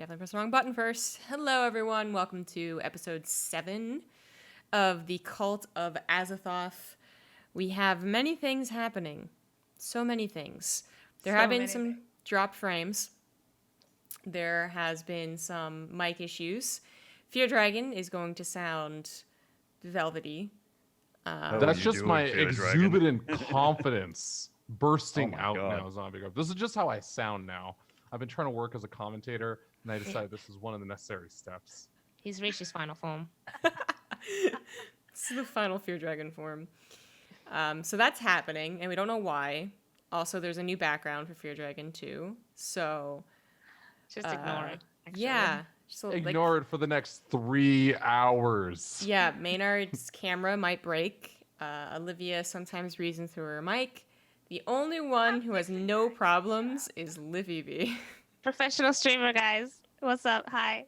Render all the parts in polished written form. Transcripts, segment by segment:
definitely pressed the wrong button first. Hello, everyone. Welcome to episode 7 of the Cult of Azathoth. We have many things happening. So many things. There have been some dropped frames. There has been some mic issues. Feardragon is going to sound velvety. That's just my exuberant confidence bursting out now, ZombieGrub. This is just how I sound now. I've been trying to work as a commentator, and I decided this is one of the necessary steps. He's reached his final form. This is the final Feardragon form. So that's happening, and we don't know why. Also, there's a new background for Feardragon too. So just ignore it. Actually. Yeah. So, ignore it for the next 3 hours. Yeah, Maynarde's camera might break. Olivia sometimes reasons through her mic. The only one who has no problems is Livibee. Professional streamer, guys. What's up? Hi.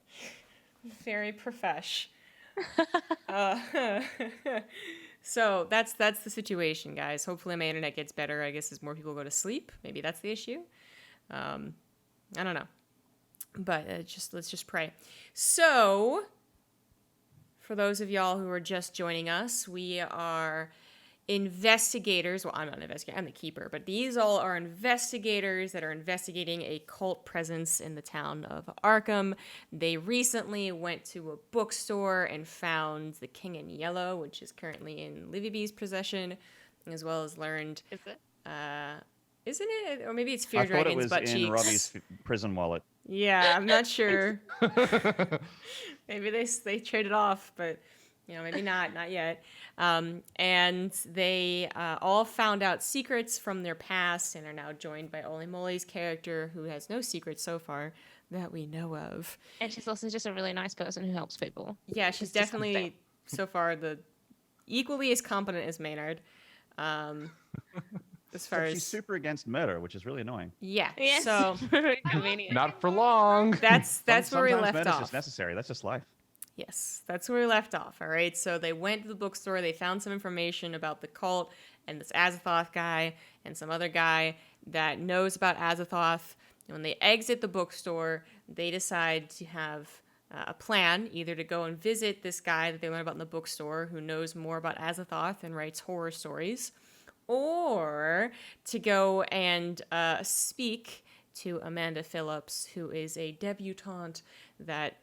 Very profesh. So that's the situation, guys. Hopefully my internet gets better, I guess, as more people go to sleep. Maybe that's the issue. I don't know. But let's just pray. So, for those of y'all who are just joining us, we are investigators. Well, I'm not an investigator. I'm the keeper. But these all are investigators that are investigating a cult presence in the town of Arkham. They recently went to a bookstore and found The King in Yellow, which is currently in Livibee's possession, as well as learned... Is it? Isn't it? Or maybe it's Feardragon's butt cheeks. I thought it was in Robbie's prison wallet. Yeah, I'm not sure. Maybe they traded off, but maybe not yet. And they all found out secrets from their past and are now joined by Olimoley's character, who has no secrets so far that we know of. And she's also just a really nice person who helps people. Yeah, she's definitely so far the equally as competent as Maynarde. As far as she's super against murder, which is really annoying. Yeah. Yes. So convenient. Not for long. That's where we left murder's off. Just necessary. That's just life. Yes, that's where we left off. All right. So they went to the bookstore. They found some information about the cult and this Azathoth guy and some other guy that knows about Azathoth. And when they exit the bookstore, they decide to have a plan, either to go and visit this guy that they learned about in the bookstore, who knows more about Azathoth and writes horror stories, or to go and speak to Amanda Phillips, who is a debutante that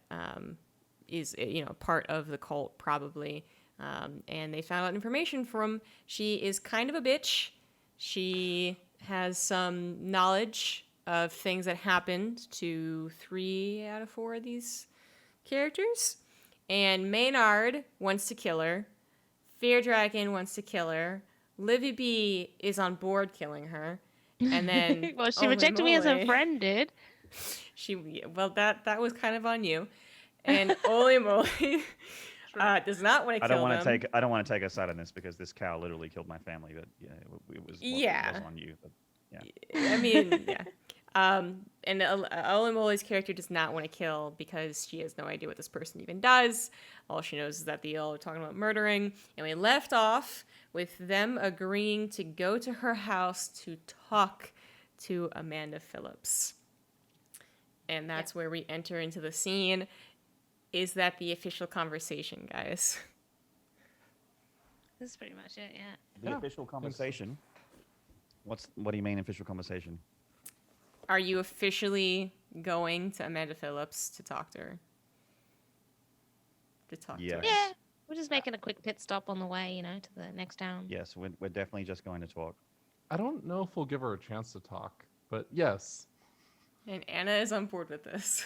is part of the cult probably. And they found out information from. She is kind of a bitch. She has some knowledge of things that happened to 3 out of 4 of these characters. And Maynarde wants to kill her. Feardragon wants to kill her. Livibee is on board killing her, and then well, she rejected me as a friend, dude. That was kind of on you, and Olimoley does not want to kill them. I don't want to take a side on this because this cow literally killed my family, but it was on you. But, I mean, yeah. And Olimoley's character does not want to kill because she has no idea what this person even does. All she knows is that they all are talking about murdering. And we left off with them agreeing to go to her house to talk to Amanda Phillips. And that's where we enter into the scene. Is that the official conversation, guys? This is pretty much it, yeah. The official conversation? What do you mean official conversation? Are you officially going to Amanda Phillips to talk to her? To her? Yeah. We're just making a quick pit stop on the way, to the next town. Yes, we're definitely just going to talk. I don't know if we'll give her a chance to talk, but yes. And Anna is on board with this.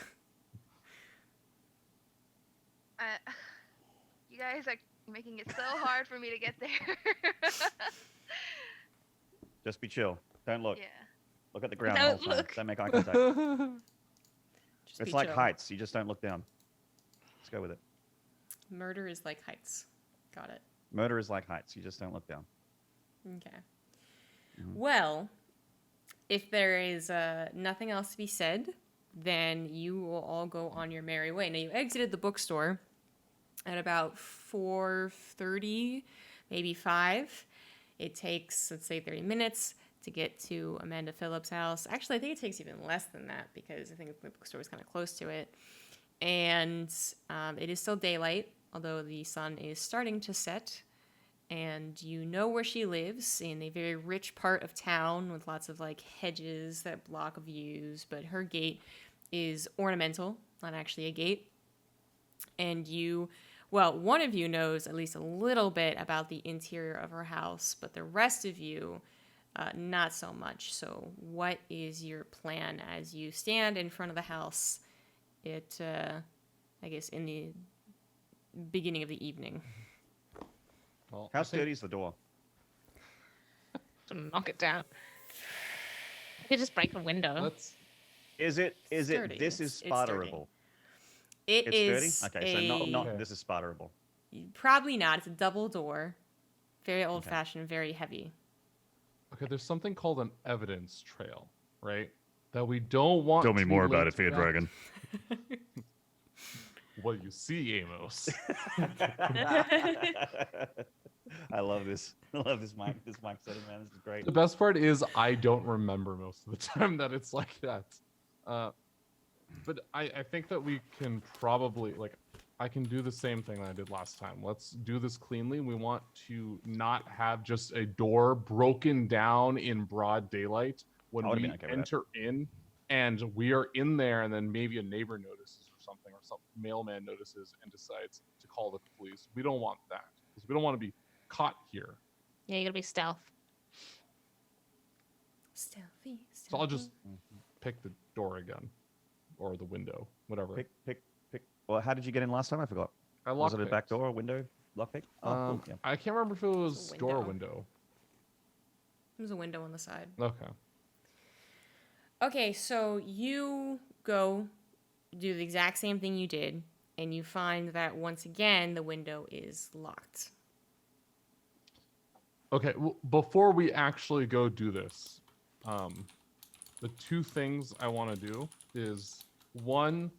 You guys are making it so hard for me to get there. Just be chill. Don't look. Yeah. Look at the ground. Don't look. Don't make eye contact. It's like heights. You just don't look down. Let's go with it. Murder is like heights. Got it. Murder is like heights. You just don't look down. Okay. Mm-hmm. Well, if there is nothing else to be said, then you will all go on your merry way. Now, you exited the bookstore at about 4:30, maybe 5. It takes, let's say, 30 minutes to get to Amanda Phillips' house. Actually, I think it takes even less than that because I think the bookstore is kind of close to it. And it is still daylight, although the sun is starting to set. And you know where she lives, in a very rich part of town with lots of like hedges that block views. But her gate is ornamental, not actually a gate. And one of you knows at least a little bit about the interior of her house, but the rest of you, not so much. So what is your plan as you stand in front of the house I guess, in the beginning of the evening? Well, How sturdy is the door? To knock it down. You could just break the window. Is it? Sturdy. This is It's sturdy. spotterable. It's sturdy. Okay, so not this is spotterable. Probably not. It's a double door, very old-fashioned, very heavy. Okay, there's something called an evidence trail, right? That we don't want. Tell me to more be about it, linked back. feardragon. What you see, Amos. I love this. I love this mic. This mic setting, man. This is great. The best part is I don't remember most of the time that it's like that. But I think that we can probably, I can do the same thing that I did last time. Let's do this cleanly. We want to not have just a door broken down in broad daylight when we enter in, and we are in there, and then maybe a neighbor notices or something, or some mailman notices and decides to call the police. We don't want that, because we don't want to be caught here. Yeah, you gotta be stealth. Stealthy. So I'll just pick the door again, or the window, whatever. Pick. Well, how did you get in last time? I forgot. Was it a back door, a window, lockpick? Cool. Yeah. I can't remember if it was door or window. There's a window on the side. Okay. Okay, so you go do the exact same thing you did, and you find that once again the window is locked. Okay, well, before we actually go do this, the two things I want to do is, one,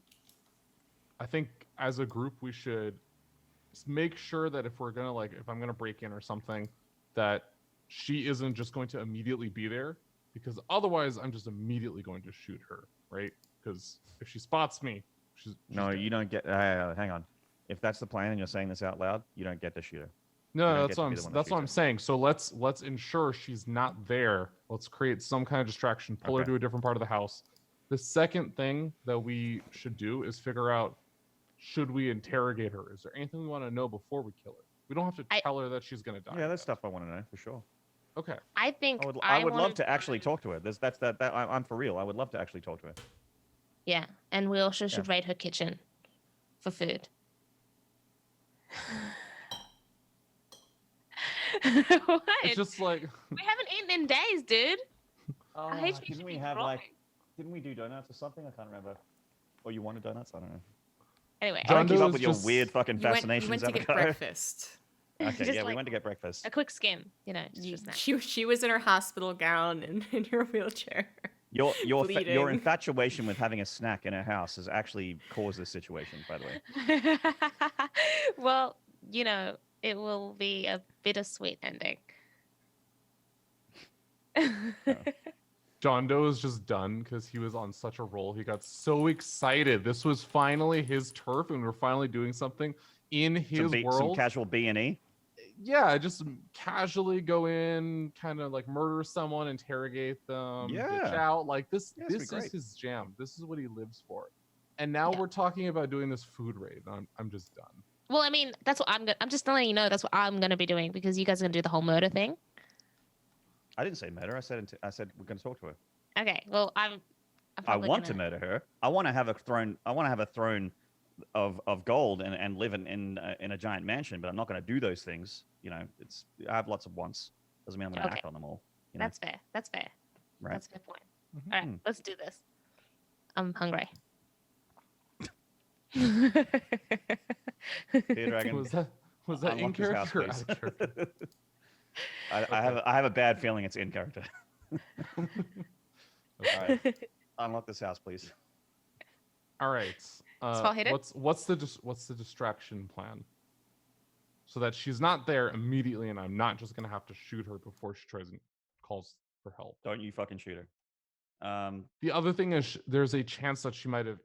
I think as a group we should make sure that if we're gonna if I'm gonna break in or something, that she isn't just going to immediately be there, because otherwise I'm just immediately going to shoot her, right? Because if she spots me, she's no, dead. you don't get. Hang on. If that's the plan and you're saying this out loud, you don't get to shoot her. No, that's what I'm saying. So let's ensure she's not there. Let's create some kind of distraction, pull her to a different part of the house. The second thing that we should do is figure out, should we interrogate her? Is there anything we want to know before we kill her? We don't have to tell her that she's going to die. Yeah, that's stuff I want to know for sure. Okay. I think I would love to actually talk to her. I'm for real. I would love to actually talk to her. Yeah, and we also should raid her kitchen for food. What? It's just like we haven't eaten in days, dude. I hate didn't we have didn't we do donuts or something? I can't remember. Or you wanted donuts? I don't know. Anyway, I don't keep up with your weird fucking fascinations. You went to get breakfast. Okay, yeah, we went to get breakfast. A quick skim, She was in her hospital gown and in her wheelchair. Your infatuation with having a snack in her house has actually caused this situation, by the way. Well, it will be a bittersweet ending. John Doe is just done because he was on such a roll. He got so excited. This was finally his turf, and we're finally doing something in his world. Some casual B&E? Yeah, just casually go in, kind of murder someone, interrogate them, bitch out. This is his jam. This is what he lives for. And now we're talking about doing this food raid. I'm just done. Well, I mean, that's what I'm just letting you know that's what I'm gonna be doing, because you guys are gonna do the whole murder thing. I didn't say murder. I said we're gonna talk to her. Okay. Well, I want to murder her. I want to have a throne. I want to have a throne of gold and live in a giant mansion. But I'm not gonna do those things. I have lots of wants. Doesn't mean I'm gonna act on them all. That's fair. That's fair. Right. That's a fair point. All right, let's do this. I'm hungry. Feardragon. Was that in character or out of character? I have a bad feeling it's in character. All right. Unlock this house, please. All right. What's the distraction plan? So that she's not there immediately, and I'm not just gonna have to shoot her before she calls for help. Don't you fucking shoot her. The other thing is there's a chance that she might have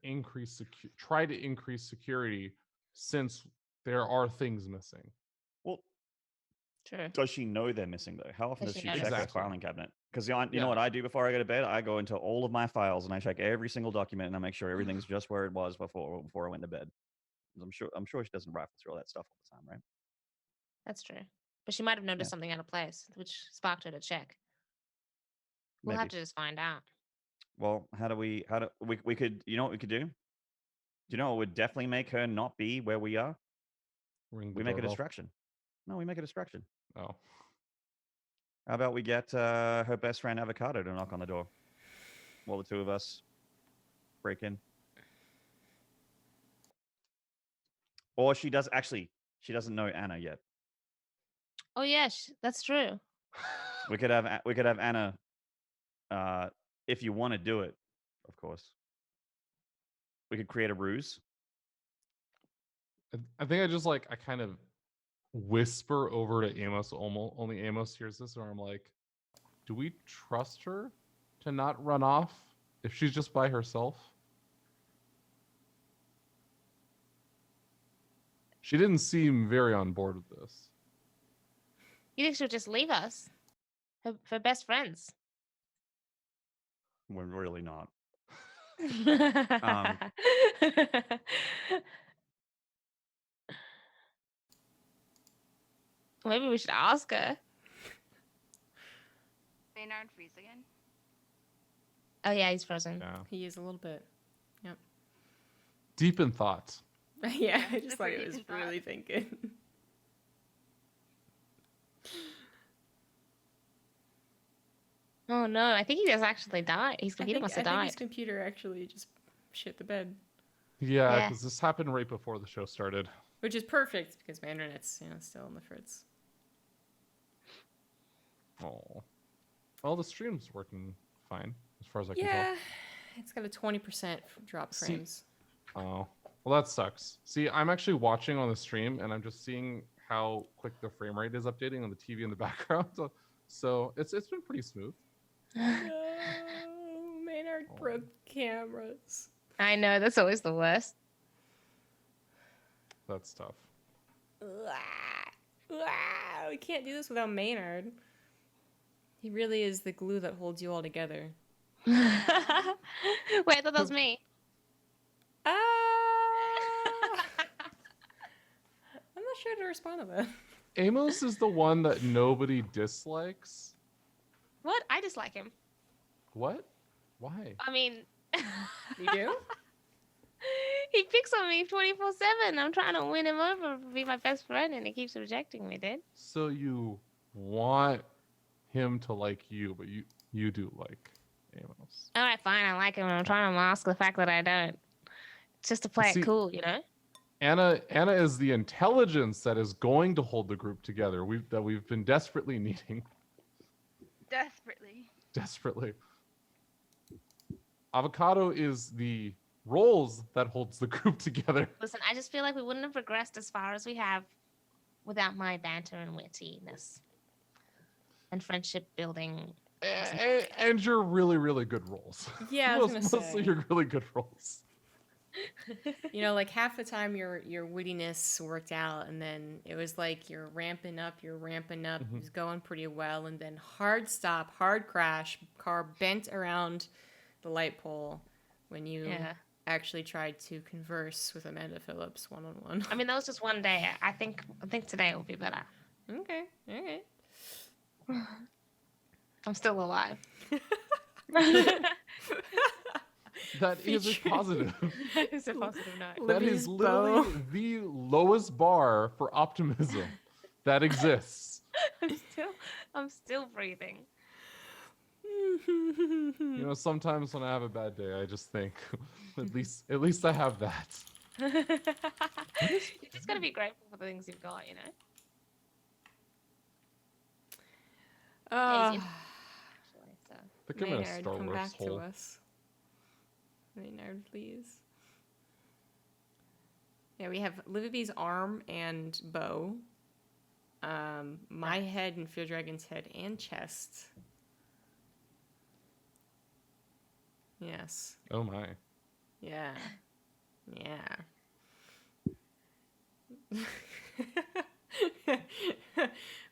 tried to increase security since there are things missing. Well, True. does she know they're missing though? How often does she check her Exactly. filing cabinet? Because you know what I do before I go to bed? I go into all of my files and I check every single document and I make sure everything's just where it was before I went to bed. I'm sure she doesn't rifle through all that stuff all the time, right? That's true. But she might have noticed something out of place, which sparked her to check. We'll have to just find out. Well, we could, you know what we could do? Do you know what would definitely make her not be where we are? We make a distraction. No, we make a distraction. Oh. How about we get her best friend Avocado to knock on the door while the two of us break in? Or she doesn't know Anna yet. Oh yeah, that's true. We could have Anna, if you want to do it, of course. We could create a ruse. I think I kind of whisper over to Amos. Only Amos hears this, or I'm like, do we trust her to not run off if she's just by herself? She didn't seem very on board with this. You think she'll just leave us? Her best friends. We're really not. Maybe we should ask her. Maynard freeze again? Oh yeah, he's frozen. Yeah. He is a little bit. Yep. Deep in thought. Yeah, I just like it was really thinking. Oh no, I think he just actually died. His computer must have I think died. his computer actually just shit the bed. Yeah, because this happened right before the show started. Which is perfect because my internet's still in the fritz. Oh. Well, the stream's working fine as far as I can tell. Yeah, it's got a 20% drop frames. Oh. Well, that sucks. See, I'm actually watching on the stream, and I'm just seeing how quick the frame rate is updating on the TV in the background. So it's been pretty smooth. No, Maynard broke cameras. I know, that's always the worst. That's tough. We can't do this without Maynard. He really is the glue that holds you all together. Wait, I thought that was me. I'm not sure to respond to that. Amos is the one that nobody dislikes. What? I dislike him. What? Why? I mean... You do? He picks on me 24/7. I'm trying to win him over, be my best friend, and he keeps rejecting me, dude. So you want him to like you, but you do like Amos. All right, fine, I like him, and I'm trying to mask the fact that I don't. It's just to play it cool, you know? Anna is the intelligence that is going to hold the group together. We've been desperately needing. Desperately. Avocado is the roles that holds the group together. Listen, I just feel like we wouldn't have progressed as far as we have without my banter and wittiness and friendship building. And your really, really good roles. Yeah, I was gonna say. Mostly your really good roles. Like half the time your wittiness worked out, and then it was like you're ramping up. Mm-hmm. It was going pretty well, and then hard stop, hard crash, car bent around the light pole when you actually tried to converse with Amanda Phillips one-on-one. I mean, that was just one day. I think today will be better. Okay, all right. I'm still alive. That is a positive. That is a positive note. That is literally the lowest bar for optimism that exists. I'm still breathing. Sometimes when I have a bad day, I just think, at least I have that. You just gotta be grateful for the things you've got, you know. Pick him in a Star come Wars back hole. to us. Maynard, please. Yeah, we have Livibee's arm and bow. My head and feardragon's head and chest. Yes. Oh my. Yeah. Yeah.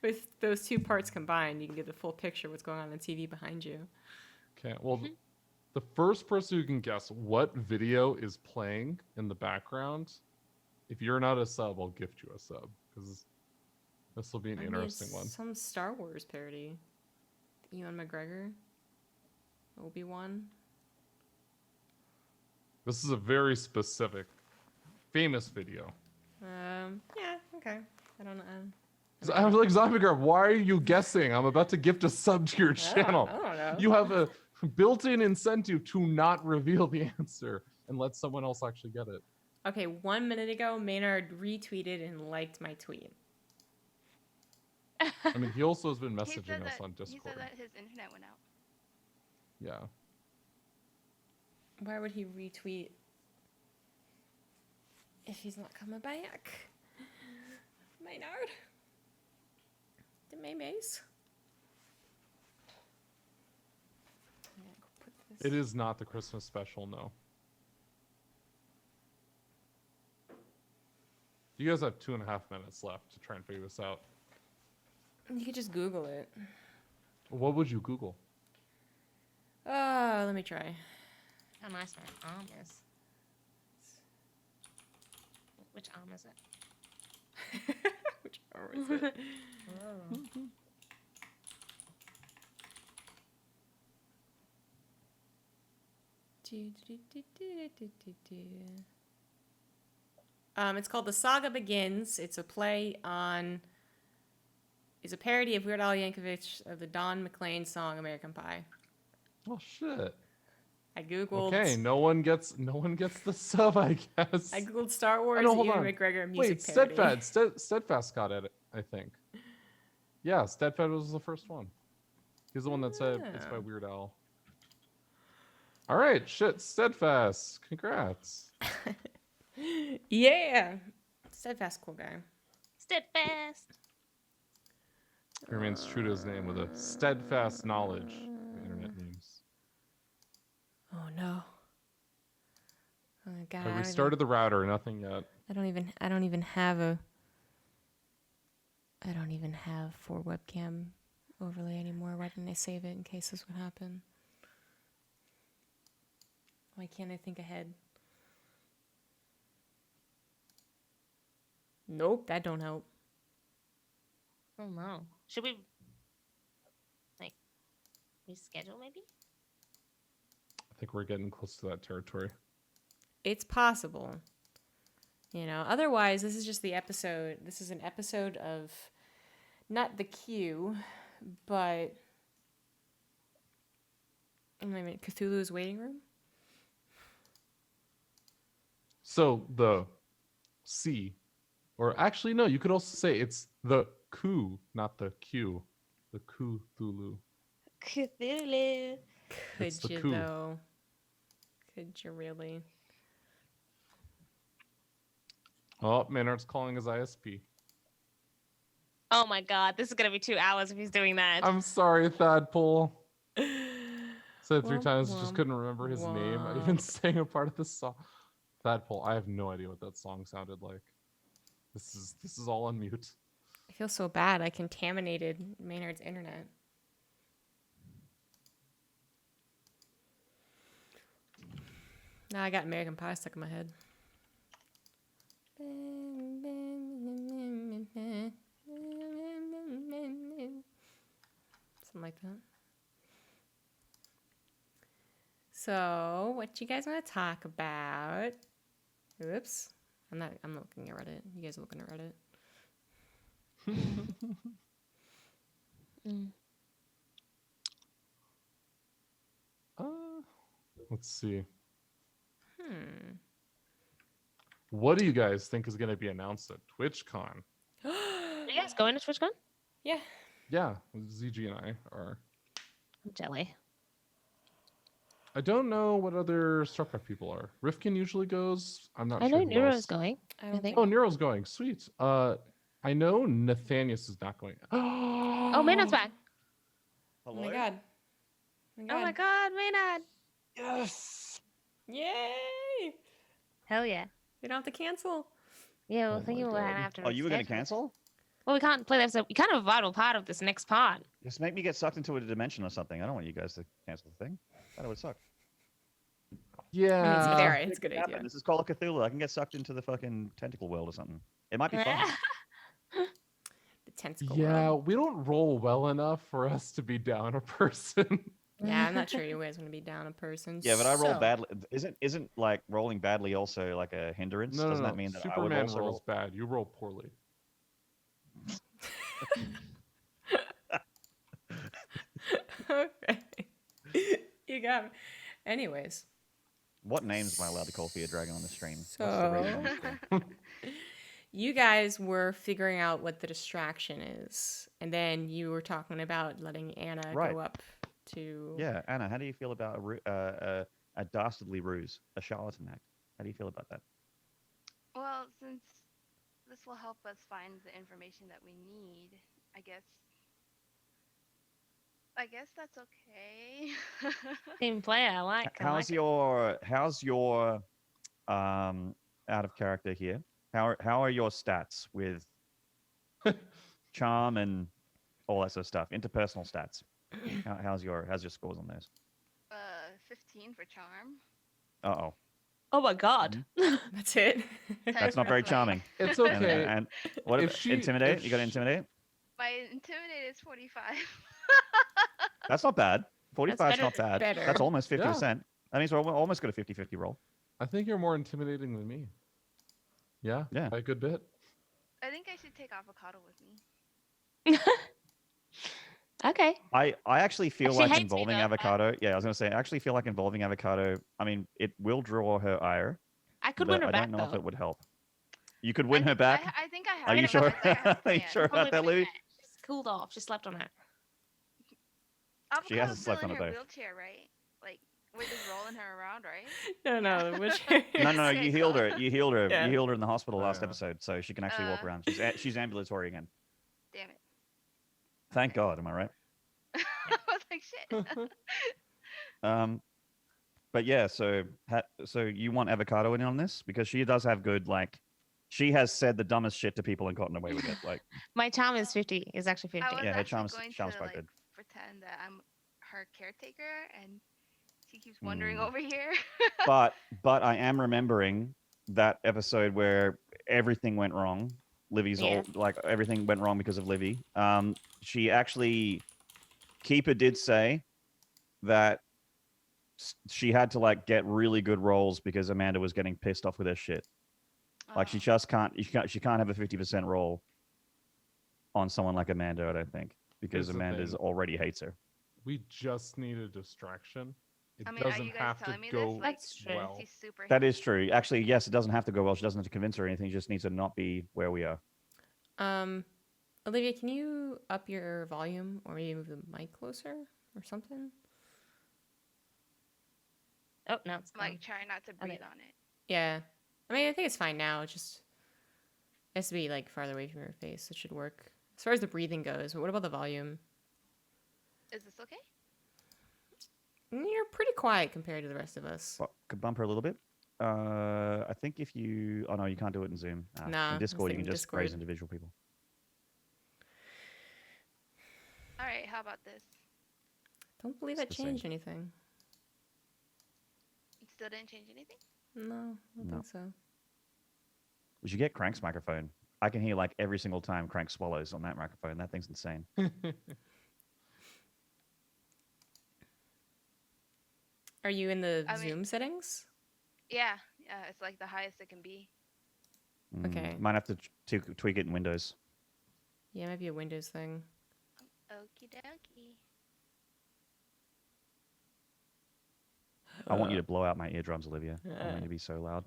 With those two parts combined, you can get the full picture of what's going on the TV behind you. Okay. Well, the first person who can guess what video is playing in the background, if you're not a sub, I'll gift you a sub because this will be an interesting one. Some Star Wars parody. Ewan McGregor. Obi-Wan. This is a very specific, famous video. Yeah, okay. I don't know. I was like, ZombieGrub, why are you guessing? I'm about to gift a sub to your channel. I don't know. You have a built-in incentive to not reveal the answer and let someone else actually get it. Okay, 1 minute ago, Maynard retweeted and liked my tweet. I mean, he also has been messaging us on Discord. He said that his internet went out. Yeah. Why would he retweet if he's not coming back? Maynard. The Maymays. It is not the Christmas special, no. You guys have 2.5 minutes left to try and figure this out. You could just Google it. What would you Google? Let me try. How nice my arm is. Which arm is it? Which arm is it? It's called The Saga Begins. It's a play on... It's a parody of Weird Al Yankovic of the Don McLean song American Pie. Oh shit. I googled. Okay, no one gets the sub, I guess. I googled Star Wars hold Ewan on. McGregor music Wait, parody. Steadfast got it, I think. Yeah, Steadfast was the first one. He's the one that said it's by Weird Al. All right, shit, Steadfast. Congrats. Yeah. Steadfast, cool guy. Steadfast. He remains true to his name with a steadfast knowledge of internet memes. Oh no. Oh my god. I restarted the router, nothing yet. I don't even have 4 webcam overlay anymore. Why didn't I save it in case this would happen? Why can't I think ahead? Nope, that don't help. Oh no. Should we reschedule maybe? I think we're getting close to that territory. It's possible. You know, otherwise this is just the episode. This is an episode of not the queue, but Cthulhu's waiting room. So the C, or actually no, you could also say it's the Coup, not the Q. The Cthulhu. Cthulhu. Could you coup. though? Could you really? Oh, Maynard's calling his ISP. Oh my god, this is gonna be 2 hours if he's doing that. I'm sorry, Thadpole. Said it 3 Womp, times, just womp, couldn't remember his name. I even sang a part of the song. Thadpole, I have no idea what that song sounded like. This is all on mute. I feel so bad. I contaminated Maynard's internet. Now I got American Pie stuck in my head. Something like that. So, what you guys want to talk about? Oops. I'm not looking at Reddit. You guys are looking at Reddit. Let's see. What do you guys think is going to be announced at TwitchCon? Are you guys going to TwitchCon? Yeah. Yeah, ZG and I are. I'm jelly. I don't know what other StarCraft people are. Rifkin usually goes. I'm not I sure. know who Nero's else. going. I don't think. Oh, Nero's going. Sweet. I know Nathanius is not going. Oh, Maynard's back. Oh my god. Oh my god, Maynard. Yes. Yay! Hell yeah. We don't have to cancel. Yeah, Oh we're thinking my we're gonna God. have to. Oh, you were going to reschedule. cancel? Well, we can't play that. So we kind of a vital part of this next part. Just make me get sucked into a dimension or something. I don't want you guys to cancel the thing. That would suck. I mean, to be Yeah. fair, it's a good Happen. idea. This is Call of Cthulhu. I can get sucked into the fucking tentacle world or something. It might be fun. The tentacle Yeah, world. we don't roll well enough for us to be down a person. Yeah, I'm not sure you guys want to be down a person. Yeah, but I roll so- badly. Isn't like rolling badly also like a hindrance? No, Doesn't no, that mean that I would Superman also rolls roll? bad. You roll poorly. Okay. You got me. Anyways, What names am I allowed to call feardragon on the stream? What's the rating on the stream? you guys were figuring out what the distraction is, and then you were talking about letting Anna Right. go up to. Yeah, Anna, how do you feel about a dastardly ruse, a charlatan act? How do you feel about that? Well, since this will help us find the information that we need, I guess that's okay. Team player, I like. How's your out of character here? How are your stats with charm and all that sort of stuff? Interpersonal stats. How's your scores on those? 15 for charm. Uh-oh. Oh my god. That's it. 10 That's not for very flight. charming. It's And, okay. and what If if she- intimidate? if You got sh- intimidate? My intimidate is 45. That's not bad. 45 is better- not bad. better. That's almost 50%. That means we're almost got a 50-50 roll. I think you're more intimidating than me. Yeah. Yeah. By a good bit. I think I should take Avocado with me. Okay. I actually feel She like hates me, involving though. Avocado. Yeah, I was gonna say I actually feel like involving Avocado. I mean, it will draw her ire, I could but win her I back don't know though. if it would help. You could win her back. I think I have. Are you it. sure? I have a Are you plan. sure about that, Louis? She's cooled off. She slept on it. She Avocado's hasn't still slept in on her it, though. wheelchair, right? Like we're just rolling her around, right? No, which. No, Okay, you healed her. cool. You healed her. Yeah. You healed her in the hospital last Yeah. episode, so she can actually walk around. She's ambulatory again. Damn it. Thank God. Am I right? I was like, shit. But yeah, so you want Avocado in on this because she does have good like. She has said the dumbest shit to people and gotten away with it. Like, My charm is 50. Is actually 50. I was Yeah, her actually charm's going quite to like good. pretend that I'm her caretaker, and she keeps wandering Mm. over here. but I am remembering that episode where everything went wrong. Livy's Yeah. all like everything went wrong because of Livy. She actually, Keeper did say that she had to like get really good rolls because Amanda was getting pissed off with her shit. Like she Oh. just can't. She can't have a 50% roll on someone like Amanda. I don't think because Here's the Amanda's thing. already hates her. We just need a distraction. It I mean, are doesn't you guys have to telling me go this? Like, That's true. well. she's super. That is true. Actually, yes, it doesn't have to go well. She doesn't have to convince her or anything. She just needs to not be where we are. Olivia, can you up your volume or maybe move the mic closer or something? Oh, no, it's gone. Like, try not to Okay. breathe on it. Yeah. I mean, I think it's fine now. It just has to be like farther away from your face. It should work. As far as the breathing goes, but what about the volume? Is this okay? You're pretty quiet compared to the rest of us. Could bump her a little bit. I think if you... Oh, no, you can't do it in Zoom. Nah, I in was Discord, you can thinking just raise Discord. individual people. All right. How about this? Don't believe It's that the same. changed anything. It still didn't change anything. No, I don't No. think so. We should get Crank's microphone. I can hear like every single time Crank swallows on that microphone. That thing's insane. Are you in the I mean- Zoom settings? Yeah. Yeah. It's like the highest it can be. Okay. Might have to tweak it in Windows. Yeah, it might be a Windows thing. Okie dokie. I want you to blow out my eardrums, Olivia. I want you to be so loud.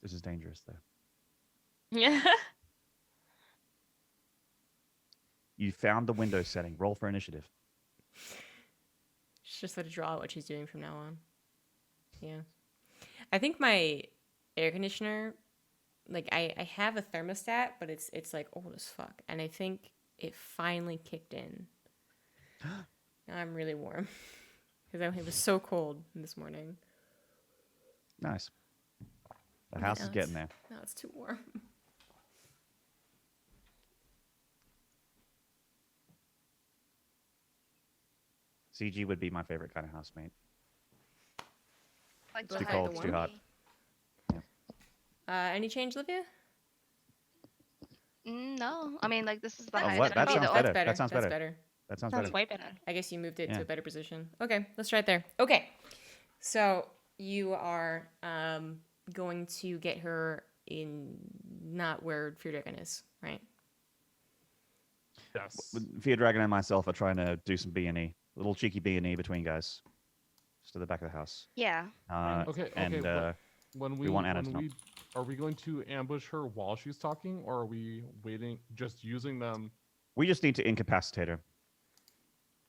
This is dangerous, though. Yeah. You found the Windows setting. Roll for initiative. She's just let to draw out what she's doing from now on. Yeah. I think my air conditioner, like I have a thermostat, but it's like old as fuck. And I think it finally kicked in. Now I'm really warm because it was so cold this morning. Nice. The house is getting there. Now it's too warm. CG would be my favorite kind of housemate. Like It's too cold, it's too hot. Any change, Livia? No, I mean, like, this is the Oh, highest. what? That That'd be sounds the better. That's That sounds That's better. better. That sounds Sounds better. way better. I guess you moved it to Yeah. a better position. Okay, let's try it there. Okay, so you are going to get her in not where feardragon is, right? Yes. feardragon and myself are trying to do some B&E. A little cheeky B&E between guys. Just to the back of the house. Yeah. Okay. And when we want Anna to know. are we going to ambush her while she's talking, or are we waiting, just using them? we just need to incapacitate her.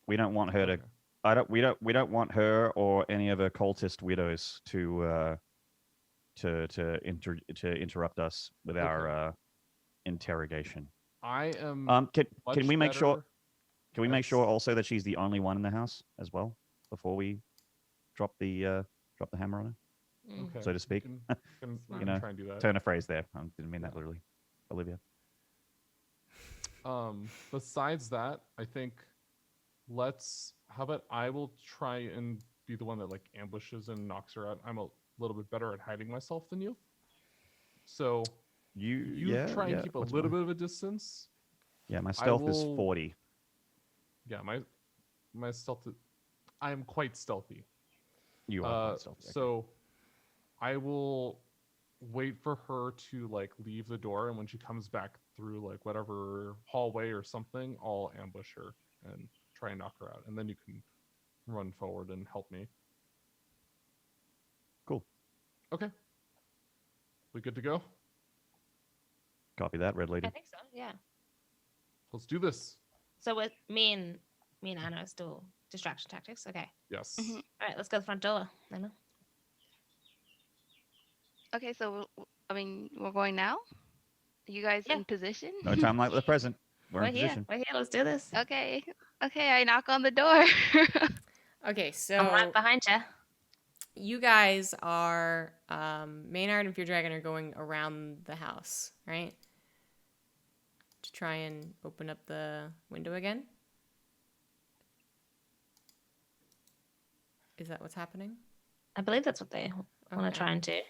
We don't want her Okay. to. We don't want her or any of her cultist widows to interrupt us with our interrogation. I am. Can much we make sure? better Can we make at- sure also that she's the only one in the house as well before we drop the hammer on her, Okay. so to speak? We can know, try and do that. Turn a phrase there. I didn't mean that literally, Olivia. Besides that, I think how about I will try and be the one that like ambushes and knocks her out. I'm a little bit better at hiding myself than you. So you try and keep a little bit of a distance. Yeah, my stealth is will- 40. Yeah, my stealth I am quite stealthy. You are quite stealthy. So I will wait for her to like leave the door, and when she comes back through like whatever hallway or something, I'll ambush her and try and knock her out, and then you can run forward and help me. Cool. Okay. We good to go? Copy that, Red Lady. I think so. Yeah. Let's do this. So with me and Anna are still distraction tactics. Okay. Yes. Mhm. All right. Let's go to the front door. Anna. Okay, so I mean, we're going now. Are you guys Yeah. in position? No time like the present. We're in here. position. We're here. Let's do this. Okay. Okay, I knock on the door. Okay, so I'm right behind you. you guys are Maynard and feardragon are going around the house, right? To try and open up the window again. Is that what's happening? I believe that's what they want to Okay. try and do.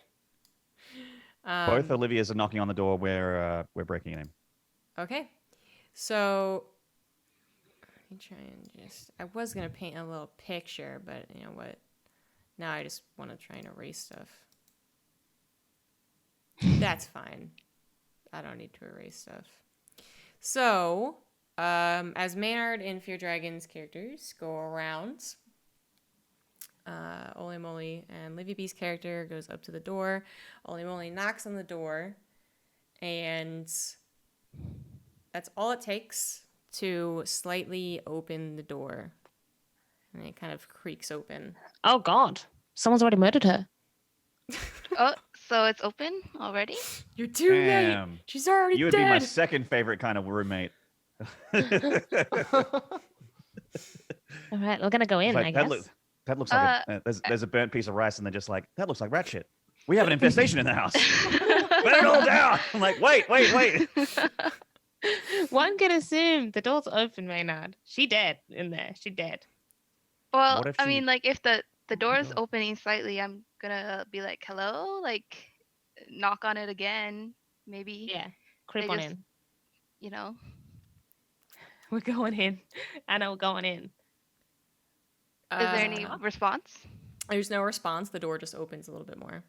Both Olivias are knocking on the door. We're breaking it in. Okay, so let me try and I was gonna paint a little picture, but you know what? Now I just want to try and erase stuff. That's fine. I don't need to erase stuff. So, as Maynard and feardragon's characters go around, Olimoley and Livibee's character goes up to the door. Olimoley knocks on the door, and that's all it takes to slightly open the door. And it kind of creaks open. Oh God! Someone's already murdered her. Oh, so it's open already? You're too late. Damn. She's already You would dead. be my second favorite kind of roommate. All right, we're gonna go in. I guess. That looks like there's a burnt piece of rice, and they're just like, that looks like rat shit. We have an infestation in the house. Burn it all down. I'm like, wait. One could assume the door's open, Maynard. She dead in there. She dead. Well, What if I she- mean, like, if the door is go. opening slightly, I'm gonna be like, hello? Like, knock on it again. Maybe, Yeah. Creep They on just- in. you know? We're going in. Anna, we're going in. Is there any response? There's no response. The door just opens a little bit more.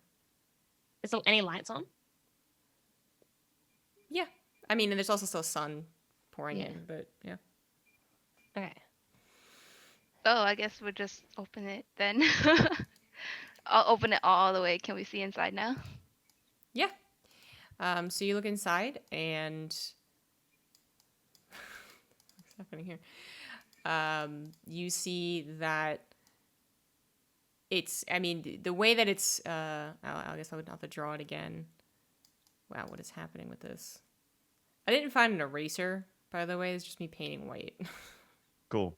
Is there any lights on? Yeah. I mean, and there's also still sun pouring Yeah. in, but yeah. Okay. Oh, I guess we'll just open it then. I'll open it all the way. Can we see inside now? Yeah. So you look inside, and what's happening here? You see that it's. I mean, the way that it's. I guess I would have to draw it again. Wow, what is happening with this? I didn't find an eraser by the way. It's just me painting white. Cool.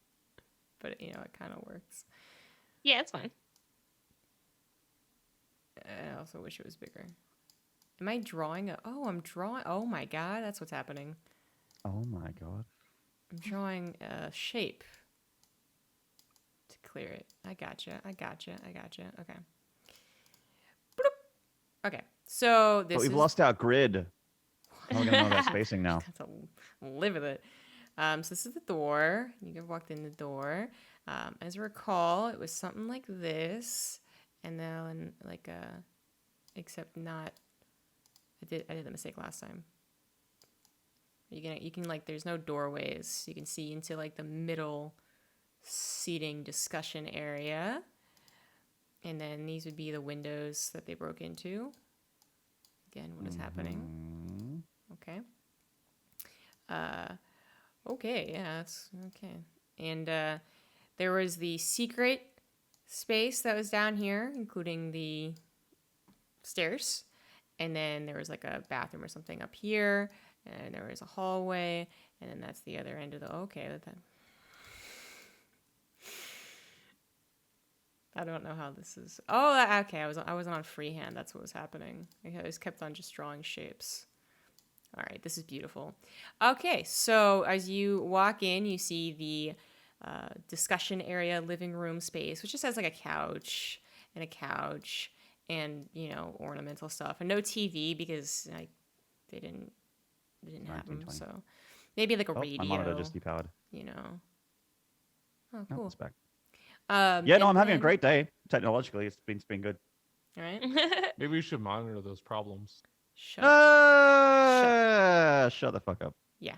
But, it kind of works. Yeah, it's fine. I also wish it was bigger. Am I drawing I'm drawing... Oh, my God. That's what's happening. Oh, my God. I'm drawing a shape to clear it. I gotcha. Okay. Bloop. Okay. So this But we've is... lost our grid. How are we going to know about spacing now? Have to live with it. So this is the door. You have walked in the door. As I recall, it was something like this, and then except not. I did the mistake last time. You can there's no doorways. You can see into the middle seating discussion area, and then these would be the windows that they broke into. Again, what is happening? Okay. Okay, yeah, that's okay. And there was the secret space that was down here, including the stairs. And then there was a bathroom or something up here. And there was a hallway. And then that's the other end of the... Okay, I don't know how this is... Oh, okay, I was on freehand. That's what was happening. I was kept on just drawing shapes. All right, this is beautiful. Okay, so as you walk in, you see the discussion area, living room space, which just has a couch and ornamental stuff, and no TV because they didn't have them. So maybe a radio. My monitor just depowered. Oh, cool. It's back. No, I'm having a great day. Technologically, it's been good. All right. Maybe we should monitor those problems. Shut the fuck up. Yeah,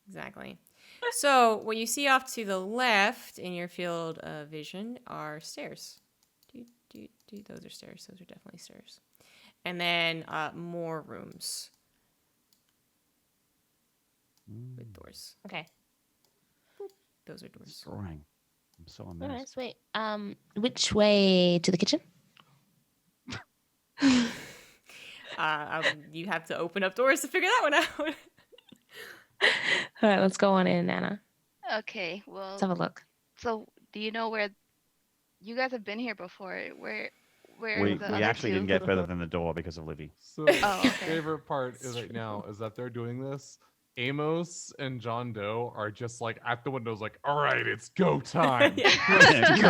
exactly. So what you see off to the left in your field of vision are stairs. Those are stairs. Those are definitely stairs. And then more rooms with doors. Okay. Those are doors. Soaring. I'm so All amazed. right, sweet. Which way to the kitchen? You have to open up doors to figure that one out. All right, let's go on in, Anna. Okay, well, Let's have a look. so do you know where you guys have been here before? Where We the other actually two? didn't get further than the door because of Livy. So Oh, okay. favorite part is right now is that they're doing this. Amos and John Doe are just at the windows, all right, it's go time.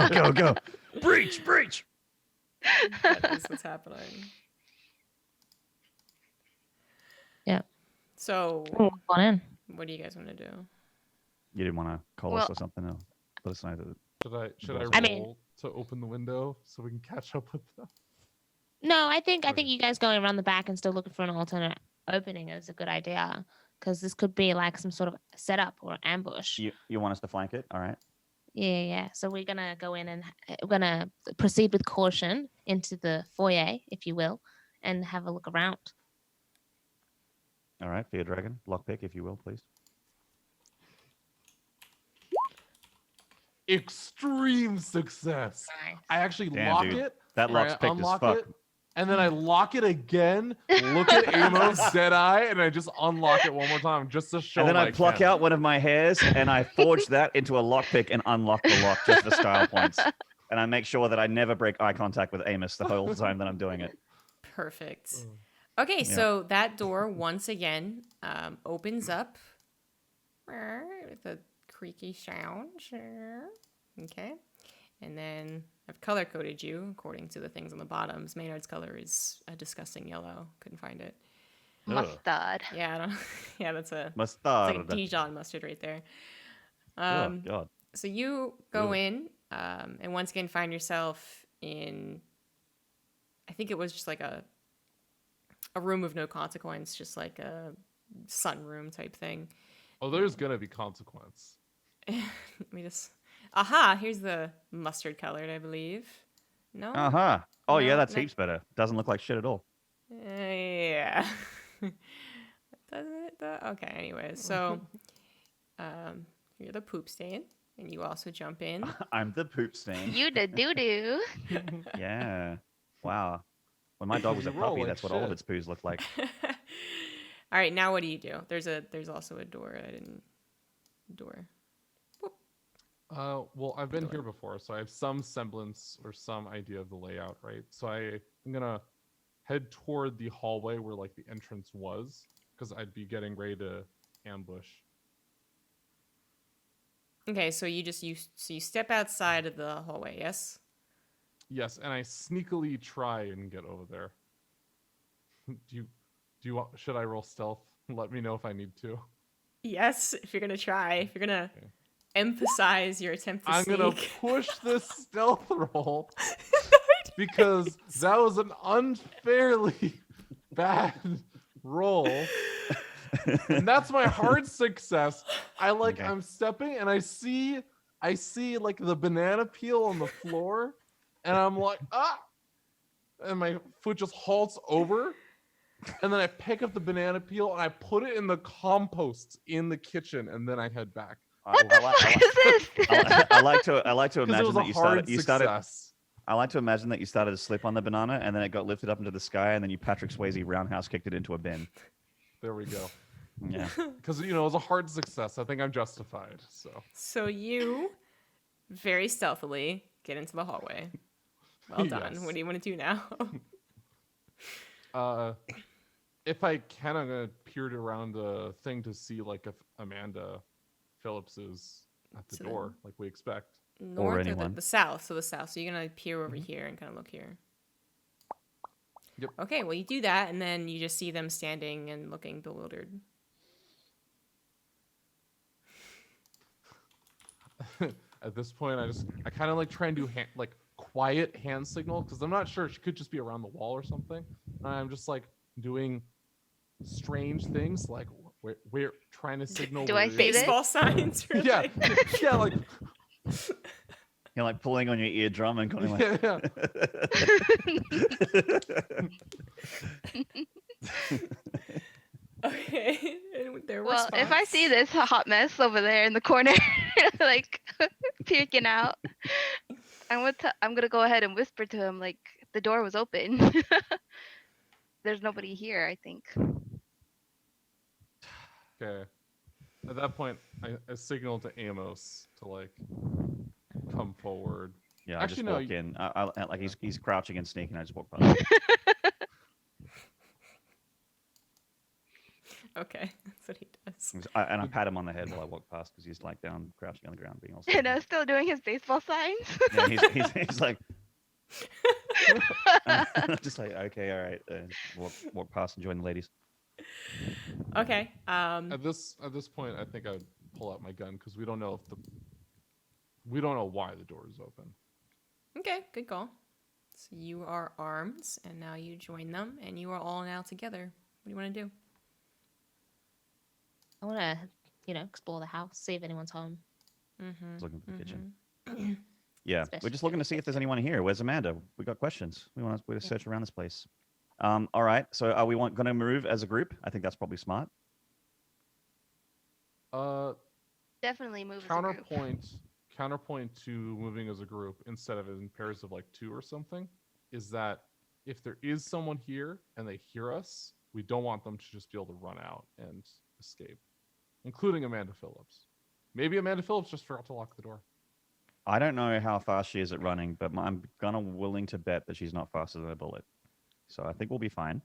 Go. Breach. That is what's happening. Yeah. So, Go on in. what do you guys want to do? You didn't want to call us or something? No. Let us know that. Should I roll I mean- to open the window so we can catch up with them? No, I think Okay. you guys going around the back and still looking for an alternate opening is a good idea, because this could be some sort of setup or ambush. You want us to flank it? All right. Yeah. So we're gonna go in and we're gonna proceed with caution into the foyer, if you will, and have a look around. All right. feardragon, lockpick, if you will, please. Extreme success. Nice. I actually Damn, lock dude. it. That or lock's I picked as unlock fuck. it, and then I lock it again. Look at Amos dead eye, and I just unlock it one more time just to show. And then him I pluck can. out one of my hairs and I forge that into a lockpick and unlock the lock just for style points. And I make sure that I never break eye contact with Amos the whole time that I'm doing it. Perfect. Okay, Yeah. so that door once again opens up with a creaky sound. Okay. And then I've color coded you according to the things on the bottoms. Maynard's color is a disgusting yellow. Couldn't find it. Mustard. Yeah, I don't. Yeah, that's a. It's Mustard. like a Dijon mustard right there. Oh, God. So you go Ugh. in, and once again find yourself in. I think it was just a room of no consequence, just like a sunroom type thing. Oh, there's gonna be consequence. Let me just. Aha! Here's the mustard colored, I believe. No. Uh-huh. Oh, yeah, No, that's no. heaps better. Doesn't look like shit at all. Yeah. Doesn't it though? Okay. Anyways, so you're the poop stain, and you also jump in. I'm the poop stain. You the doo doo. Yeah. Wow. When my dog was a You roll puppy, like that's what all of shit. its poos looked like. All right. Now what do you do? There's also a door. I didn't. the door. Well, I've been here before, so I have some semblance or some idea of the layout, right? So I'm gonna head toward the hallway where like the entrance was, because I'd be getting ready to ambush. Okay, so you step outside of the hallway, yes? Yes, and I sneakily try and get over there. Should I roll stealth? Let me know if I need to. Yes, if you're gonna try. If you're gonna emphasize your attempt to sneak. I'm gonna push this stealth roll because that was an unfairly bad roll. And that's my hard success. I'm stepping and I see like the banana peel on the floor, and I'm like, and my foot just halts over, and then I pick up the banana peel and I put it in the compost in the kitchen, and then I head back. What the fuck is this? I like to imagine that you started. Success. I like to imagine that you started to slip on the banana, and then it got lifted up into the sky, and then you Patrick Swayze roundhouse kicked it into a bin. There we go. Yeah. Because it was a hard success. I think I'm justified. So you very stealthily get into the hallway. Well done. Yes. What do you want to do now? If I can, I'm gonna peer around the thing to see like if Amanda Phillips is at the door, like we expect. North or anyone. the south? So the south. So you're gonna peer over here and kind of look here. Yep. Okay, well you do that, and then you just see them standing and looking bewildered. At this point, I kind of like try and do quiet hand signal, because I'm not sure, she could just be around the wall or something. And I'm just like doing strange things, like we're trying to signal. Do I see this? Baseball signs? Really? Yeah, yeah, like You're like pulling on your eardrum and going like. yeah. Okay. And their Well, if I response- see this hot mess over there in the corner, like peeking out, I'm gonna go ahead and whisper to him like the door was open. There's nobody here, I think. Okay. At that point, I signal to Amos to like come forward. Yeah, I Actually, just no, walk in. I like he's crouching and sneaking. I just walk past. Okay, that's what he does. And I pat him on the head while I walk past, because he's like down, crouching on the ground, being all. And still doing his baseball signs. Yeah, he's like. Just like, okay, all right, walk past and join the ladies. Okay. At this point, I think I would pull out my gun, because we don't know why the door is open. Okay, good call. So you are armed, and now you join them, and you are all now together. What do you want to do? I want to, explore the house, see if anyone's home. Mm-hmm. He's looking for the kitchen. Yeah, we're just looking to see if there's anyone here. Where's Amanda? We got questions. We want to search around this place. All right. So are we going to move as a group? I think that's probably smart. Definitely move as a group. Counterpoint to moving as a group instead of in pairs of like 2 or something is that if there is someone here and they hear us, we don't want them to just be able to run out and escape, including Amanda Phillips. Maybe Amanda Phillips just forgot to lock the door. I don't know how fast she is at running, but I'm willing to bet that she's not faster than a bullet. So I think we'll be fine.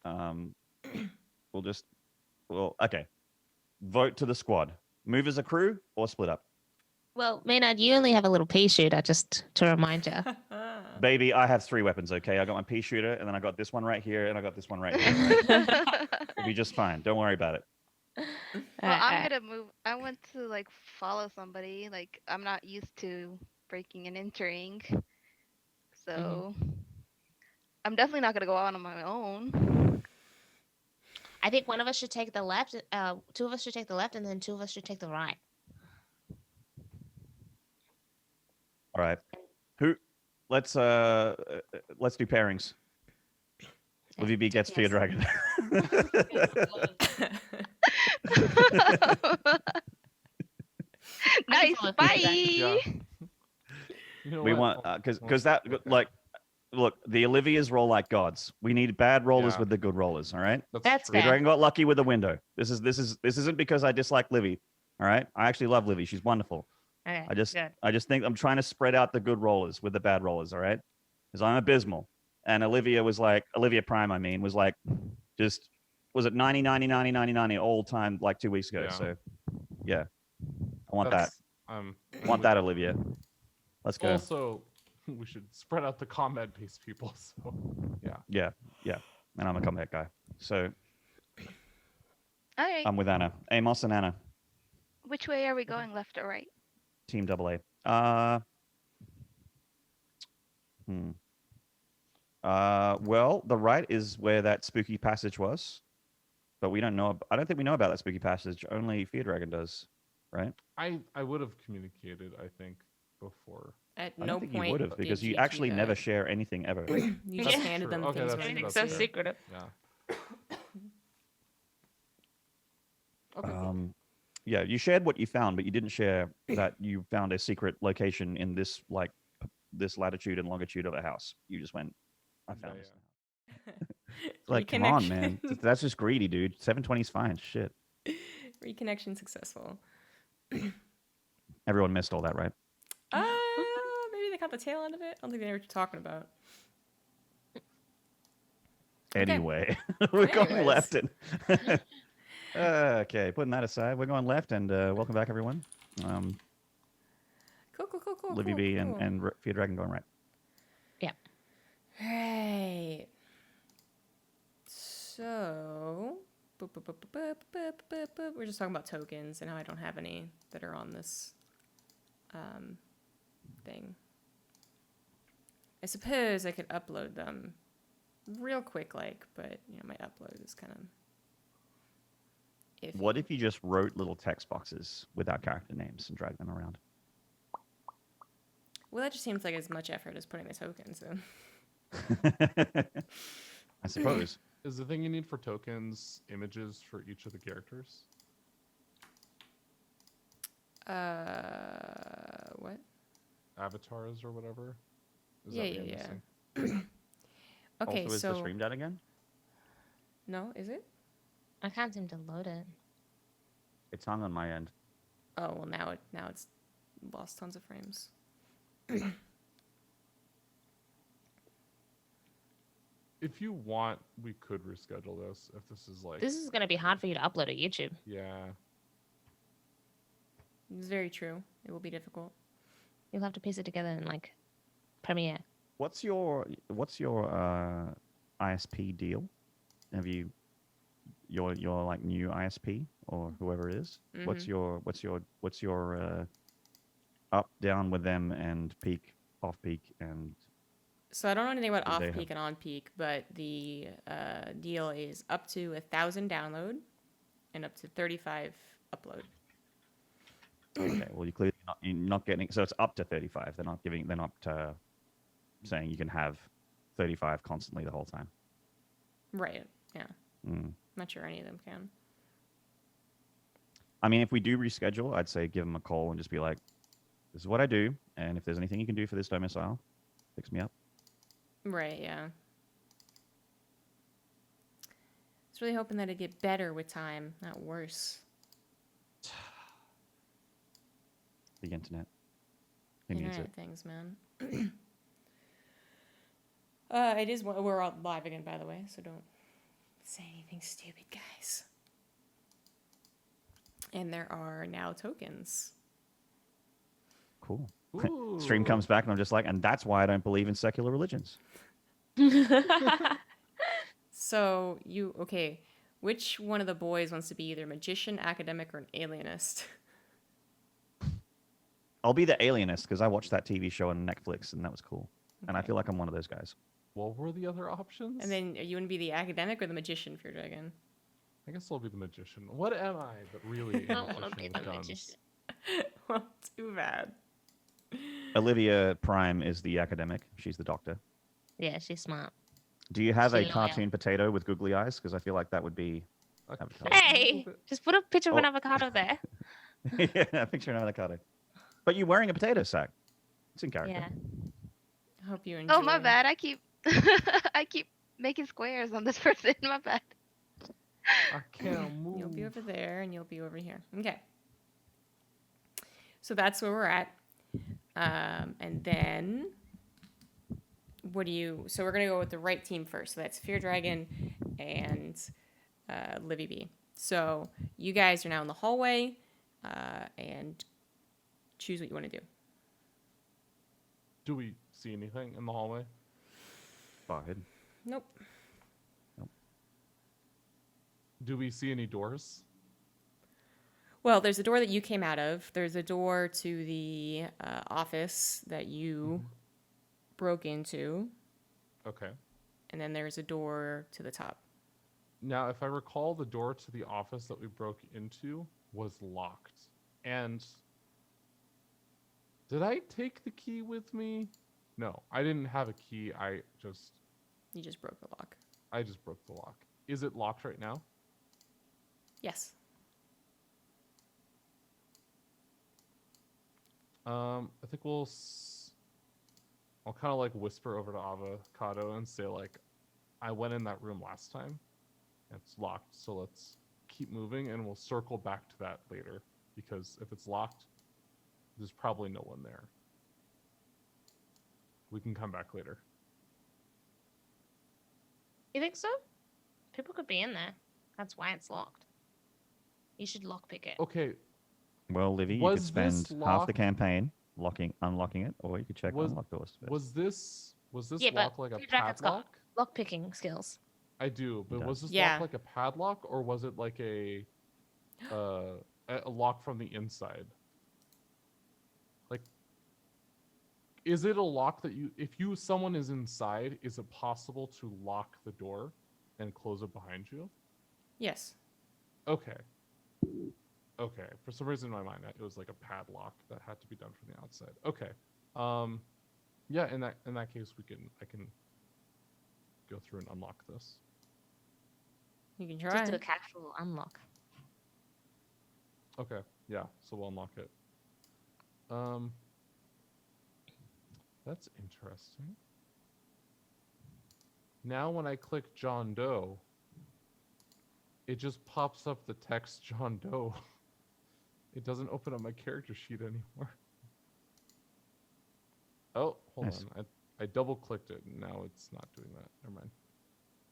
Okay. Vote to the squad. Move as a crew or split up. Well, Maynard, you only have a little pea shooter, just to remind you. Baby, I have 3 weapons, okay? I got my pea shooter, and then I got this one right here, and I got this one right here. Right? We'll be just fine. Don't worry about it. Well, I'm gonna move. I want to like follow somebody. Like I'm not used to breaking and entering, so I'm definitely not gonna go out on my own. I think one of us should take the left. 2 of us should take the left, and then 2 of us should take the right. All right. Let's do pairings. Livibee gets feardragon. Nice, bye. Yeah. We want because that look, the Olivias roll like gods. We need bad rollers with the good rollers. All right. That's true. fair. Feardragon got lucky with the window. This isn't because I dislike Livy. All right. I actually love Livy. She's wonderful. Okay, I just good. think I'm trying to spread out the good rollers with the bad rollers. All right. Because I'm abysmal. And Olivia Prime, I mean, was like, just, was it 90, 90, 90, 90, 90 all time like 2 weeks ago? Yeah. So, yeah. I want That's, that. Um, I want that, Olivia. Let's go. Also, we should spread out the combat-based people. So, yeah. Yeah. And I'm a combat guy. So, All right. I'm with Anna. Amos and Anna. Which way are we going, left or right? Team AA. Well, the right is where that spooky passage was, but we don't know. I don't think we know about that spooky passage. Only feardragon does, right? I would have communicated, I think, before. At I no don't think you point would have, because did you do actually never that. share anything ever. You just Yeah. handed them Okay, things. that's- when they Everything's didn't so see it. secretive. Yeah. Okay. Yeah, you shared what you found, but you didn't share that you found a secret location in this this latitude and longitude of a house. You just went, I found Yeah, this. Like, come on, man. Reconnection. That's just greedy, dude. 720 is fine. Shit. Reconnection successful. Everyone missed all that, right? Maybe they caught the tail end of it. I don't think they knew what you're talking about. Anyway, we're going Anyways. left. And okay, putting that aside, we're going left, and welcome back, everyone. Cool. Livibee cool. and feardragon going right. Right. So, we're just talking about tokens and how I don't have any that are on this thing. I suppose I could upload them real quick, but my upload is kind of iffy. What if you just wrote little text boxes without character names and dragged them around? Well, that just seems like as much effort as putting the tokens in. I suppose. Is the thing you need for tokens images for each of the characters? What? Avatars or whatever? Is Yeah. that what you're missing? Okay, Also, is so the stream dead again? no, is it? I can't seem to load it. It's hung on my end. Oh well, now it's lost tons of frames. If you want, we could reschedule this. If this is like, This is going to be hard for you to upload to YouTube. yeah, It's very true. It will be difficult. You'll have to piece it together in like Premiere. What's your ISP deal? Have you your like new ISP or whoever it is? What's your up down with them and peak off peak and So I don't know anything about Do off they peak and on peak, but the deal is up to 1,000 download and up to 35 upload. okay, well you're not getting, so it's up to 35. They're not saying you can have 35 constantly the whole time. Right. Yeah. Mm. Not sure any of them can. I mean, if we do reschedule, I'd say give them a call and just be like, this is what I do, and if there's anything you can do for this domicile, fix me up. Right. Yeah. I was really hoping that it'd get better with time, not worse. The internet. Who needs it? Internet things, man. It is. We're all live again, by the way, so don't say anything stupid, guys. And there are now tokens. Cool. Ooh. Stream comes back and I'm just like, and that's why I don't believe in secular religions. So okay? Which one of the boys wants to be either magician, academic, or an alienist? I'll be the alienist because I watched that TV show on Netflix and that was cool. And I Okay. feel like I'm one of those guys. What were the other options? And then you want to be the academic or the magician for your dragon? I guess I'll be the magician. What am I? But really, I don't want to be magician the with guns. magician. Well, too bad. Olivia Prime is the academic. She's the doctor. Yeah, she's smart. Do you have a She- cartoon potato with googly eyes? Because I feel like that would be... Okay. Avocado. Hey, just put a picture of an Oh. avocado there. yeah, picture an avocado. But you're wearing a potato sack. It's in character. Yeah. I hope you enjoy. Oh, my bad. I keep I keep making squares on this person. My bad. I can't move. You'll be over there, and you'll be over here. Okay. So that's where we're at. And then so we're going to go with the right team first. So that's feardragon and Livibee. So you guys are now in the hallway and choose what you want to do. Do we see anything in the hallway? Go ahead. Nope. Do we see any doors? Well, there's a door that you came out of. There's a door to the office that you broke into. Okay. And then there's a door to the top. Now, if I recall, the door to the office that we broke into was locked. And did I take the key with me? No, I didn't have a key. You just broke the lock. I just broke the lock. Is it locked right now? Yes. I think I'll kind of like whisper over to Avocado and say like, I went in that room last time. And it's locked, so let's keep moving and we'll circle back to that later. Because if it's locked, there's probably no one there. We can come back later. You think so? People could be in there. That's why it's locked. You should lockpick it. Okay. Well, Livy, you could spend half the campaign unlocking it, or you could check unlock doors first. Was this Yeah, lock like a padlock? Lockpicking skills. I do, but was this Yeah. lock like a padlock, or was it like a lock from the inside? Like, is it a lock that someone is inside, is it possible to lock the door and close it behind you? Yes. Okay. For some reason in my mind, it was like a padlock that had to be done from the outside. Okay. Yeah. In that case, I can go through and unlock this. You can try. Just do a casual unlock. Okay. Yeah. So we'll unlock it. That's interesting. Now when I click John Doe, it just pops up the text John Doe. It doesn't open up my character sheet anymore. Oh, hold on. I double clicked it and now it's not doing that. Never mind.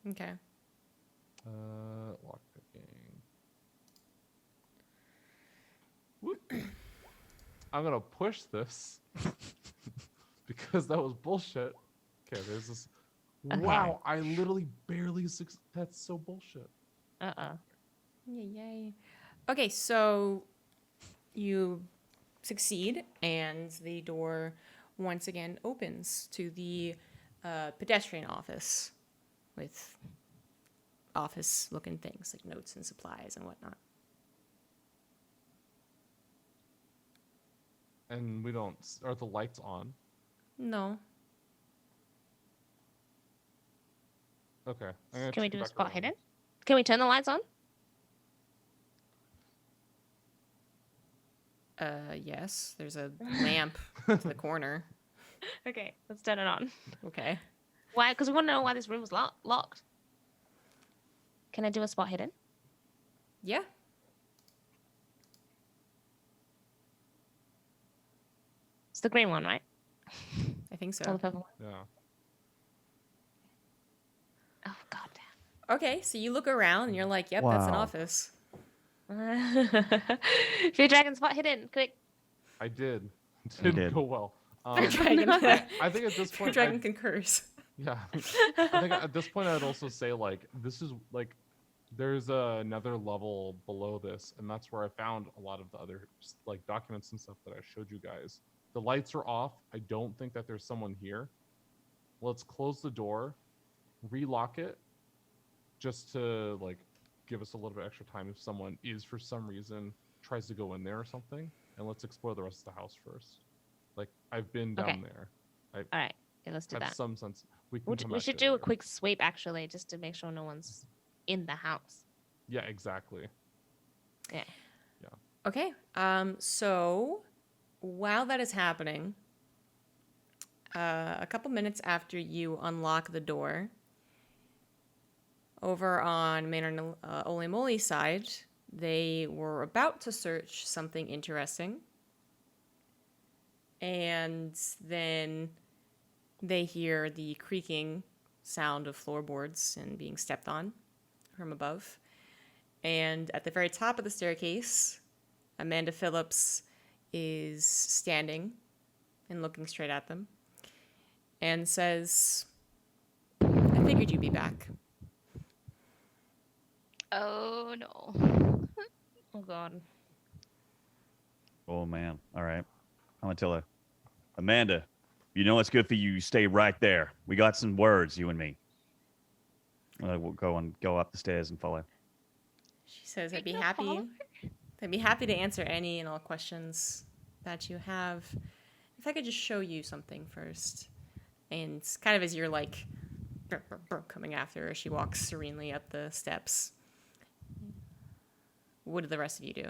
Okay. Lock picking. Whoop. I'm gonna push this because that was bullshit. Okay, there's this. Okay. Wow, I literally barely That's so bullshit. Yay. Okay, so you succeed, and the door once again opens to the pedestrian office with office-looking things like notes and supplies and whatnot. And are the lights on? No. Okay. Can we do a spot hidden? Can we turn the lights on? Yes. There's a lamp to the corner. Okay, let's turn it on. Okay. Why? Because we want to know why this room was locked. Can I do a spot hidden? Yeah. It's the green one, right? I think so. Or the purple one? Yeah. Oh, goddamn. Okay, so you look around and you're like, yep, that's an Wow. office. Fear dragon spot hidden, quick. I did. It You didn't did. go well. Dragon. I think at this point, Dragon concurs. yeah. I think at this point, I'd also say like this is like there's another level below this, and that's where I found a lot of the other like documents and stuff that I showed you guys. The lights are off. I don't think that there's someone here. Let's close the door, relock it, just to like give us a little bit extra time if someone is for some reason tries to go in there or something, and let's explore the rest of the house first. Like I've been down there. All right, yeah, let's do Have that. some sense. We should do a quick sweep actually, just to make sure no one's in the house. Yeah, exactly. Yeah. Okay. So while that is happening, a couple minutes after you unlock the door, over on Maynarde Olimoley side, they were about to search something interesting And then they hear the creaking sound of floorboards and being stepped on from above. And at the very top of the staircase, Amanda Phillips is standing and looking straight at them and says, I figured you'd be back. Oh no. Oh God. Oh man. All right. I'm gonna tell her, Amanda, you know what's good for you. You stay right there. We got some words, you and me. We'll go up the stairs and follow. She says, We can follow I'd be happy to answer any and all questions that you have. If I could just show you something first. And kind of as you're like coming after her, she walks serenely up the steps. What do the rest of you do?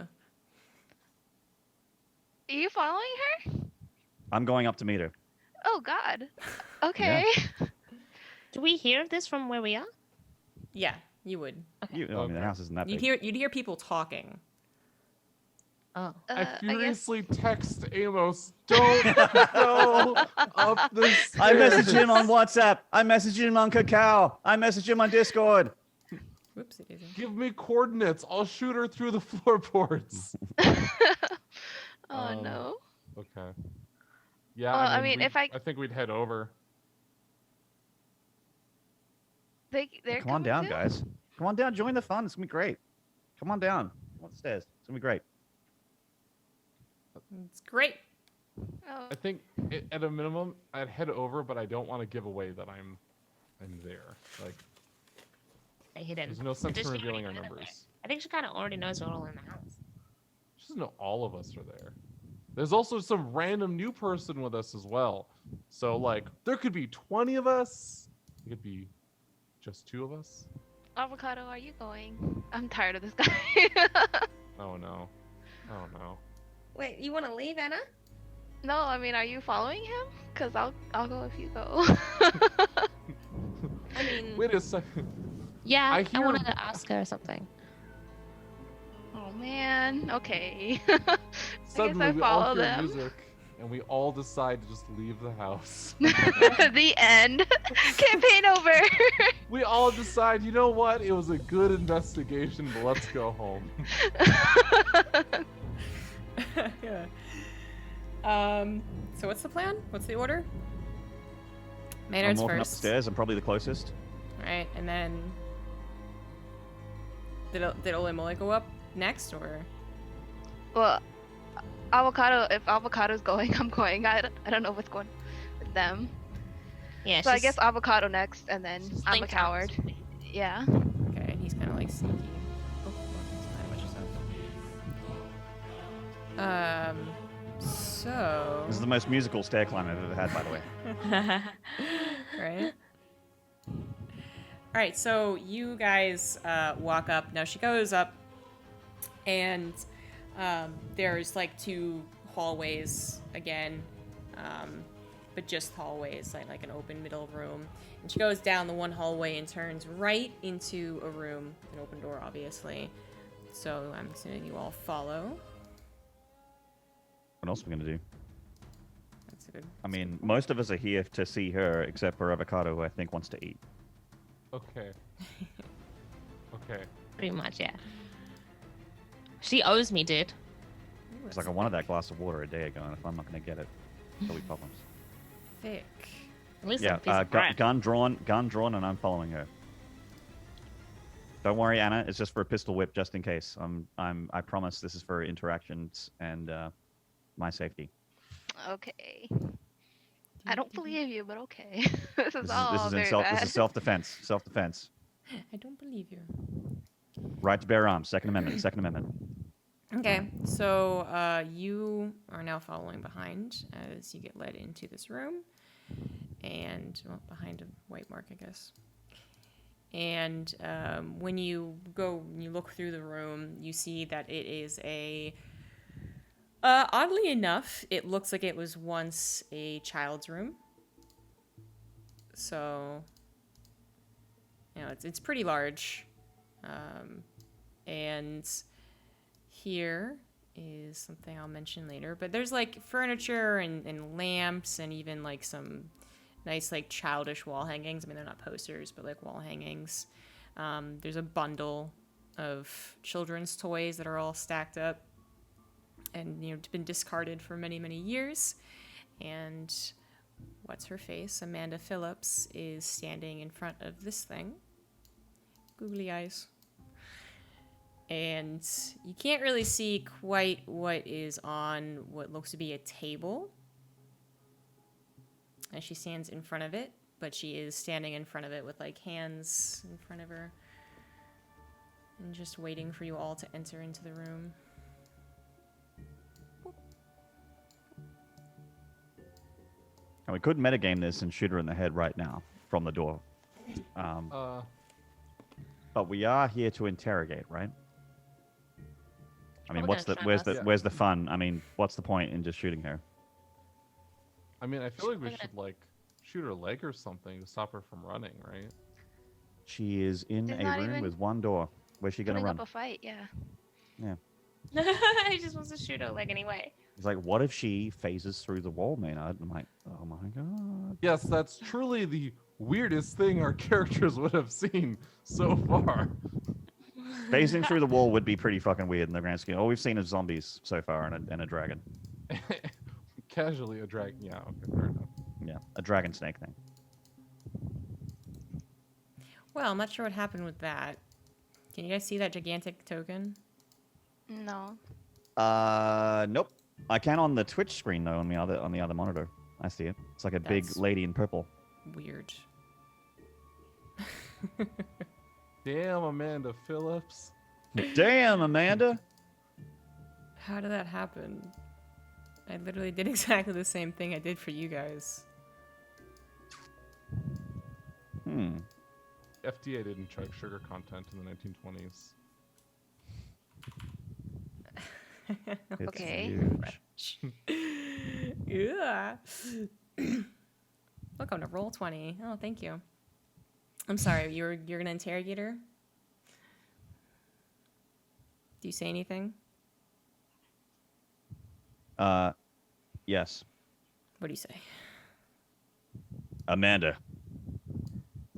Are you following her? I'm going up to meet her. Oh God. Okay. Do we hear this from where we are? Yeah, you would. Okay. I mean, the house isn't that big. You'd hear people talking. Oh. I guess. furiously text Amos, don't go up the stairs. I messaged him on WhatsApp. I messaged him on Kakao. I messaged him on Discord. Whoops, it isn't. Give me coordinates. I'll shoot her through the floorboards. Oh no. Okay. Yeah, Well, I mean, mean, I think we'd head over. They're Come on coming down, too? guys. Come on down. Join the fun. It's gonna be great. Come on down. Come on the stairs. It's gonna be great. It's great. Oh. I think at a minimum, I'd head over, but I don't want to give away that I'm there. Like, Stay hidden. there's no sense Does in she revealing our already know that numbers. I think she kind of already knows we're all in the house. She doesn't know all of us are there. There's also some random new person with us as well. So, like, there could be 20 of us. It could be just 2 of us. Avocado, are you going? I'm tired of this guy. Oh, no. Oh, no. Wait, you want to leave, Anna? No, I mean, are you following him? Cause I'll go if you go. I mean, Wait a second. Yeah, I I hear- wanted to ask her something. Oh man. Okay. I guess Suddenly, I we all follow hear them. music, and we all decide to just leave the house. The end. Campaign over. We all decide, you know what? It was a good investigation, but let's go home. yeah. So what's the plan? What's the order? I'm Maynard's walking up the first. stairs. I'm probably the closest. Right, and then did Olimoley go up next, or Well, Avocado. If Avocado's going, I'm going. I don't know what's going with them. Yeah, So I guess Avocado next, and then she's I'm a linked out coward. with me. Yeah. okay? And he's kind of like sneaky. Oh, he's behind a bunch of stuff. So This is the most musical stair climb I've ever had, by the way. right. All right, so you guys walk up. Now she goes up, and there's like 2 hallways again, but just hallways, like an open middle room. And she goes down the one hallway and turns right into a room, an open door, obviously. So I'm assuming you all follow. What else are we gonna do? That's a good. I mean, most of us are here to see her, except for Avocado, who I think wants to eat. Okay. Okay. Pretty much, yeah. She owes me, dude. Ooh, It's like I wanted that glass of water a day ago, and if I'm not gonna get it, there'll be problems. thick. At least Yeah, a piece of bread. gun drawn, and I'm following her. Don't worry, Anna. It's just for a pistol whip, just in case. I promise this is for interactions and my safety. Okay. I don't believe you, but okay. This is all This very is bad. self-defense. Self-defense. I don't believe you. Right to bear arms. Second Amendment. Second Amendment. Okay, so you are now following behind as you get led into this room, and well, behind a white mark, I guess. And when you go and you look through the room, you see that it is a. Oddly enough, it looks like it was once a child's room. So, you know, it's pretty large, and here is something I'll mention later. But there's like furniture and lamps and even like some nice like childish wall hangings. I mean, they're not posters, but like wall hangings. There's a bundle of children's toys that are all stacked up and, you know, been discarded for many, many years. And what's her face? Amanda Phillips is standing in front of this thing. Googly eyes. And you can't really see quite what is on what looks to be a table. And she stands in front of it, but she is standing in front of it with like hands in front of her. And just waiting for you all to enter into the room. And we could metagame this and shoot her in the head right now from the door. But we are here to interrogate, right? I mean, where's the fun? I mean, what's the point in just shooting her? I mean, I feel like we should like shoot her leg or something to stop her from running, right? She is in a room with one door. Where's she gonna run? Up a fight, yeah. Yeah. He just wants to shoot her leg anyway. It's like, what if she phases through the wall, Maynard? I'm like, oh my god. Yes, that's truly the weirdest thing our characters would have seen so far. Phasing through the wall would be pretty fucking weird in the grand scheme. All we've seen is zombies so far and a dragon. Casually a dragon. Yeah, okay, fair enough. Yeah, a dragon snake thing. Well, I'm not sure what happened with that. Can you guys see that gigantic token? No. Nope. I can on the Twitch screen though on the other monitor. I see it. It's like a big lady in purple. Weird. Damn, Amanda Phillips. Damn, Amanda. How did that happen? I literally did exactly the same thing I did for you guys. FDA didn't check sugar content in the 1920s. Okay. Yeah. Look, on a roll 20. Oh, thank you. I'm sorry. You're gonna interrogate her? Do you say anything? Yes. What do you say? Amanda,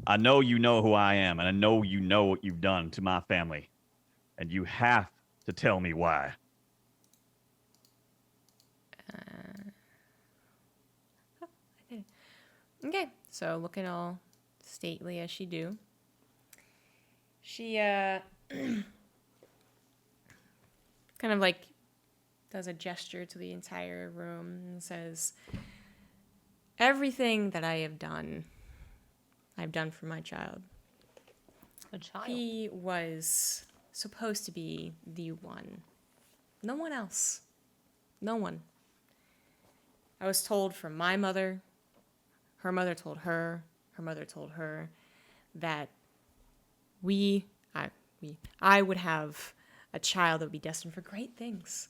I know you know who I am, and I know you know what you've done to my family, and you have to tell me why. Okay, so looking all stately as she do, she kind of like does a gesture to the entire room and says, "Everything that I have done, I've done for my child. A child. He was supposed to be the one. No one else. No one. I was told from my mother, her mother told her, her mother told her, that I would have a child that would be destined for great things.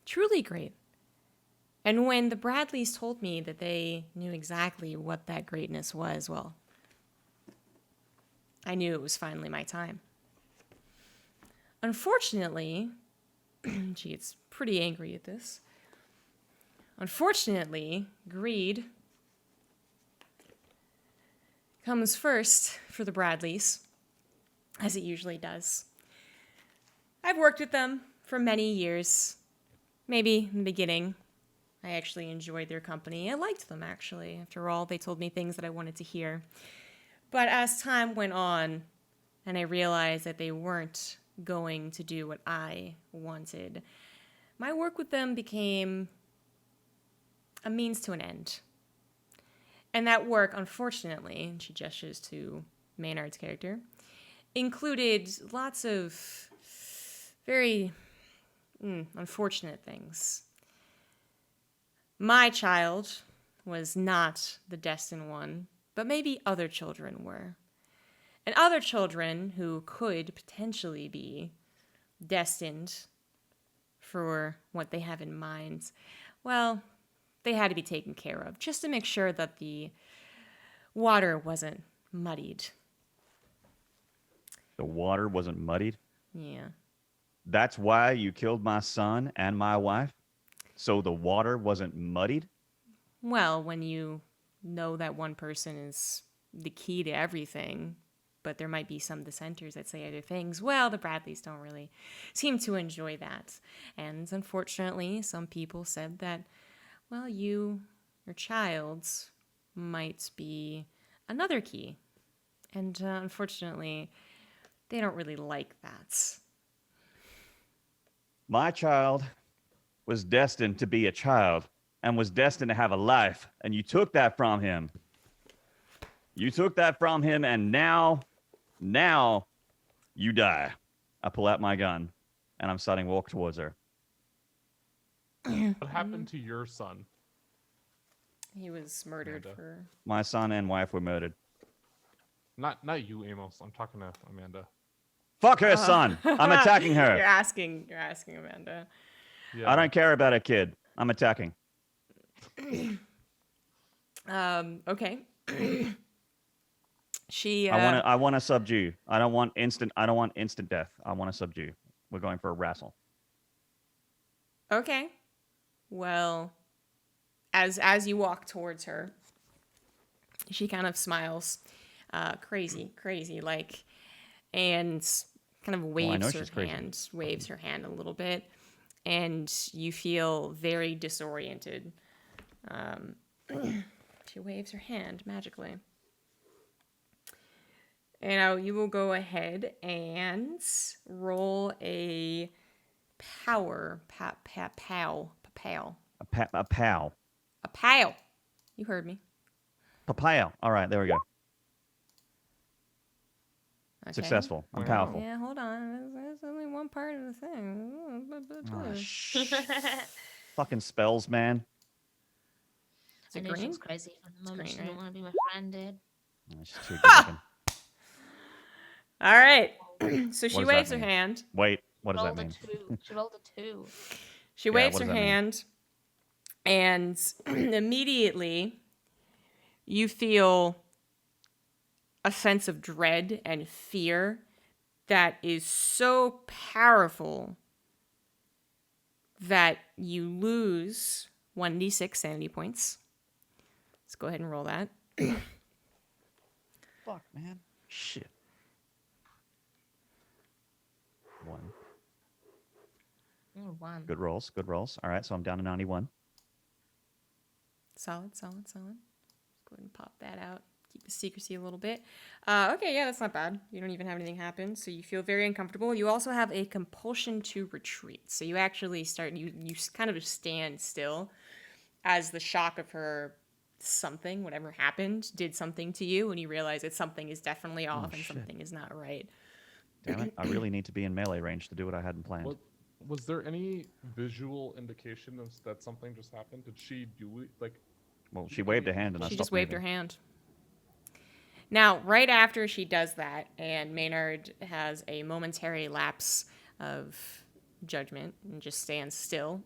Truly great. And when the Bradleys told me that they knew exactly what that greatness was, well, I knew it was finally my time. Unfortunately," she gets pretty angry at this. "Unfortunately, greed comes first for the Bradleys, as it usually does. I've worked with them for many years. Maybe in the beginning, I actually enjoyed their company. I liked them, actually. After all, they told me things that I wanted to hear. But as time went on, and I realized that they weren't going to do what I wanted, my work with them became a means to an end. And that work, unfortunately," and she gestures to Maynard's character, "included lots of very unfortunate things. My child was not the destined one, but maybe other children were. And other children who could potentially be destined for what they have in mind, well, they had to be taken care of, just to make sure that the water wasn't muddied." The water wasn't muddied? Yeah. That's why you killed my son and my wife? So the water wasn't muddied? Well, when you know that one person is the key to everything, but there might be some dissenters that say other things, well, the Bradleys don't really seem to enjoy that. And unfortunately, some people said that, well, your child might be another key. And unfortunately, they don't really like that. My child was destined to be a child and was destined to have a life, and you took that from him. You took that from him, and now you die. I pull out my gun, and I'm starting to walk towards her. What happened to your son? He was murdered for... My son and wife were murdered. Not you, Amos. I'm talking to Amanda. Fuck her son. I'm attacking her. You're asking Amanda. Yeah. I don't care about a kid. I'm attacking. Okay. She. I want to subdue. I don't want instant death. I want to subdue. We're going for a wrestle. Okay. Well, as you walk towards her, she kind of smiles, crazy, like, and kind of waves her hand a little bit, and you feel very disoriented. She waves her hand magically. And now you will go ahead and roll a power. A pow. A pow. A pow. You heard me. Papaya. All right, there we go. Okay. Successful. I'm powerful. Yeah, hold on. There's only one part of the thing. Oh, fucking spells, man. Is it I know green? she's crazy for the moment. green, She don't right? want to be my friend, dude. Oh, she's too good looking. All right. So she does waves that her mean? hand. Wait, what does that Rolled a mean? 2. She rolled a 2. She Yeah, waves what her does that mean? hand, and immediately you feel a sense of dread and fear that is so powerful that you lose 1d6 sanity points. Let's go ahead and roll that. Fuck, man. Shit. 1. 1. Good rolls. All right, so I'm down to 91. Solid. Let's go ahead and pop that out. Keep the secrecy a little bit. Okay, yeah, that's not bad. You don't even have anything happen, so you feel very uncomfortable. You also have a compulsion to retreat. So you actually you kind of just stand still as the shock of her whatever happened, did something to you, and you realize that something is definitely off and something is not right. Damn it. I really need to be in melee range to do what I hadn't planned. Was there any visual indication that something just happened? Did she do it? Like, Well, she waved a hand and I She stopped just waved her moving. hand. Now, right after she does that, and Maynard has a momentary lapse of judgment and just stands still,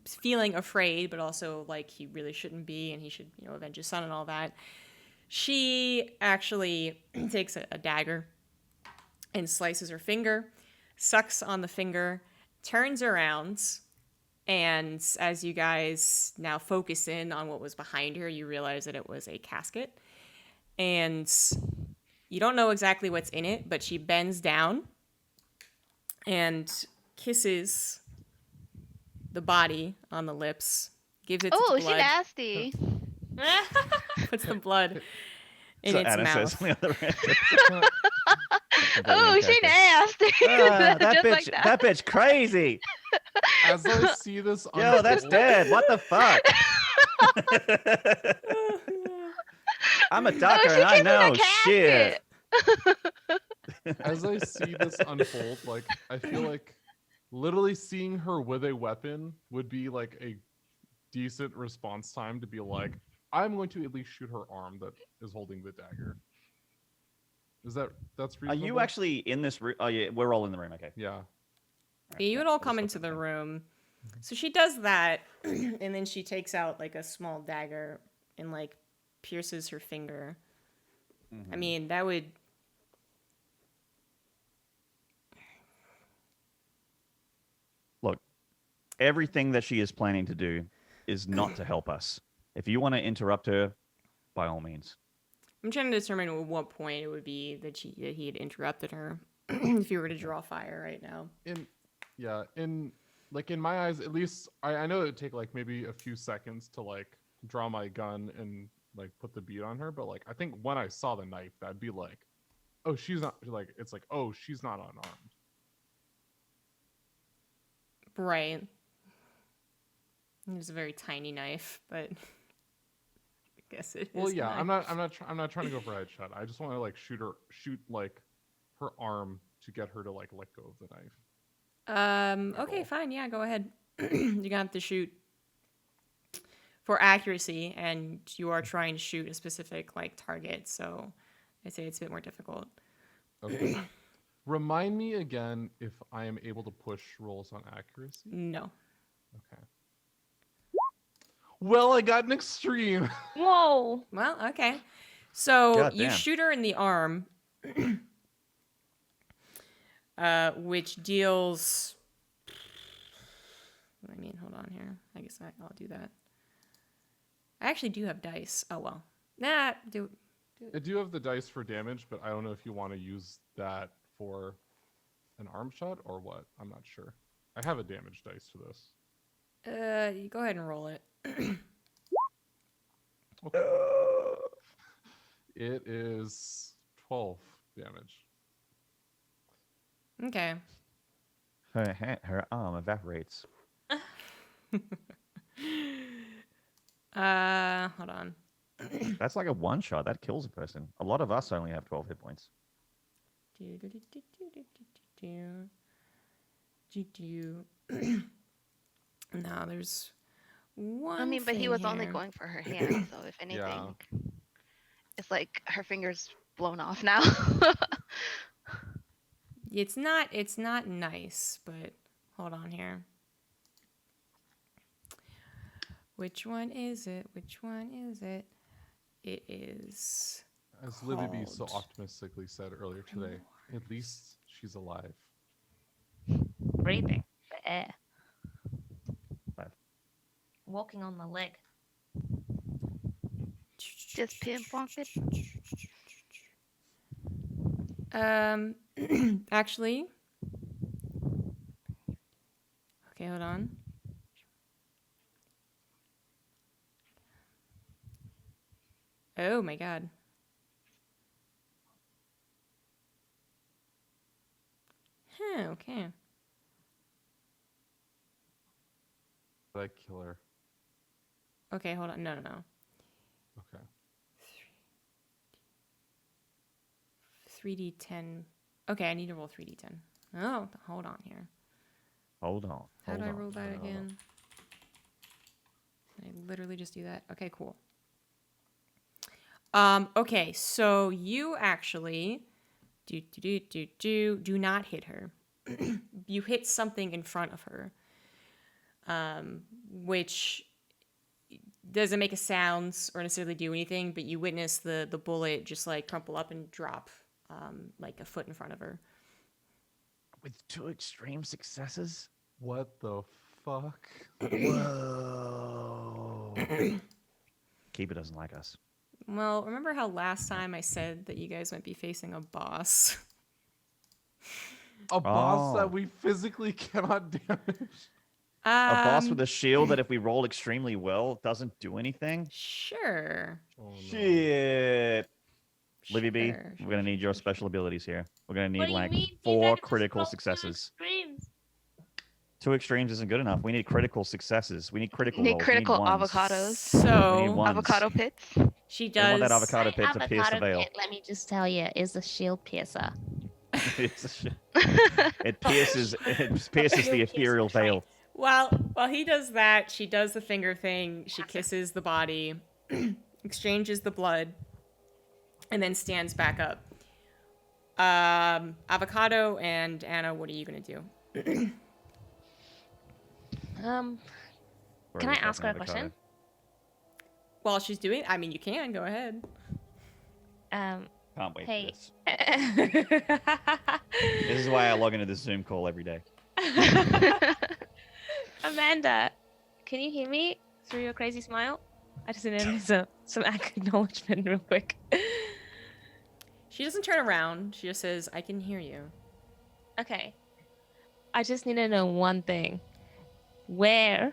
feeling afraid, but also like he really shouldn't be, and he should, avenge his son and all that. She actually takes a dagger and slices her finger, sucks on the finger, turns around, and as you guys now focus in on what was behind her, you realize that it was a casket. And you don't know exactly what's in it, but she bends down and kisses the body on the lips, gives it Oh, its she blood, nasty. puts the blood in So its Anna says mouth. on the other end. Oh, she nasty. that Just bitch, like that. that bitch crazy. as I see this, Yo, that's unfold- dead. What the fuck? I'm a doctor she and I kisses know a shit. As I see this unfold, like I feel like literally seeing her with a weapon would be like a decent response time to be like, I'm going to at least shoot her arm that is holding the dagger. That's Are reasonable? you actually in this room? Oh yeah, we're all in the room. Okay. Yeah. Yeah, you would all come into the room. So she does that, and then she takes out like a small dagger and like pierces her finger. I mean, that would... everything that she is planning to do is not to help us. If you want to interrupt her, by all means. I'm trying to determine at what point it would be that he had interrupted her. If you were to draw fire right now. In my eyes, at least I know it would take like maybe a few seconds to like draw my gun and like put the bead on her, but like I think when I saw the knife, that'd be like, oh, she's not like it's like, oh, she's not unarmed. Right. It's a very tiny knife, but I guess it is. Well, yeah, knife. I'm not trying to go for a headshot. I just want to like shoot like her arm to get her to like let go of the knife. Okay, fine. Yeah, go ahead. You're gonna have to shoot for accuracy, and you are trying to shoot a specific like target, so I'd say it's a bit more difficult. Okay. Remind me again if I am able to push rolls on accuracy. No. Okay. Well, I got an extreme. Whoa. Well, okay. So God you damn. shoot her in the arm, which deals. I mean, hold on here. I guess I'll do that. I actually do have dice. Oh well. Nah. I do have the dice for damage, but I don't know if you want to use that for an arm shot or what. I'm not sure. I have a damage dice for this. You go ahead and roll it. Okay. It is 12 damage. Okay. Her arm evaporates. Hold on. That's like a one shot. That kills a person. A lot of us only have 12 hit points. No, there's one. I mean, but he thing was only here. going for her hand, so if anything, Yeah. it's like her fingers blown off now. It's not nice, but hold on here. Which one is it? Which one is it? It is. As Livibee so called- optimistically said earlier today, at least she's alive. Breathing. The air. Five. Walking on the leg. Just pinpoint it. Actually. Okay, hold on. Oh my god. Okay. Did I kill her? Okay, hold on. No. Okay. 3d10. Okay, I need to roll 3d10. Oh, hold on here. Hold on. How do I hold on, roll that hold on. again? I literally just do that. Okay, cool. Okay, so you actually do not hit her. You hit something in front of her, which doesn't make a sound or necessarily do anything, but you witness the bullet just like crumple up and drop like a foot in front of her. With 2 extreme successes? What the fuck? Whoa. Keeper doesn't like us. Well, remember how last time I said that you guys might be facing a boss? A boss Oh. that we physically cannot damage? A boss with a shield that if we roll extremely well, doesn't do anything? Sure. Oh, no. Shit. Livibee, Sure, we're going to need your special abilities here. We're going to What need do you like mean? You 4 gotta just critical roll 2 successes. extremes. 2 extremes isn't good enough. We need critical successes. We need critical Need rolls. critical we need ones. avocados. We need So ones. Avocado pits. she We does. want that avocado pit to pierce the Avocado veil. pit, let me just tell you, is a shield piercer. It's a shit. It pierces the ethereal veil. While he does that, she does the finger thing. She kisses the body, exchanges the blood, and then stands back up. Avocado and Anna, what are you gonna do? Can I ask her a Avocado. question? While she's doing, I mean, you can go ahead. Can't wait Hey. for this. This is why I log into this Zoom call every day. Amanda, can you hear me through your crazy smile? I just need some acknowledgement real quick. She doesn't turn around. She just says, I can hear you. Okay. I just need to know one thing. Where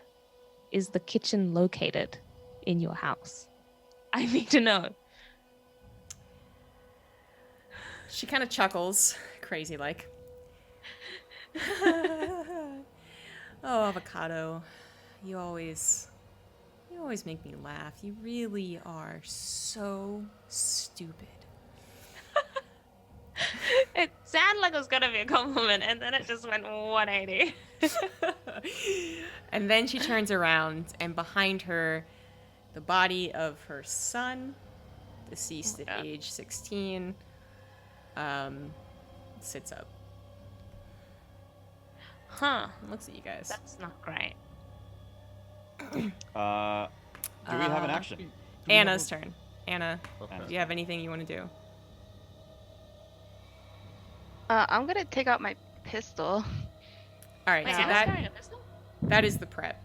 is the kitchen located in your house? I need to know. She kind of chuckles, crazy like. Oh, Avocado, you always make me laugh. You really are so stupid. It sounded like it was gonna be a compliment, and then it just went 180. And then she turns around, and behind her, the body of her son, deceased at age 16, sits up. Huh. And looks at you guys. That's not great. Do we have an action? Anna's turn. Anna, Okay. do you have anything you want to do? I'm gonna take out my pistol. All right, Wait, so Anna's carrying a pistol? that is the prep.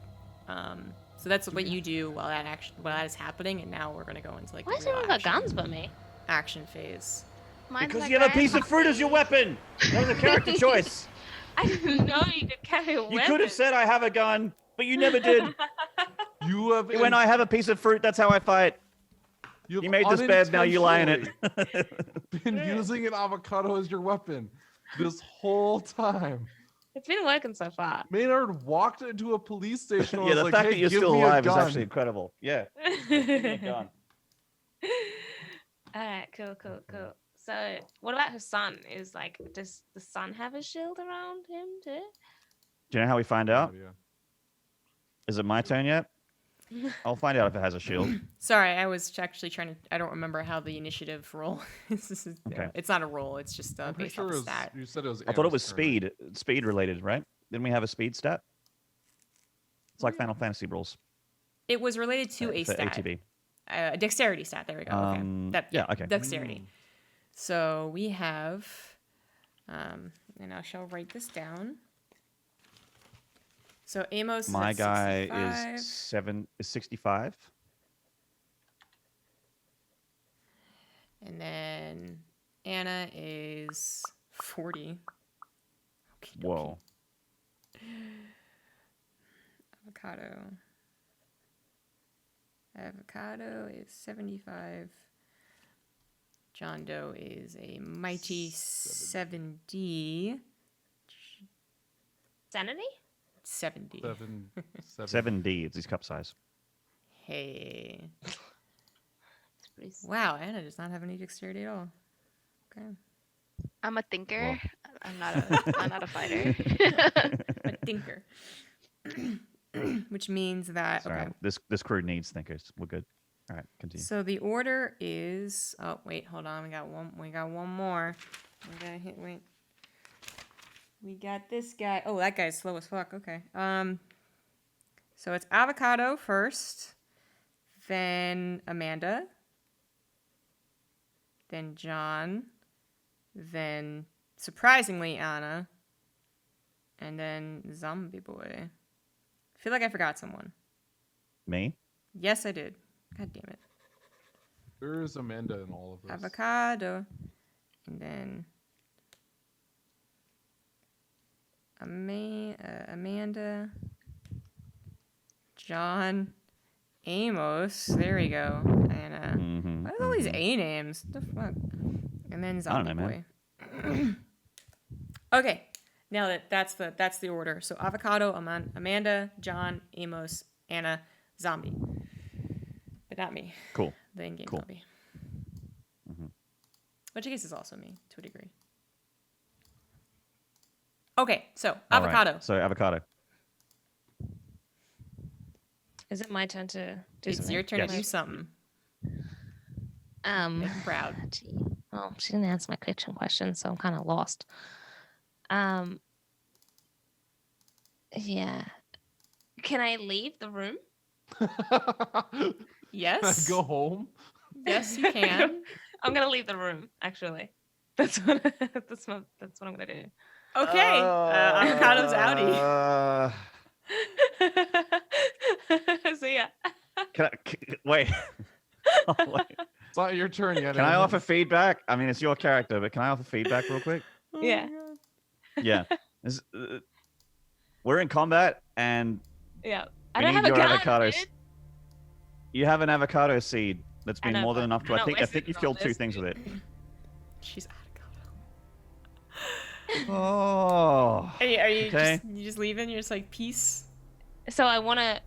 So that's what you do while that is happening, and now we're gonna go into like Why the has real everyone got guns but me? action phase. Mine's Because my you have a piece of fruit as your weapon. That was a character choice. I didn't know you could carry a weapon. You could have said I have a gun, but you never did. You have When I have a piece of fruit, that's how I fight. You made this bed, now you lie in it. Been using an avocado as your weapon this whole time. It's been working so far. Maynard walked into a police station and Yeah, was the like, fact hey, that you're give still me a alive is gun. actually incredible. Yeah, give me a gun. Alright, cool. So, what about her son? Does the son have a shield around him too? Do you know how we find out? Yeah. Is it my turn yet? I'll find out if it has a shield. Sorry, I was actually trying to. I don't remember how the initiative roll. Okay. It's not a roll. It's just I'm pretty based off sure a it was, stat. you said it was I thought it Anna's was turn, right? speed related, right? Didn't we have a speed stat? It's like Final Fantasy rules. It was related to a for stat, ATB. a dexterity stat. There we go. Okay. Yeah, okay. Dexterity. So we have, and I shall write this down. So Amos is My at guy 65, is 65. and then Anna is 40. Okey-dokey. Whoa. Avocado is 75. John Doe is a mighty 70. Sanity? 70. 7D. It's his cup size. Hey. It's pretty Wow, Anna does not have any dexterity at all. Okay. I'm a thinker. Well. I'm not a fighter. A thinker. Which means that Sorry, okay. this crew needs thinkers. We're good. All right, continue. So the order is wait, hold on, we got one more. Wait. We got this guy. Oh, that guy's slow as fuck. Okay. So it's Avocado first, then Amanda, then John, then surprisingly Anna, and then Zombie Boy. I feel like I forgot someone. Me? Yes, I did. God damn it. Where is Amanda in all of this? Avocado, and then Amanda, John, Amos. There we go. And what are all these A names? What the fuck? And then Zombie Boy. Okay, now that's the order. So Avocado, Amanda, John, Amos, Anna, Zombie. But not me. Cool. The in-game Cool. zombie. Which I guess is also me, to a degree. Okay, so All right, Avocado. So avocado. Is it my turn to do It's something? your turn Yes. to do something. Make him proud. Gee. Oh, she didn't answer my kitchen question, so I'm kind of lost. Yeah. Can I leave the room? Yes. Go home. Yes, you can. I'm gonna leave the room. Actually, that's what I'm gonna do. Okay. Avocado's outie. So yeah. Wait. Oh, wait. It's not your turn yet. Can I offer feedback? I mean, it's your character, but can I offer feedback real quick? Oh Yeah. my God. Yeah. We're in combat, and Yeah. we I don't need have a your gun, avocado. dude. You have an avocado seed that's been know, more than but enough to. I'm I not think listening you've to all killed 2 this, things with it. She's Avocado. Oh. Are you Okay. just leaving? You're just like peace. So I wanna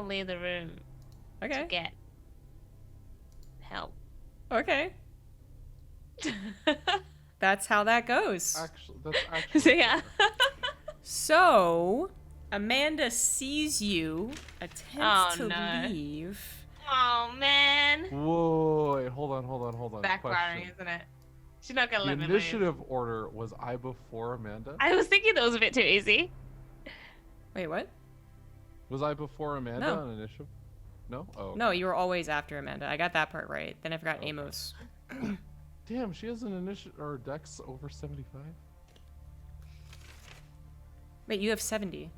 leave the room to Okay. get help. Okay. That's how that goes. That's actually. So yeah. So, Amanda sees you attempt to no. leave. Oh man. Whoa! Wait, hold on. Backfiring, Question. isn't it? She's not gonna The let me leave. initiative order was I before Amanda? I was thinking that was a bit too easy. Wait, what? Was I before Amanda No. on initiative? No? Oh. No, you were always after Amanda. I got that part right. Then I forgot Okay. Amos. Damn, she has an initiative or dex over 75? Wait, you have 70.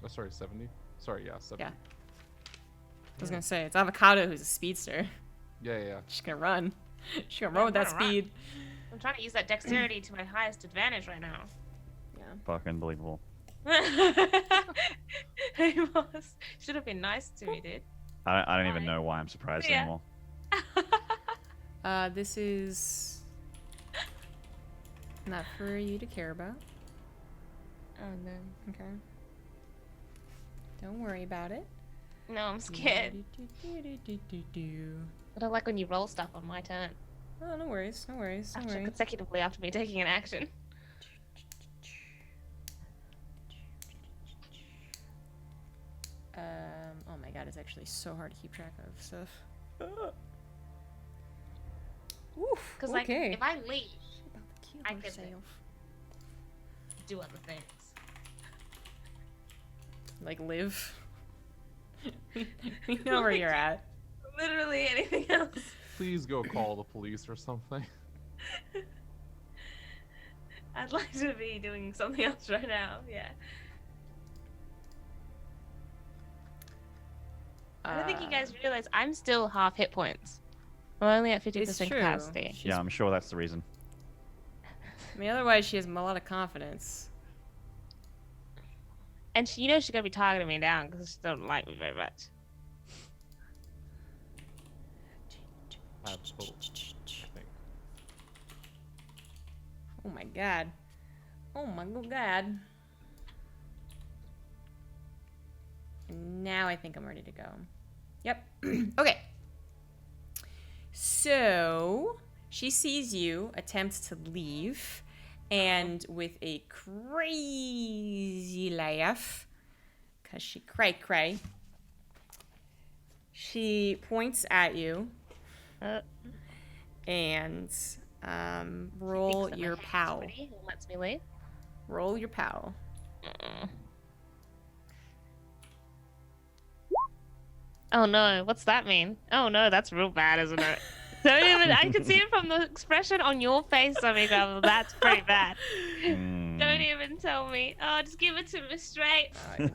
Oh, sorry, 70? Sorry, yeah, 70. Yeah. I was gonna say, it's Avocado who's a speedster. Yeah. She's gonna run. She's gonna run with that I'm gonna run. speed. I'm trying to use that dexterity to my highest advantage right now. Yeah. Fucking unbelievable. Amos should have been nice to me, dude. I don't even know why I'm surprised Yeah. anymore. This is not for you to care about. Oh no. Okay. Don't worry about it. No, I'm scared. Do-do-do-do-do-do. I don't like when you roll stuff on my turn. Oh, no worries. No worries. No After worries. consecutively after me taking an action. Oh my god, it's actually so hard to keep track of stuff. Oof. Because like, okay. if I leave, I I could myself. do other things. Like live. We know where you're at. Literally anything else. Please go call the police or something. I'd like to be doing something else right now. Yeah. I don't think you guys realize I'm still half hit points. I'm only at 50% It's true. capacity. She's- Yeah, I'm sure that's the reason. I mean, otherwise she has a lot of confidence. And she, she's gonna be targeting me down because she doesn't like me very much. I have hope, I think. Oh my god. Oh my god. And now I think I'm ready to go. Yep. Okay. So she sees you attempt to leave, and with a crazy laugh, cause she cray, she points at you and roll Thinks that my your hand's POW. ready and lets me leave. Roll your POW. Oh no, what's that mean? Oh no, that's real bad, isn't it? Don't even. I can see it from the expression on your face, ZombieGrub. That's pretty bad. Don't even tell me. Oh, just give it to me straight. Think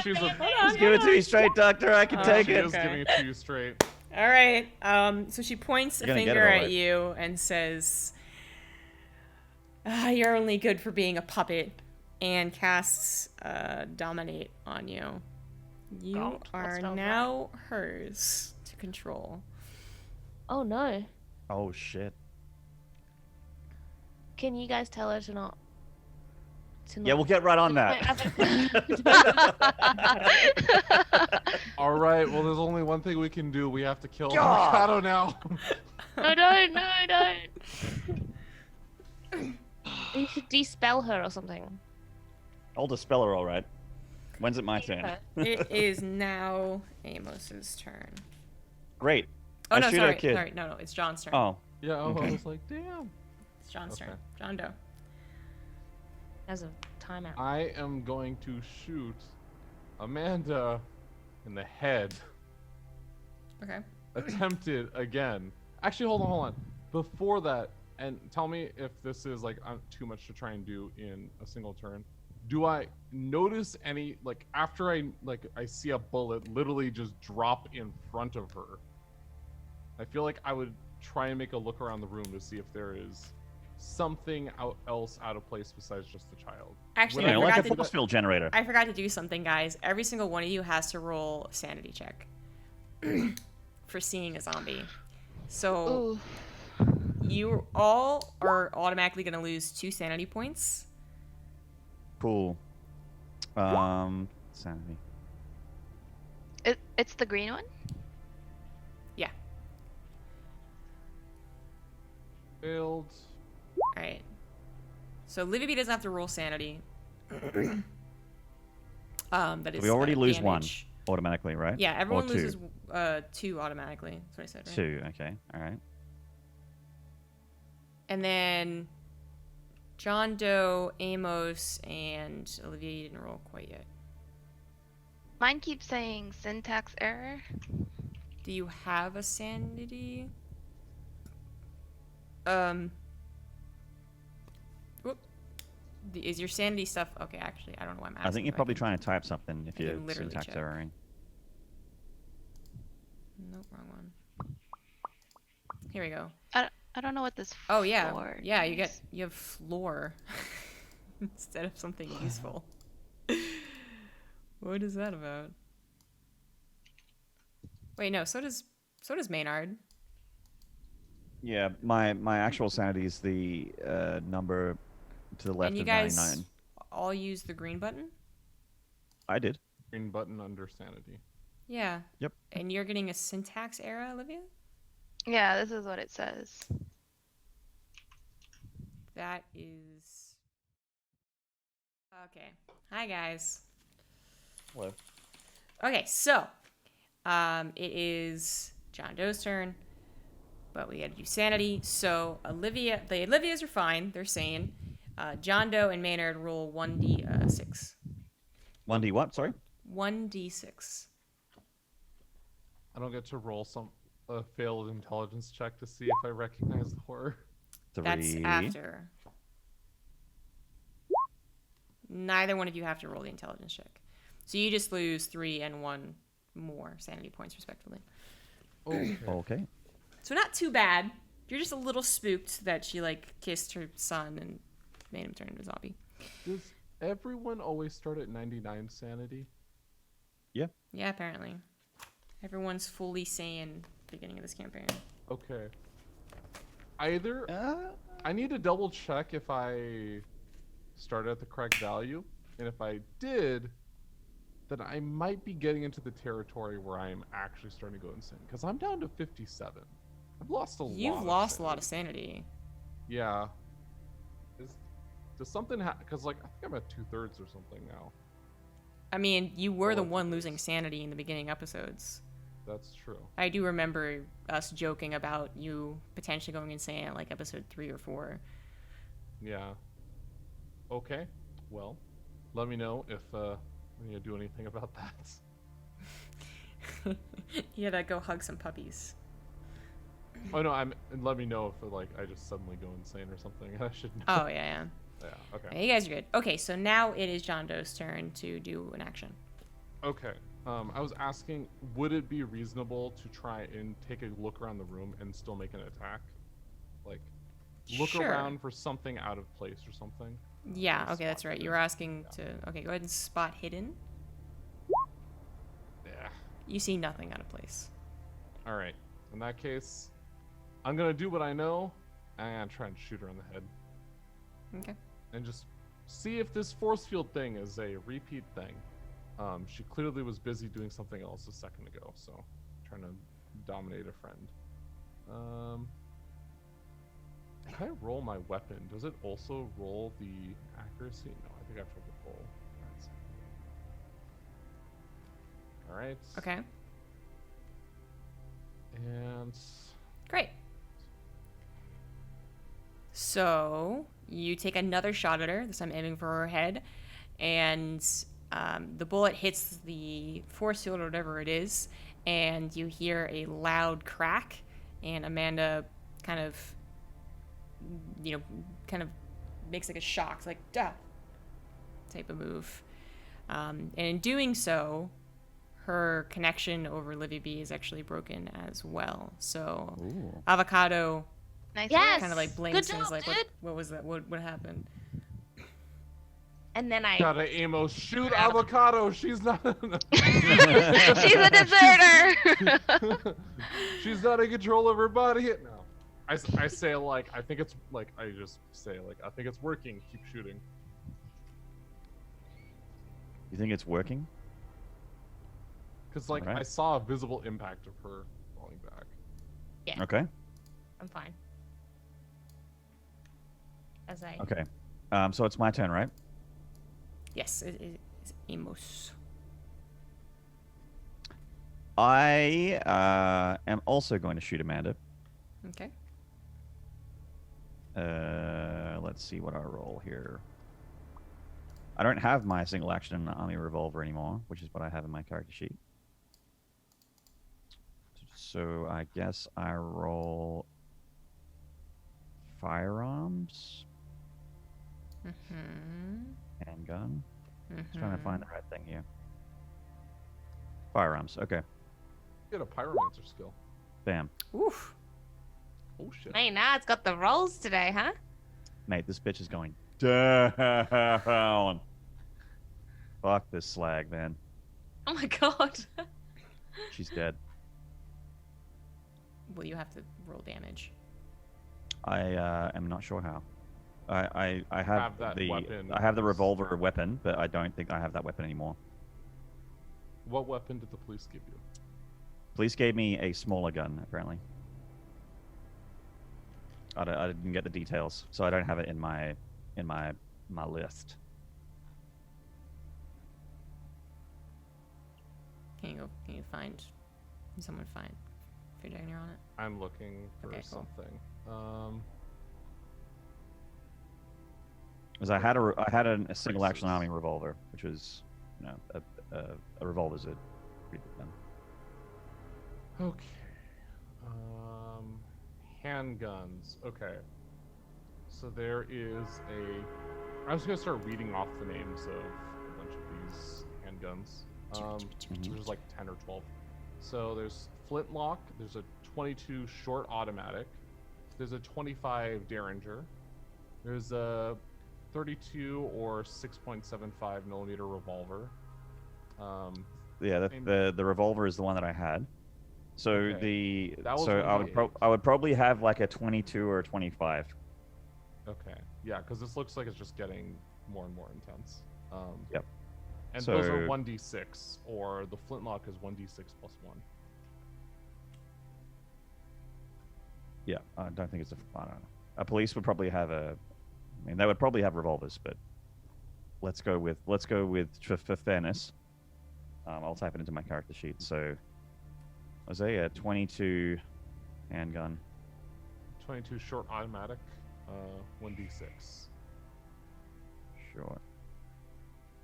she's a- Just give it to me straight, Doctor. I can take She it. is giving it to you straight. All right. So she points a You're gonna get finger it all at right. you and says, "You're only good for being a puppet," and casts Dominate on you. You God, what's are Dominate? now hers to control. Oh no. Oh shit. Can you guys tell her to not? Yeah, we'll get right on that. All right. Well, there's only one thing we can do. We have to kill God. Avocado now. No, don't. You should dispel her or something. I'll dispel her, all right. When's it my turn? It is now Amos's turn. Great. Oh I no, shoot sorry, a kid. sorry, no, it's John's turn. Oh, Yeah. I Okay. was like, damn. It's John's Okay. turn. John Doe. As a timeout. I am going to shoot Amanda in the head. Okay. Attempted again. Actually, hold on. Before that, and tell me if this is like too much to try and do in a single turn. do I notice any, like, after I see a bullet literally just drop in front of her, I feel like I would try and make a look around the room to see if there is something else out of place besides just the child. Actually, I like a force field generator. I forgot to do something, guys. Every single one of you has to roll a sanity check for seeing a zombie. So you all are automatically going to lose 2 sanity points. Cool. Sanity. It's the green one? Yeah. Failed. Alright. So Livibee doesn't have to roll sanity. That is we already lose damage. 1 automatically, right? Yeah, everyone Or 2? loses 2 automatically. That's what I said, right? 2, okay. Alright. And then John Doe, Amos, and Olivia, you didn't roll quite yet. Mine keeps saying syntax error. Do you have a sanity? Whoop. Is your sanity stuff... Okay, actually, I don't know why I'm asking. I think you're probably trying to type something if you're literally syntax check. erroring. Nope, wrong one. Here we go. I don't know what this Oh, yeah. floor Yeah, is. you have floor instead of something useful. What is that about? Wait, no, so does Maynarde. Yeah, my actual sanity is the number to the left And you of guys 99. all use the green button? I did. Green button under sanity. Yeah. Yep. And you're getting a syntax error, Olivia? Yeah, this is what it says. That is... Okay. Hi, guys. Hello. Okay, so it is John Doe's turn, but we gotta do sanity. So the Olivias are fine. They're sane. John Doe and Maynard roll 1d6. 1d what? Sorry? 1d6. I don't get to roll a failed intelligence check to see if I recognize the horror. 3. That's after. Neither one of you have to roll the intelligence check. So you just lose 3 and 1 more sanity points, respectively. Okay. So not too bad. You're just a little spooked that she, kissed her son and made him turn into a zombie. Does everyone always start at 99 sanity? Yeah. Yeah, apparently. Everyone's fully sane at the beginning of this campaign. Okay. Either I need to double check if I started at the correct value, and if I did, then I might be getting into the territory where I'm actually starting to go insane, because I'm down to 57. I've lost a lot. You've lost a lot of sanity. Yeah. Does something because I think I'm at 2/3 or something now. I mean, you were the one losing sanity in the beginning episodes. That's true. I do remember us joking about you potentially going insane at episode 3 or 4. Yeah. Okay. Well, let me know if I need to do anything about that. You gotta go hug some puppies. Oh no, let me know if I just suddenly go insane or something. I should know. Oh yeah. Yeah. Okay. Okay, you guys are good. Okay, so now it is John Doe's turn to do an action. Okay. I was asking, would it be reasonable to try and take a look around the room and still make an attack? Look Sure. around for something out of place or something? Yeah, okay, that's right. You were asking to... Okay, go ahead and spot hidden. Yeah. You see nothing out of place. All right. In that case, I'm going to do what I know. I'm going to try and shoot her in the head. Okay. And just see if this force field thing is a repeat thing. She clearly was busy doing something else a second ago, so trying to dominate a friend. If I roll my weapon, does it also roll the accuracy? No, I think I have to roll. All right. Okay. And Great. So you take another shot at her, this time aiming for her head, and the bullet hits the force field or whatever it is, and you hear a loud crack, and Amanda kind of makes a shock, duh. type of move. And in doing so, her connection over Livibee is actually broken as well. So Avocado Nice. Yes. kind of like blinks Good and is job, like, dude. what was that? What happened? And then I. Gotta Amos, shoot Avocado. She's not. She's a deserter. She's not in control of her body. No, I say like I think it's like I just say like I think it's working. Keep shooting. You think it's working? Because like Alright. I saw a visible impact of her falling back. Yeah. Okay. I'm fine. As I. Okay. So it's my turn, right? Yes, it's Amos. I am also going to shoot Amanda. Okay. Let's see what I roll here. I don't have my single action army revolver anymore, which is what I have in my character sheet. So I guess I roll firearms, handgun. Just trying to find the right thing here. Firearms. Okay. Get a pyromancer skill. Bam. Oof. Oh shit. Maynarde's got the rolls today, huh? Mate, this bitch is going down. Fuck this slag, man. Oh my god. She's dead. Well, you have to roll damage. I am not sure how. I have that the weapon. I have the revolver weapon, but I don't think I have that weapon anymore. What weapon did the police give you? Police gave me a smaller gun, apparently. I didn't get the details, so I don't have it in my list. Can you find someone find feardragon on it? I'm looking for Okay, cool. something. Because I had a single action army revolver, which was, you know, a revolver's a pretty good gun. Okay. Handguns. Okay. So there is a. I was gonna start reading off the names of a bunch of these handguns. There's like 10 or 12. So there's Flintlock. There's a 22 short automatic. There's a 25 Derringer. There's a 32 or 6.75 millimeter revolver. Yeah, the revolver is the one that I had. So Okay. That was I would probably have like a 22 or a 25. Okay. Yeah, because this looks like it's just getting more and more intense. Yep. And So- those are 1d6, or the Flintlock is 1d6 plus 1. Yeah, I don't think it's I don't know. A police would probably have a. I mean, they would probably have revolvers, but let's go with for fairness. I'll type it into my character sheet. So, was a 22 handgun. 22 short automatic, 1d6. Short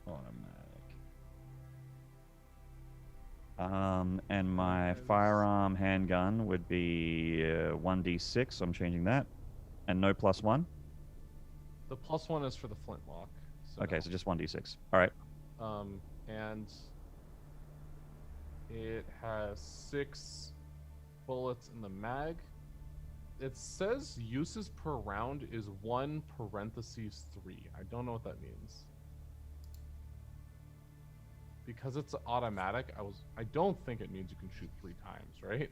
automatic. And my firearm handgun would be 1d6. So I'm changing that, and no +1. The +1 is for the Flintlock. So, Okay, so just 1d6. All right. and it has 6 bullets in the mag. It says uses per round is 1 parentheses 3. I don't know what that means. Because it's automatic, I don't think it means you can shoot 3 times, right?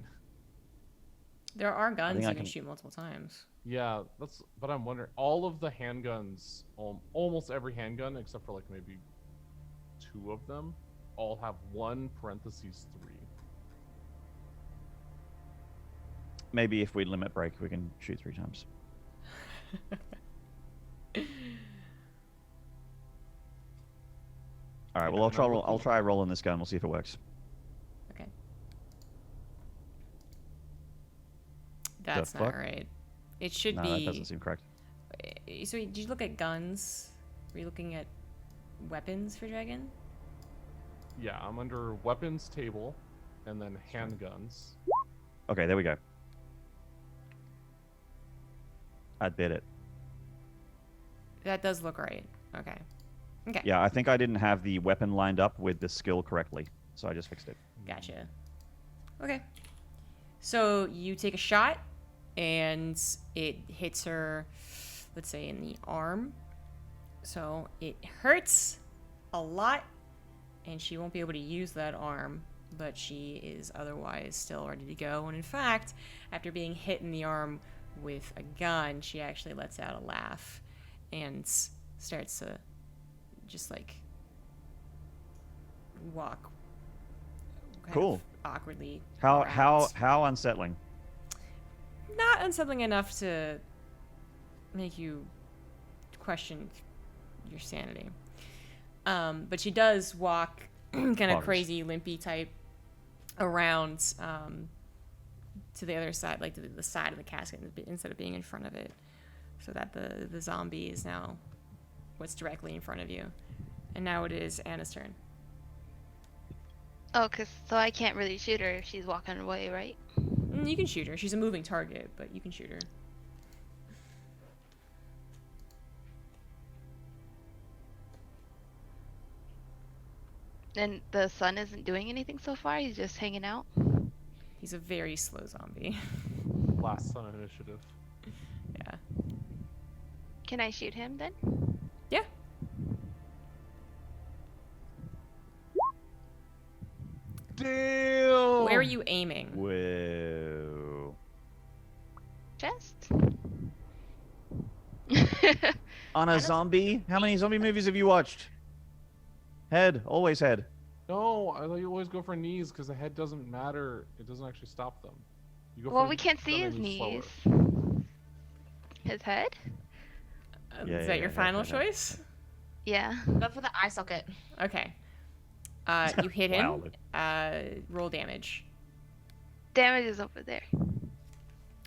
There are guns I you can can- shoot multiple times. Yeah, but I'm wondering, all of the handguns, almost every handgun except for like maybe 2 of them, all have 1 parentheses 3. Maybe if we limit break, we can shoot 3 times. All right. Well, I'll try rolling this gun. We'll see if it works. Okay. That's not fuck? right. It should No, be. that doesn't seem correct. So did you look at guns? Were you looking at weapons for dragon? Yeah, I'm under weapons table, and then handguns. Okay, there we go. I did it. That does look right. Okay. Okay. Yeah, I think I didn't have the weapon lined up with the skill correctly, so I just fixed it. Gotcha. Okay. So you take a shot, and it hits her, let's say, in the arm. So it hurts a lot, and she won't be able to use that arm, but she is otherwise still ready to go. And in fact, after being hit in the arm with a gun, she actually lets out a laugh and starts to just like walk Cool. awkwardly How around. unsettling. Not unsettling enough to make you question your sanity. But she does walk kind of crazy, limpy type around to the other side, like to the side of the casket instead of being in front of it, so that the zombie is now what's directly in front of you. And now it is Anna's turn. Oh, so I can't really shoot her if she's walking away, right? You can shoot her. She's a moving target, but you can shoot her. And the sun isn't doing anything so far? He's just hanging out? He's a very slow zombie. Last on initiative. Yeah. Can I shoot him then? Yeah. Damn! Where are you aiming? Whoa. Chest? On a zombie? How many zombie movies have you watched? Head. Always head. No, I thought you always go for knees because the head doesn't matter. It doesn't actually stop them. You go Well, for we can't see them his and move knees. slower. His head? Is that your final choice? Yeah. Go for the eye socket. Okay. You hit him. Roll damage. Damage is over there.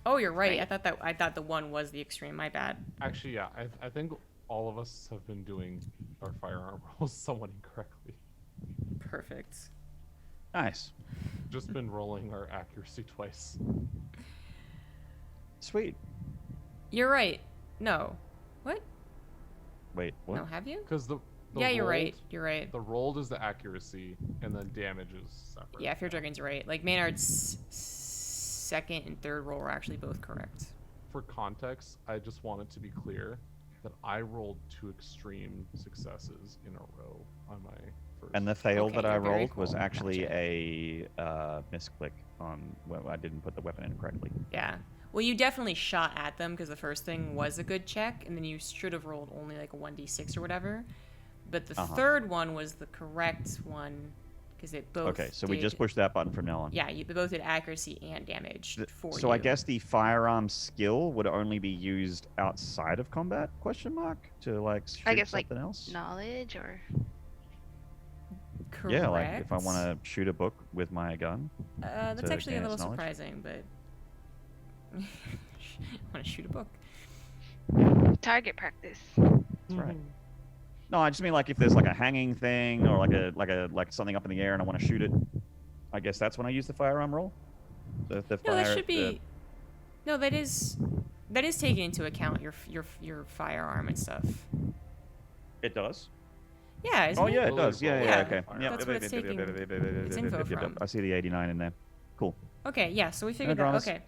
Oh, you're right. Right. I thought the one was the extreme. My bad. Actually, yeah, I think all of us have been doing our firearm rolls somewhat incorrectly. Perfect. Nice. Just been rolling our accuracy twice. Sweet. You're right. No. What? Wait, what? No, have you? Because the Yeah, you're rolled- right. You're right. The rolled is the accuracy, and then damage is separate. Yeah, feardragon's right. Like Maynard's second and third roll were actually both correct. For context, I just wanted to be clear that I rolled 2 extreme successes in a row on my first. And the fail Okay, that I you're very rolled was cool. actually Gotcha. a misclick on when I didn't put the weapon in correctly. Yeah. Well, you definitely shot at them because the first thing was a good check, and then you should have rolled only like a 1d6 or whatever. But the third one was the correct one because it both. Okay, so we just push that button from now on. Yeah, they both did accuracy and damage for you. So I guess the firearm skill would only be used outside of combat? Question mark to like shoot I guess like something else. knowledge or Correct. Yeah, like if I want to shoot a book with my gun. That's to actually a gain little its knowledge. surprising, but I want to shoot a book. target practice. That's right. No, I just mean like if there's like a hanging thing or like something up in the air and I want to shoot it. I guess that's when I use the firearm roll. The No, fire, that should be. No, that is taking into account your firearm and stuff. It does. Yeah. Isn't Oh it? yeah, it does. Yeah, yeah, Yeah, okay. that's what it's taking its info from. I see the 89 in there. Cool. Okay. Yeah. So we figured that. dramas. Okay.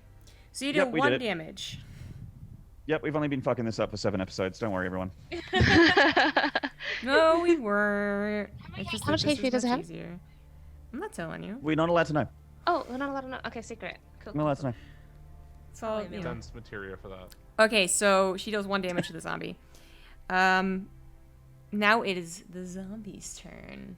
So you did Yep, we did 1 it. damage. Yep, we've only been fucking this up for 7 episodes. Don't worry, everyone. No, we weren't. How much HP does it have? Easier. I'm not telling you. We're not allowed to know. Oh, we're not allowed to know. Okay, secret. Cool. We're not allowed to know. It's all. Wait a minute. Dense materia for that. Okay, so she deals 1 damage to the zombie. Now it is the zombie's turn.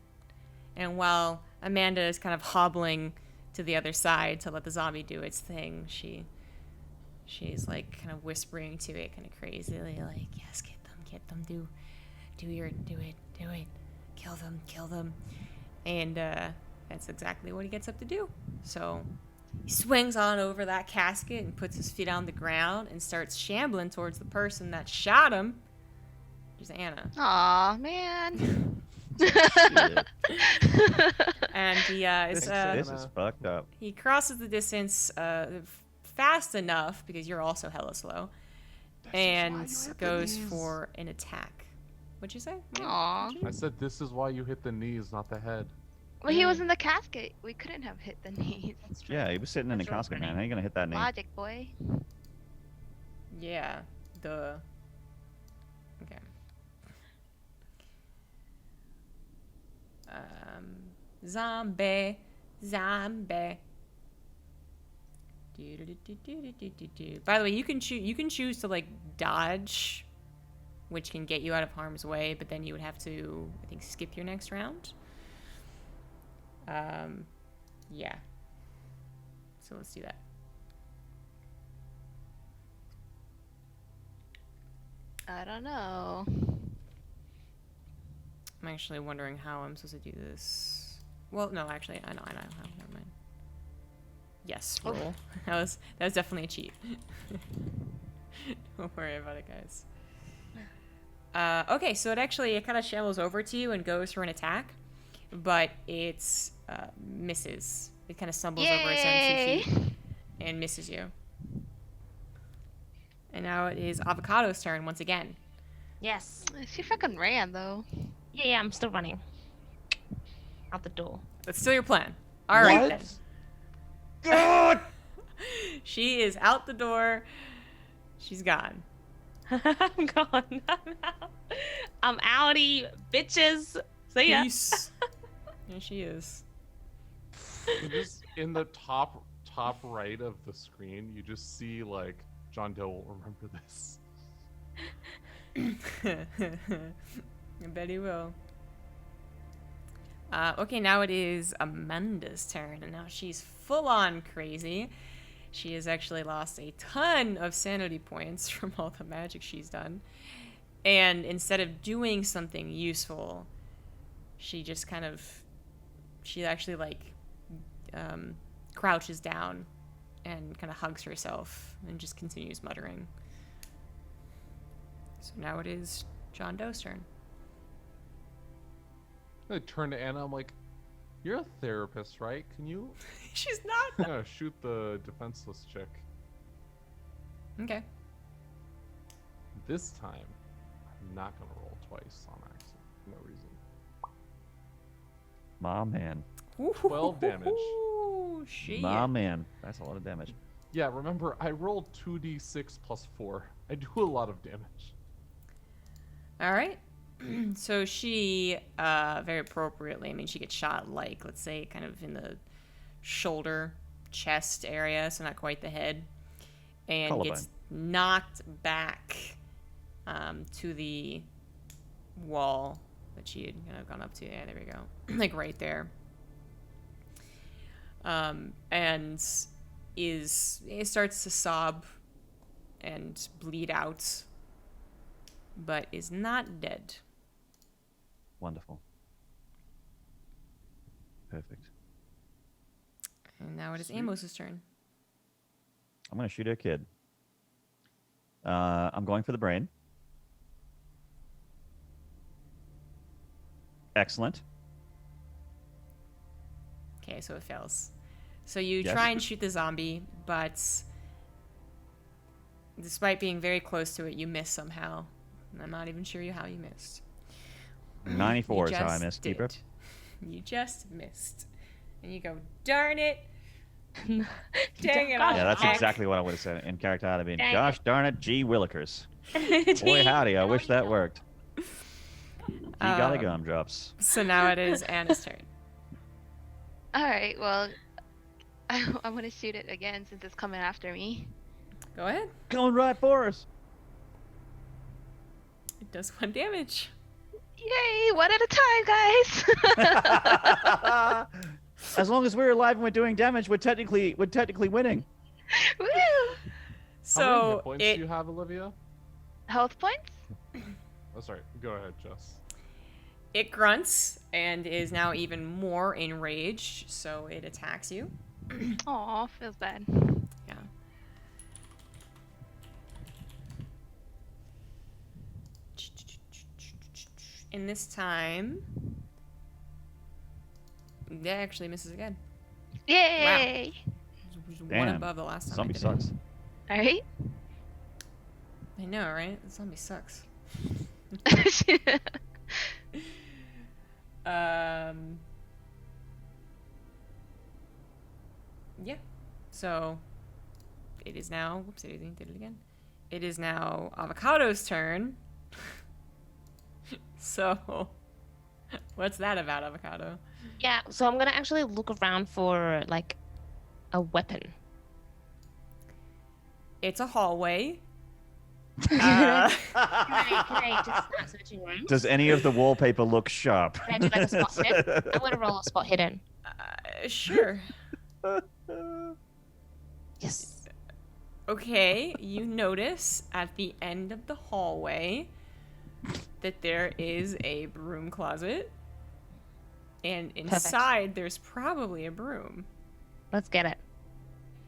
And while Amanda is kind of hobbling to the other side to let the zombie do its thing, she's like kind of whispering to it kind of crazily, like, yes, get them, do it, kill them. And that's exactly what he gets up to do. So he swings on over that casket and puts his feet on the ground and starts shambling towards the person that shot him, which is Anna. Aw, man. Shit. And he This is fucked up. he crosses the distance fast enough because you're also hella slow, and goes for an attack What'd you say? Aw. I said this is why you hit the knees, not the head. Well, he was in the casket. We couldn't have hit the knees. Yeah, he was sitting in the That's really casket, funny. man. How you gonna hit that knee? Logic, boy. Yeah. Duh. Okay. Zombie. By the way, you can choose to like dodge, which can get you out of harm's way, but then you would have to, I think, skip your next round. Yeah. So let's do that. I don't know. I'm actually wondering how I'm supposed to do this. Well, no, actually, I know how. Never mind. Yes, roll. That was definitely a cheat. Don't worry about it, guys. Okay, so it kind of shambles over to you and goes for an attack, but it's misses. It kind of stumbles over its own 2 feet and misses you. And now it is Avocado's turn once again. Yes. She fucking ran though. Yeah, I'm still running. Out the door. That's still your plan. All right then. God! She is out the door. She's gone. I'm gone. I'm outie, bitches. See ya. Peace. There she is. Just in the top right of the screen, you just see like John Doe will remember this. I bet he will. Okay, now it is Amanda's turn, and now she's full on crazy. She has actually lost a ton of sanity points from all the magic she's done. And instead of doing something useful, she just she actually like crouches down and kind of hugs herself and just continues muttering. So now it is John Doe's turn. I turn to Anna. I'm like, "You're a therapist, right? Can you She's not. shoot the defenseless chick?" Okay. This time, I'm not gonna roll twice on accident. For no reason. My man. 12 damage. Ooh, shit. My man. That's a lot of damage. Yeah, remember, I rolled 2d6 plus 4. I do a lot of damage. All right. So she, very appropriately, I mean, she gets shot, like, let's say, kind of in the shoulder, chest area, so not quite the head, and Collarbone. gets knocked back to the wall that she had kind of gone up to. Yeah, there we go. Like, right there. And it starts to sob and bleed out, but is not dead. Wonderful. Perfect. And now it is Sweet. Amos's turn. I'm going to shoot her kid. I'm going for the brain. Excellent. Okay, so it fails. So you Yes. try and shoot the zombie, but despite being very close to it, you miss somehow. And I'm not even sure how you missed. 94 You is how I just missed. Keeper. did. You just missed. And you go, darn it. Dang it. Yeah, that's Heck. exactly what I would have said in character. I'd have been, Dang gosh darn it, gee willikers. Boy, howdy, I wish that worked. You got gumdrops. So now it is Anna's turn. All right. Well, I'm gonna shoot it again since it's coming after me. Go ahead. Going right for us. It does 1 damage. Yay! One at a time, guys. As long as we're alive and we're doing damage, we're technically winning. Woo! How many So hit points do you have, Olivia? Health points? Oh, sorry. Go ahead, Jess. it grunts and is now even more enraged, so it attacks you. Aw, feels bad. Yeah. And this time, that actually misses again. Yay! It was one Damn. above the last time. Zombie I did sucks. All right. It. I know, right? The zombie sucks. Yeah. So it is now. Whoops! I did it again. It is now Avocado's turn. So, what's that about, Avocado? Yeah. So I'm gonna actually look around for like a weapon. It's a hallway. Can I just start searching rooms? Does any of the wallpaper look sharp? Can I do like a spot hidden? I'm gonna roll a spot hidden. Sure. Yes. Okay, you notice at the end of the hallway that there is a broom closet, and inside there's probably a broom. Let's get it.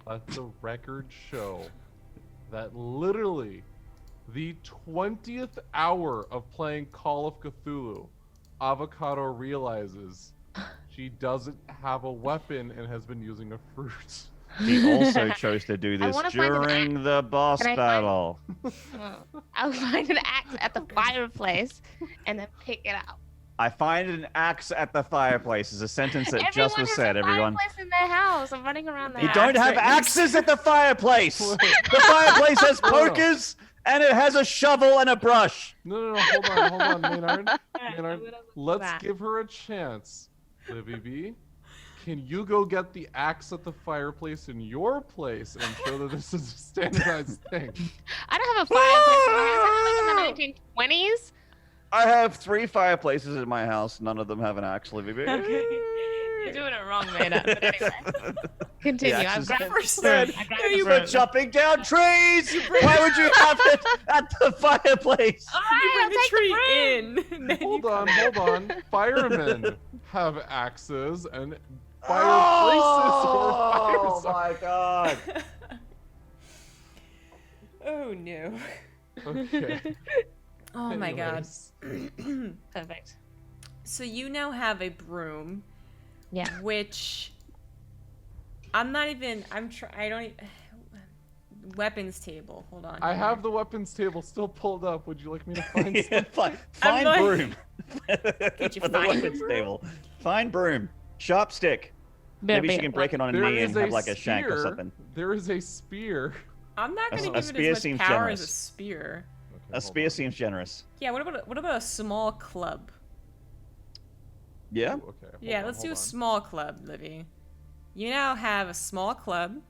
Let the record show that literally the 20th hour of playing Call of Cthulhu, Avocado realizes she doesn't have a weapon and has been using a fruit. He also chose to do this during the boss battle. I'll find an axe at the fireplace and then pick it up. I find an axe at the fireplace is a sentence that just was said, everyone. Fireplace in their house. I'm running around there. You don't have axes at the fireplace. The fireplace has pokers and it has a shovel and a brush. No, hold on, Maynard. Let's give her a chance. Livibee, can you go get the axe at the fireplace in your place and show that this is a standardized thing? I don't have a fireplace in my house. I have like in the 1920s. I have 3 fireplaces in my house. None of them have an axe, Livibee. Okay. You're doing it wrong, Maynarde. But anyway, continue. I've grabbed you were chopping down trees. Why would you have it at the fireplace? All right, You bring the tree in. Hold on. Firemen have axes and fireplaces or fires. Oh my god. Oh no. Okay. Oh my god. Perfect. So you now have a broom. Yeah. Which I don't weapons table. Hold on. I have the weapons table still pulled up. Would you like me to find some? Find broom. Could you For the find weapons broom? table. Find broom. Sharp stick. Maybe she can break it on a There knee is and have a like a shank or spear. something. There is a spear. I'm not gonna A give spear it as seems much power generous. as a spear. Okay, A spear seems generous. Yeah, what about a small club? Yeah? Okay. Yeah, let's do a small club, Livy. You now have a small club.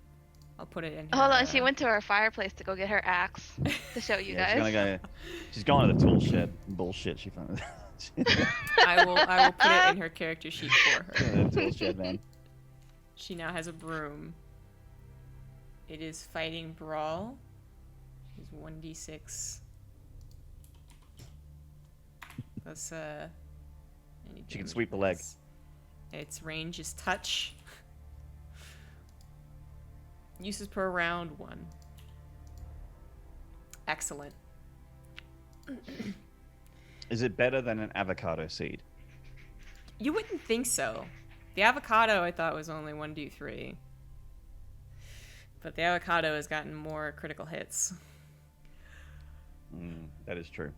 I'll put it in here. Hold on, she went to our fireplace to go get her axe to show you Yeah, guys. she's going to the tool shed. Bullshit, she found it. I will put it in her character sheet for her. The tool shed, man. She now has a broom. It is fighting brawl. It's 1d6. That's She can sweep the leg. Its range is touch. Uses per round 1. Excellent. Is it better than an avocado seed? You wouldn't think so. The avocado I thought was only 1d3. But the avocado has gotten more critical hits. That is true.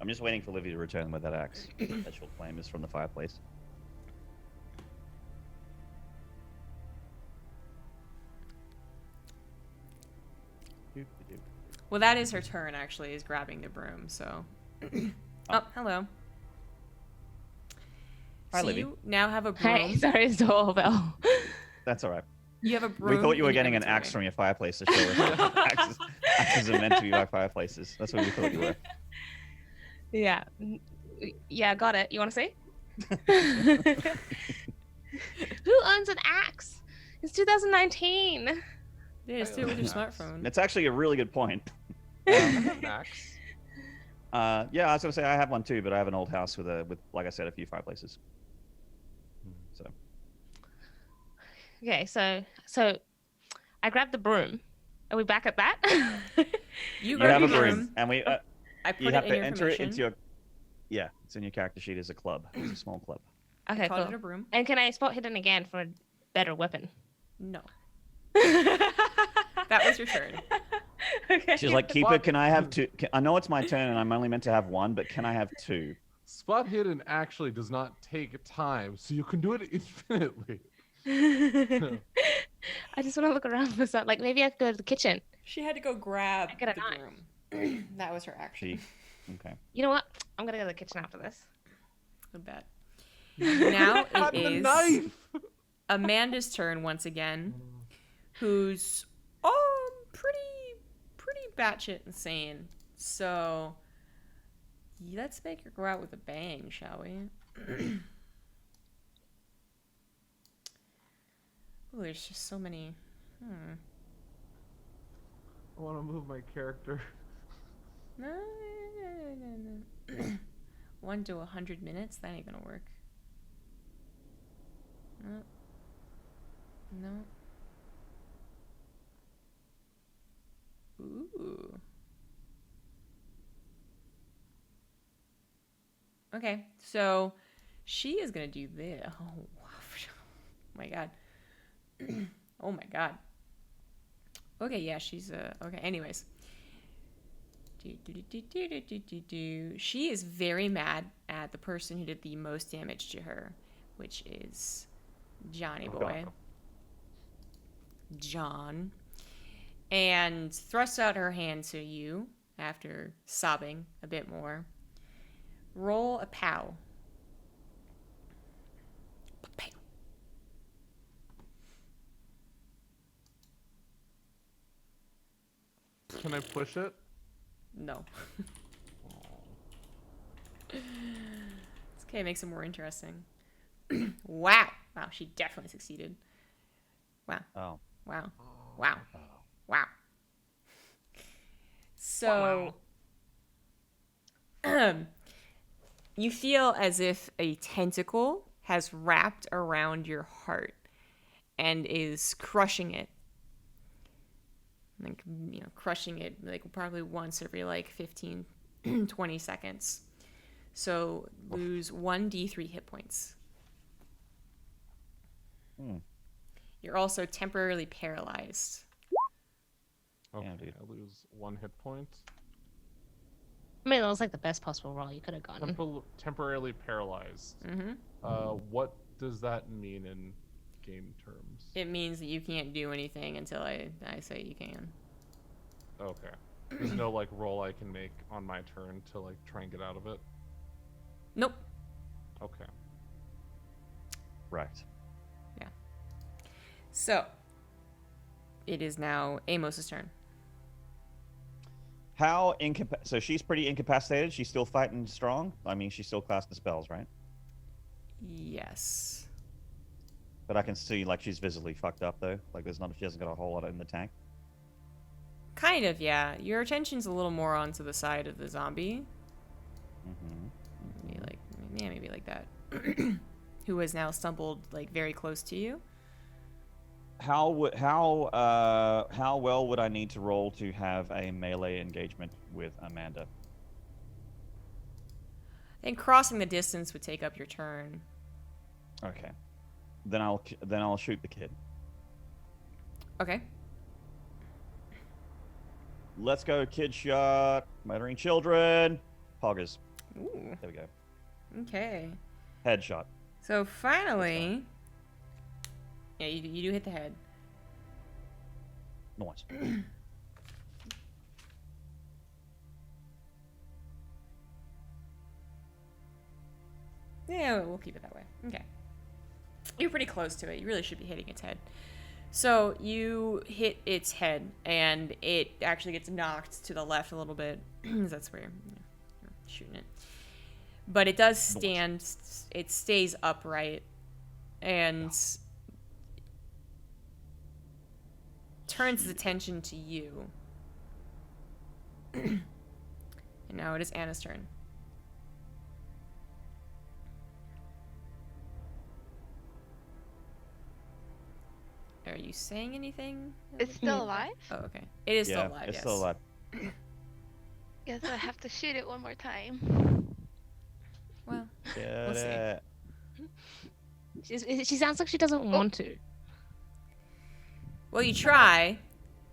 I'm just waiting for Livy to return with that axe. That she'll claim is from the fireplace. Well, that is her turn, actually, is grabbing the broom, so... Oh, hello. Hi, so Livy. you now have a broom. Hey, sorry, it's doorbell. That's all right. You have a broom. We thought you were in your getting an axe from your fireplace to show us. Axes are meant to be by fireplaces. That's what we thought you were. Yeah. Yeah, got it. You want to see? Who owns an axe? It's 2019. Yeah, just do it with your smartphone. It's actually a really good point. I have an axe. Yeah, I was gonna say I have one too, but I have an old house with like I said, a few fireplaces. So. Okay, so I grabbed the broom. Are we back at that? You You have grab a the broom, and we I put you it have in to your enter it permission. into your. Yeah, it's in your character sheet as a club. It's a small club. Okay, Call it cool. a broom. And can I spot hidden again for a better weapon? No. That was your turn. Okay. She's like, keep it. Can I have two? I know it's my turn and I'm only meant to have one, but can I have two? Spot hidden actually does not take time, so you can do it infinitely. I just want to look around for something. Like maybe I could go to the kitchen. She had to go grab Get a the knife. broom. That was her action. Okay. You know what? I'm gonna go to the kitchen after this. I bet. Now it The is knife. Amanda's turn once again, who's pretty batshit insane. So let's make her go out with a bang, shall we? Oh, there's just so many. I want to move my character. No. 1 to 100 minutes? That ain't gonna work. No. Ooh. Okay, so she is gonna do this. Oh my god. Oh my god. Okay, yeah, she's okay. Anyways, she is very mad at the person who did the most damage to her, which is Johnny Boy. John. And thrusts out her hand to you after sobbing a bit more. Roll a POW. Can I push it? No. It's okay, it makes it more interesting. Wow. Wow, she definitely succeeded. Wow. Oh. Wow. Wow. Wow. So, you feel as if a tentacle has wrapped around your heart and is crushing it. Like, you know, crushing it like probably once every like 15, 20 seconds. So lose 1d3 hit points. You're also temporarily paralyzed. Okay, Yeah, dude. I lose 1 hit point. I mean, that was like the best possible roll you could have gotten. Temporarily paralyzed. Mm-hmm. What does that mean in game terms? It means that you can't do anything until I say you can. Okay. There's no like roll I can make on my turn to like try and get out of it? Nope. Okay. Right. Yeah. So, it is now Amos's turn. How so she's pretty incapacitated. She's still fighting strong. I mean, she's still casting spells, right? Yes. But I can see like she's visibly fucked up though. Like she hasn't got a whole lot in the tank. Kind of, yeah. Your attention's a little more onto the side of the zombie. Maybe like that. Who has now stumbled like very close to you. How well would I need to roll to have a melee engagement with Amanda? I think crossing the distance would take up your turn. Okay. Then I'll shoot the kid. Okay. Let's go, kid shot. Murdering children. Poggers. Ooh. There we go. Okay. Headshot. So finally, yeah, you do hit the head. Nice. Yeah, we'll keep it that way. Okay. You're pretty close to it. You really should be hitting its head. So you hit its head, and it actually gets knocked to the left a little bit. That's where you're shooting it. But it does stand. It stays upright, and turns its attention to you. And now it is Anna's turn. Are you saying anything? It's still alive? Oh, okay. It is still alive, It's yes. still alive. Guess I have to shoot it one more time. Well, Get see. it. She sounds like she doesn't want to. well, you try.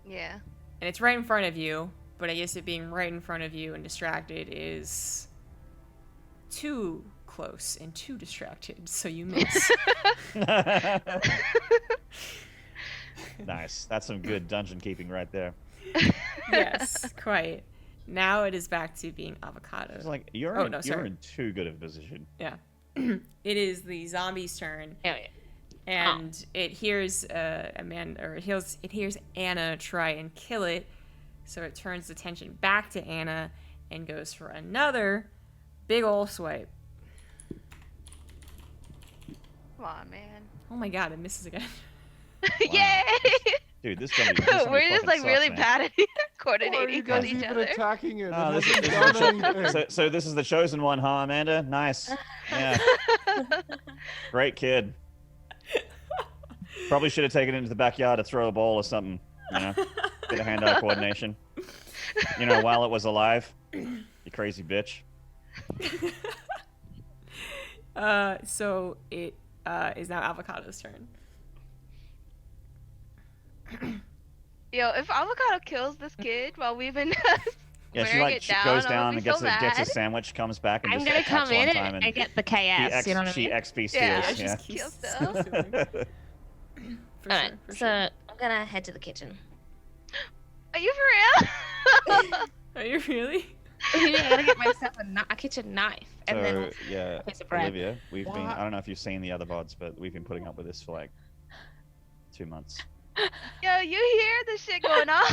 Yeah. And it's right in front of you, but I guess it being right in front of you and distracted is too close and too distracted, so you miss. Nice. That's some good dungeon keeping right there. Yes, quite. Now it is back to being Avocado. It's like you're in too good of a position. Yeah. It is the zombie's turn. Oh, yeah. And it hears it hears Anna try and kill it, so it turns attention back to Anna and goes for another big ol' swipe. Come on, man. Oh my god, it misses again. Yay! Dude, this zombie We're just like sucks, really man. bad at Why are you coordinating guys with each even other. attacking it? Oh, It this hasn't is done anything. so this is the chosen one, huh, Amanda? Nice. Yeah. Great kid. Probably should have taken it into the backyard to throw a ball or something. You know, bit of hand-eye coordination. You know, while it was alive. You crazy bitch. So it is now Avocado's turn. Yo, if Avocado kills this kid while we've been Yeah, she wearing like it down, goes I'm down gonna and be so gets a mad. sandwich, comes back and I'm just gonna attacks come one in time and get the KS. You know what I she mean? XP steals. Yeah, She Yeah. just keeps Kill still stuff. doing it. For Alright, sure, for so sure. I'm gonna head to the kitchen. Are you for real? Are you really? I gotta get myself a kitchen knife, and So then yeah, a piece of bread. Olivia, we've been. What? I don't know if you've seen the other VODs, but we've been putting up with this for like 2 months. Yo, you hear the shit going on,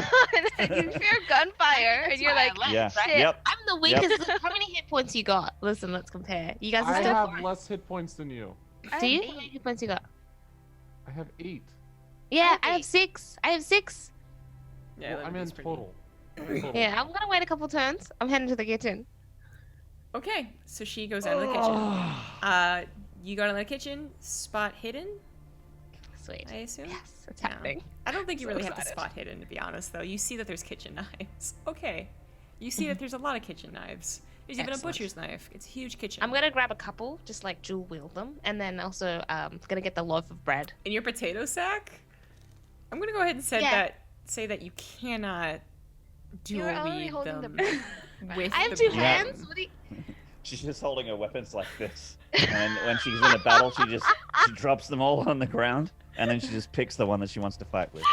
and you hear gunfire, and That's you're why I like, left, Yeah. right? Yep. I'm the weakest. How many hit points you got? Listen, let's compare. You guys are I still have fine. less hit points than you. I Do you? have How many 8. hit points you got? I have 8. Yeah, I have have 8. 6. I have 6. Yeah, Well, I'm in Livibee's pretty- total. Yeah, I'm gonna wait a couple turns. I'm heading to the kitchen. Okay, so she goes out of the kitchen. You go to the kitchen, spot hidden, Sweet. I assume? Yes, it's Yeah. happening. I don't think you So really have to excited. spot hidden, to be honest, though. You see that there's kitchen knives. Okay. You see that there's a lot of kitchen knives. There's even a Excellent. butcher's knife. It's a huge kitchen. I'm gonna grab a couple, just like dual wield them, and then also gonna get the loaf of bread. In your potato sack? I'm gonna go ahead and say that you cannot You're dual only wield holding them the with I have the 2 broom. hands. What do you... She's just holding her weapons like this, and when she's in a battle, she drops them all on the ground, and then she just picks the one that she wants to fight with.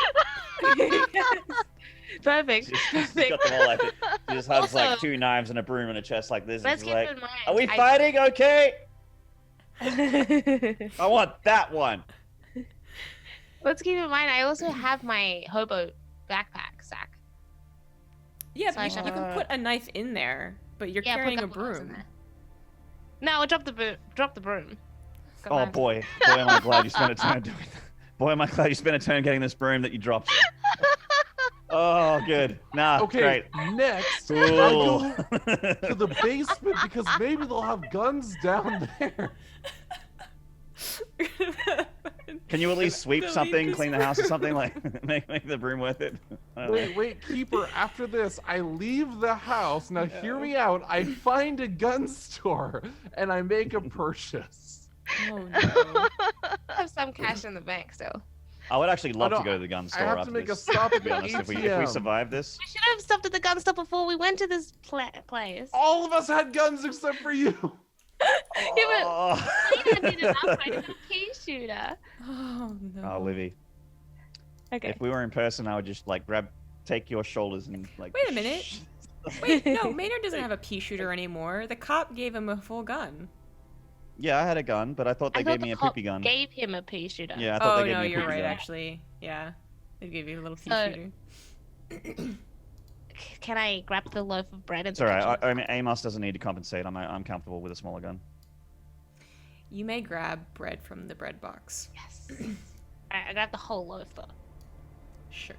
Perfect. She's got them all like it. She just has like 2 knives and a broom and a chest like this. And Let's she's keep like, in mind. "Are we fighting? Okay, I want that one." Let's keep in mind. I also have my hobo backpack sack. Yeah, So but you can put a knife in there, but you're Yeah, put carrying a couple knives in broom. there. No, drop the broom. Got Oh my- boy, am I glad you spent a turn doing that. Boy, am I glad you spent a turn getting this broom that you dropped. Oh, good. Nah, Okay, great. next I Cool. go to the basement because maybe they'll have guns down there. Can you at least sweep Delete something, this clean the house or something, like make the broom worth it? I don't know. Wait, keeper. After this, I leave the house. Now, hear me out. I find a gun store and I make a purchase. Oh no. I have some cash in the bank still. I would actually love no, to go to the gun store I have after to make this, a stop to at be the honest, if we ATM. survive this. We should have stopped at the gun store before we went to this place. All of us had guns except for you. Yeah, Oh. but I did enough. I did a pea shooter. Oh no. Oh, Livy. Okay. If we were in person, I would just like take your shoulders and like. Wait a minute. Wait, no, Maynard doesn't have a pea shooter anymore. The cop gave him a full gun. Yeah, I had a gun, but I thought they I thought gave the me a cop poopy gun. Gave him a pea shooter. Yeah, I thought Oh they gave no, me a you're poopy right. gun. Actually, yeah, they gave you a little pea So- shooter. Can I grab the loaf of bread? It's alright. I mean, Amos doesn't need to compensate. I'm comfortable with a smaller gun. You may grab bread from the bread box. Yes. Alright, I grabbed the whole loaf though. Sure.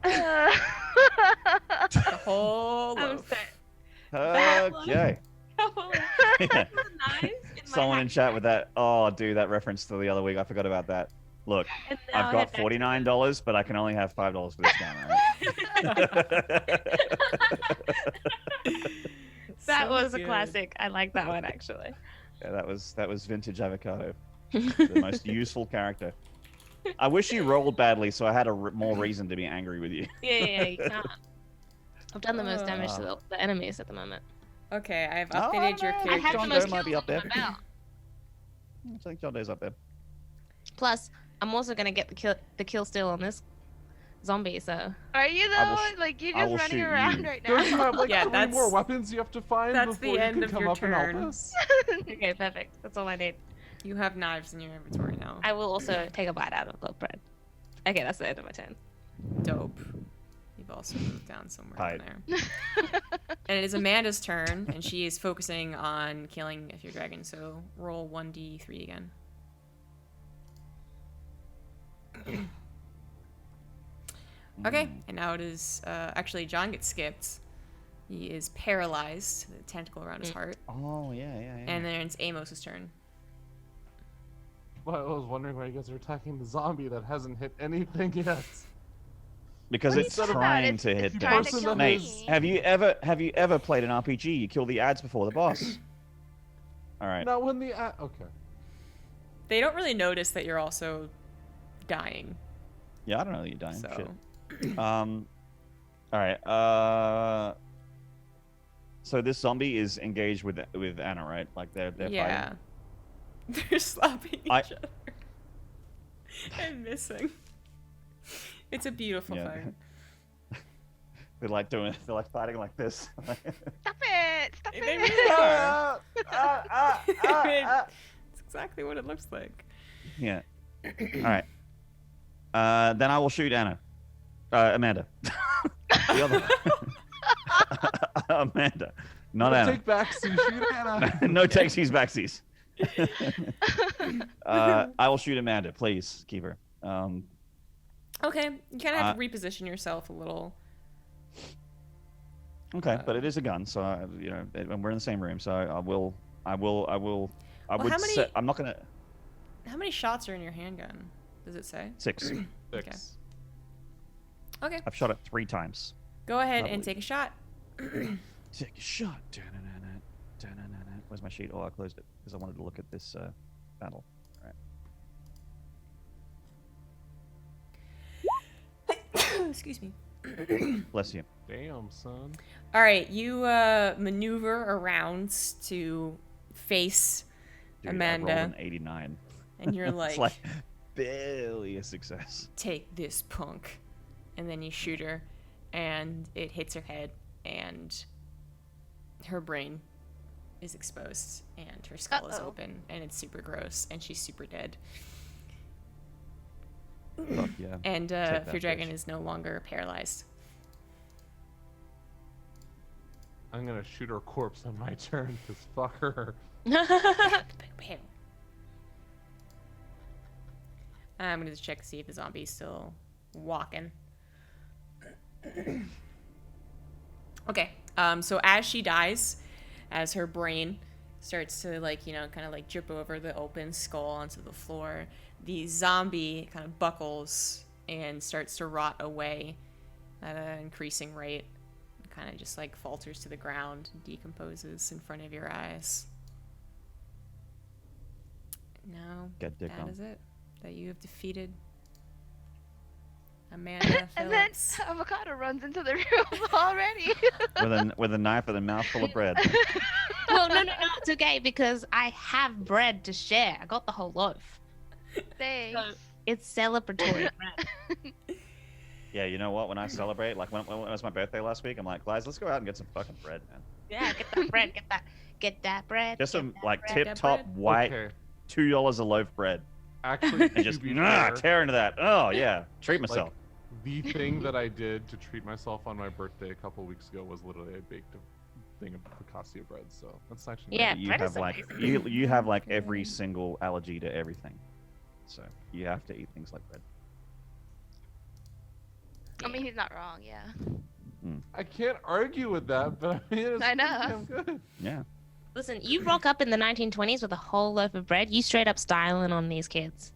Uh, The whole I'm loaf. set. Okay. Yeah. Someone in chat with that. Oh, dude, that reference to the other week. I forgot about that. Look, I've got $49, but I can only have $5 for this gun, right? That So was a good. classic. I like that one actually. Yeah, that was vintage Avocado. The most useful character. I wish you rolled badly, so I had more reason to be angry with you. Yeah, you can't. I've done the most damage to the enemies at the moment. Okay, I've updated your character. I have John the most Doe might be kills up there. under my belt. I think John Doe's up there. Plus, I'm also gonna get the kill steal on this zombie. So. Are you though? Like you're just running around right now. Don't you have like Yeah, 3 that's- more weapons you have to find that's before the you end can of come your up and help turn. us? Okay, perfect. That's all I need. You have knives in your inventory now. I will also take a bite out of the bread. Okay, that's the end of my turn. Dope. You've also moved down somewhere Hide. down there. And it is Amanda's turn, and she is focusing on killing a feardragon. So roll 1d3 again. Okay, and now it is actually John gets skipped. He is paralyzed, the tentacle around his heart. Oh yeah. And then it's Amos's turn. Well, I was wondering why you guys are attacking the zombie that hasn't hit anything yet. Because What are it's you talking about? trying It's to hit trying to things. kill Mate, me. have you ever played an RPG? You kill the ads before the boss. All right. Not when the okay. They don't really notice that you're also dying. Yeah, I don't know that you're dying. So Shit. All right. So this zombie is engaged with Anna, right? Like they're yeah. fighting. They're slapping each I- other. And missing. It's a beautiful Yeah. fight. They're like fighting like this. Stop it! Stop They it! really It's exactly what it looks like. Yeah. All right. Then I will shoot Anna. Amanda. The other. Amanda. Not Anna. Take backsies, shoot Anna. No taxis, backsies. I will shoot Amanda. Please keep her. Okay, you kind of have to reposition yourself a little. Okay, but it is a gun, so and we're in the same room, so I would say I'm not gonna. How many shots are in your handgun? Does it say? 6. 6. Okay. I've shot it 3 times. Go ahead Lovely. and take a shot. Take a shot. Where's my sheet? Oh, I closed it because I wanted to look at this battle. All right. Excuse me. Bless you. Damn, son. All right, you maneuver around to face Dude, Amanda. I rolled an 89. And you're like, it's like barely a success. Take this, punk. And then you shoot her, and it hits her head, and her brain is exposed, and her skull is open, and it's super gross, and she's super dead. Fuck yeah. And feardragon is no longer paralyzed. I'm gonna shoot her corpse on my turn, because fuck her. I'm gonna just check to see if the zombie's still walking. Okay, so as she dies, as her brain starts to kind of drip over the open skull onto the floor, the zombie kind of buckles and starts to rot away at an increasing rate. Kind of just falters to the ground and decomposes in front of your eyes. Now that is it. That you have defeated Amanda And then Phillips. Avocado runs into the room already. with a knife and a mouthful of bread. Well, no, it's okay because I have bread to share. I got the whole loaf. Thanks. So it's celebratory bread. Yeah, you know what? When I celebrate, like when it was my birthday last week, I'm like, guys, let's go out and get some fucking bread, man. Yeah, get that bread. Get that bread. Just some bread. tip-top white Okay. $2 a loaf bread. Actually, And to just be fair, tear into that. Oh yeah, treat myself. the thing that I did to treat myself on my birthday a couple weeks ago was literally I baked a thing of focaccia bread. So that's actually Yeah, you bread have is like you have like every single allergy to everything, so you have to eat things like bread. I mean, he's not wrong. Yeah. I can't argue with that, but I mean, it's I know. pretty damn good. Yeah. Listen, you rock up in the 1920s with a whole loaf of bread. You straight up styling on these kids.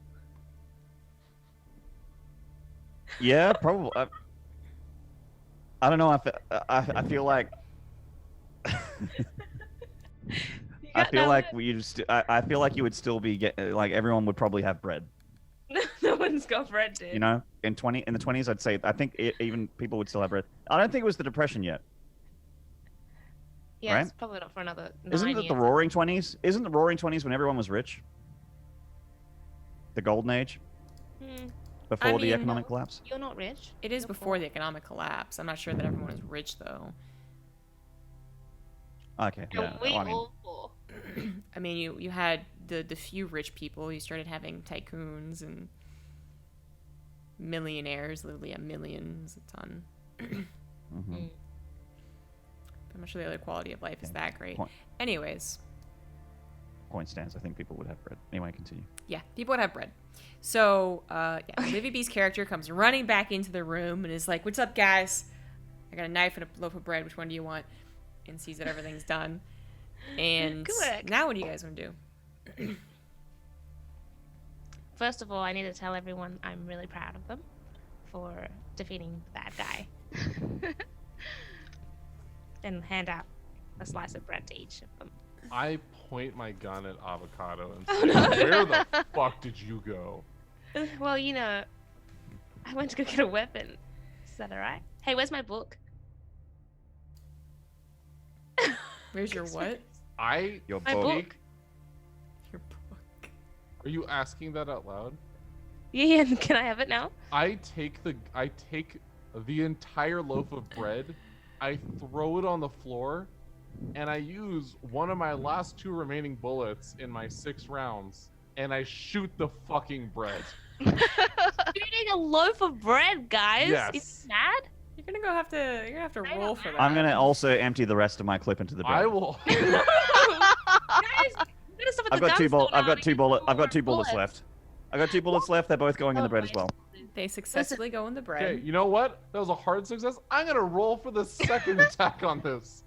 Yeah, probably. I don't know. I feel like. I feel like I feel like you would still be like everyone would probably have bread. No, Everyone's got bread, dude. You know, in the 20s, I'd say I think even people would still have bread. I don't think it was the Depression yet. Yeah, right? it's probably not for another 9 Isn't it years. the Roaring 20s? Isn't the Roaring 20s when everyone was rich? The Golden Age? Before the economic collapse? You're not rich. It is before the economic collapse. I'm not sure that everyone is rich though. Okay. Yeah. And we well, I mean, all poor. I mean, you had the few rich people. You started having tycoons and millionaires, literally a millions a ton. mhm. I'm not sure the other quality of life is that great. Point. Anyways, Point stands. I think people would have bread. Anyway, continue. yeah, people would have bread. So, yeah, Livibee's character comes running back into the room and is like, "What's up, guys? I got a knife and a loaf of bread. Which one do you want?" And sees that everything's done. And Good work. now what do you guys want to do? First of all, I need to tell everyone I'm really proud of them for defeating the bad guy. And hand out a slice of bread to each of them. I point my gun at Avocado and Oh, say, no. "Where the fuck did you go?" Well, you know, I went to go get a weapon. Is that alright? Hey, where's my book? Where's your what? Your My book. Your book. Are you asking that out loud? Yeah, can I have it now? I take the entire loaf of bread, I throw it on the floor, and I use one of my last 2 remaining bullets in my 6 rounds, and I shoot the fucking bread. You're eating a loaf of bread, guys. Yes. Is it mad? You're gonna have to I roll know. for that. I'm gonna also empty the rest of my clip into the bread. I will. Guys, you gotta stop at I've the got two gun store now to get I've got two more bullets left. I got 2 bullets left. They're both going in the bread as well. They successfully go in the bread. Okay, you know what? That was a hard success. I'm gonna roll for the second attack on this.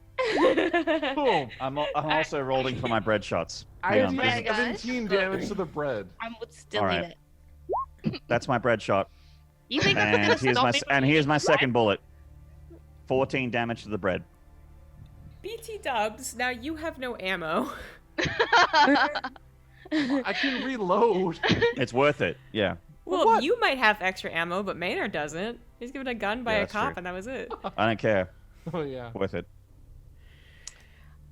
Boom. I'm also rolling for my bread shots. I Hang on. did bread, guys. 17 damage to the bread. I would still All need right. it. That's my bread shot. You think that's And gonna here's stop my me from and here's eating my bread? second bullet. 14 damage to the bread. BT Dubs, now you have no ammo. I can reload. It's worth it. Yeah. Well, What? you might have extra ammo, but Maynard doesn't. He's given a gun by Yeah, a that's cop, true. and that was it. I don't care. Oh yeah. Worth it.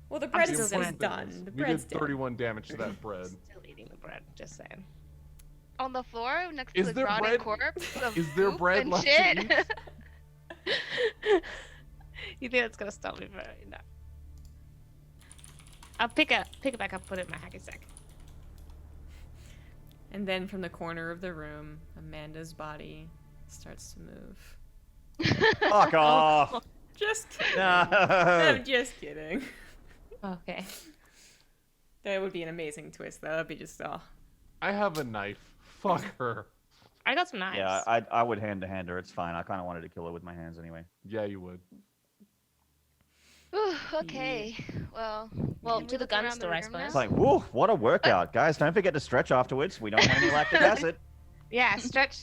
Well, the bread still is gonna- done. The We bread's did done. 31 damage to that bread. Still eating the bread, just saying. On the floor next Is to the there rotting bread- corpse of is there poop bread and left to shit. eat? You think that's gonna stop me from no. I'll pick it back up, put it in my hacky sack. And then from the corner of the room, Amanda's body starts to move. Fuck off. Just kidding. No. I'm just kidding. Okay. That would be an amazing twist, though. That'd be just, oh. I have a knife. Fuck her. I got some knives. Yeah, I would hand to hand her. It's fine. I kind of wanted to kill her with my hands anyway. Yeah, you would. Whew, okay. Well, Well, can to we the look gun around the store, I room suppose. now? It's like, whoa, what a workout, guys! Don't forget to stretch afterwards. We don't want any lactic acid. Yeah, stretch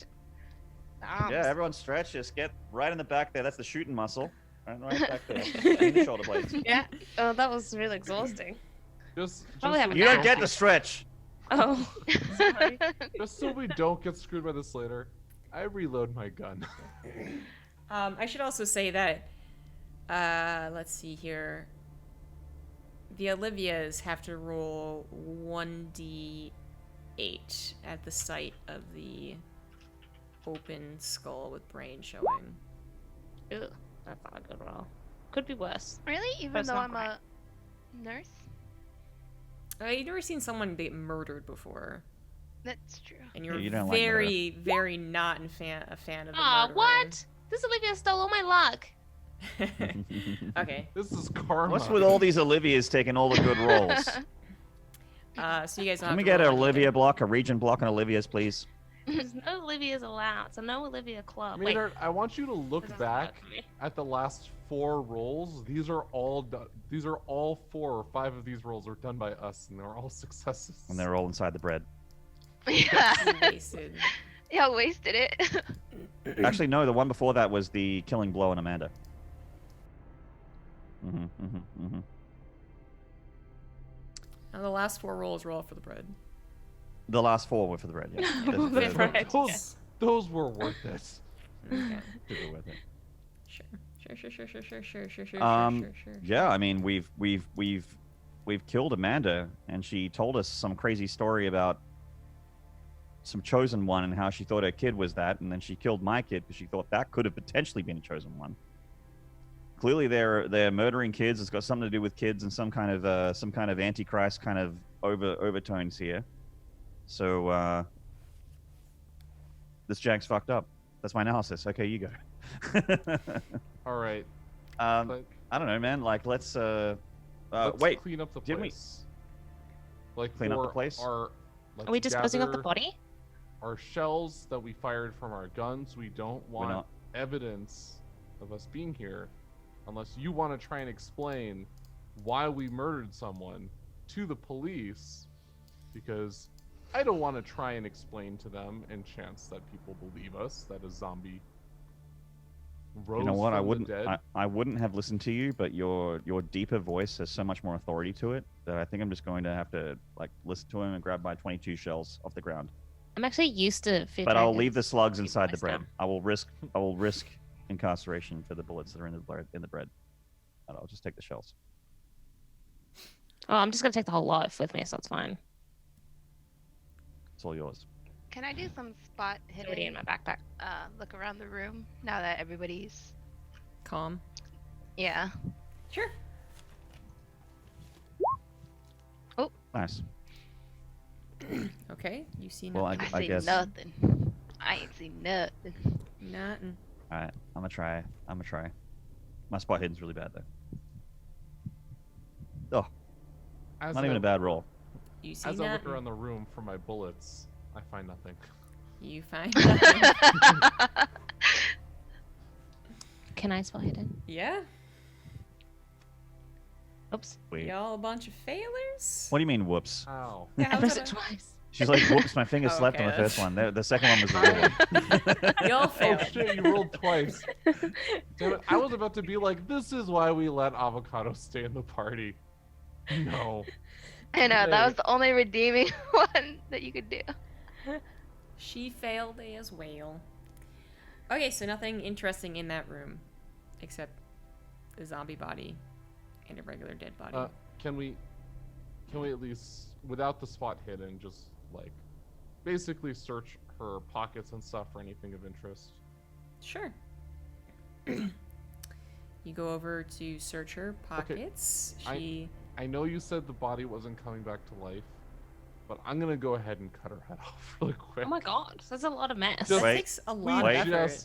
the arms. Yeah, everyone stretch. Just get right in the back there. That's the shooting muscle. Right back there. And the shoulder blades. Yeah. Oh, that was really exhausting. Just Probably have a You don't get to stretch. Oh. Sorry. Just so we don't get screwed by this later, I reload my gun. I should also say that, let's see here. The Olivias have to roll 1d8 at the site of the open skull with brain showing. Ew, that's not a good roll. Could be worse. Really? But Even it's though not I'm great. a nurse? You've never seen someone get murdered before, That's true. and you're Yeah, you don't like very, very not a fan of the Aw, murderer. what? This Olivia stole all my luck. Okay, This is karma. What's with all these Olivias taking all the good rolls? so you guys don't Can we have to get an roll Olivia anything. block, a region block on Olivia's, please? There's no Olivia's allowed. It's a no Olivia club. Wait, Maynard, I want you to look that doesn't back work for me. at the last 4 rolls. These are all 4 or 5 of these rolls are done by us, and they're all successes. And they're all inside the bread. Yeah. You wasted. Yeah, I wasted it. Actually, no, the one before that was the killing blow on Amanda. Now the last 4 rolls roll for the bread. The last 4 were for the bread. Yeah. The bread. Those were worth it. Okay. Super worth it. Sure. Sure. Yeah, I mean, we've killed Amanda, and she told us some crazy story about some chosen one and how she thought her kid was that, and then she killed my kid because she thought that could have potentially been a chosen one. Clearly, they're murdering kids. It's got something to do with kids and some kind of antichrist kind of overtones here. So this Jack's fucked up. That's my analysis. Okay, you go. All right. I don't know, man. Like, let's wait. Clean up the place. Didn't we clean up the place? Are we disposing of the body? Our shells that we fired from our guns. We don't want evidence of us being here, unless you want to try and explain why we murdered someone to the police, because I don't want to try and explain to them and chance that people believe us that a zombie rose You know what? from the dead. I wouldn't have listened to you, but your deeper voice has so much more authority to it that I think I'm just going to have to like listen to him and grab my 22 shells off the ground. I'm actually used to fear But I'll dragons. leave the slugs inside the Nice bread. down. I will risk incarceration for the bullets that are in the bread. And I'll just take the shells. Oh, I'm just gonna take the whole lot with me, so it's fine. It's all yours. Can I do some spot It's already in hidden? my backpack. Look around the room now that everybody's. Calm. Yeah. Sure. Nice. Okay. You see Well, nothing. I see guess. nothing. I ain't seen nothing. Nothing. All right, I'm gonna try. My spot hidden's really bad though. Oh, As not even I- a bad roll. You see As I look nothing. around the room for my bullets, I find nothing. You find nothing. Can I spell hidden? Yeah. Oops. Wait. Y'all a bunch of failures. What do you mean, whoops? Ow. Yeah, I how's pressed that it twice. She's like, whoops, my finger Oh, slept okay, on the first that's- one. The second one was the real one. Y'all Oh failed. shit, you rolled twice. Damn it, I was about to be like, this is why we let Avocado stay in the party. No. I know, that was the only redeeming one that you could do. She failed as well. Okay, so nothing interesting in that room, except a zombie body and a regular dead body. Can we at least, without the spot hidden, just like basically search her pockets and stuff for anything of interest? Sure. You go over to search her pockets. She. I know you said the body wasn't coming back to life, but I'm gonna go ahead and cut her head off really quick. Oh my god, that's a lot of mess. Just- That Wait. takes a We lot of effort.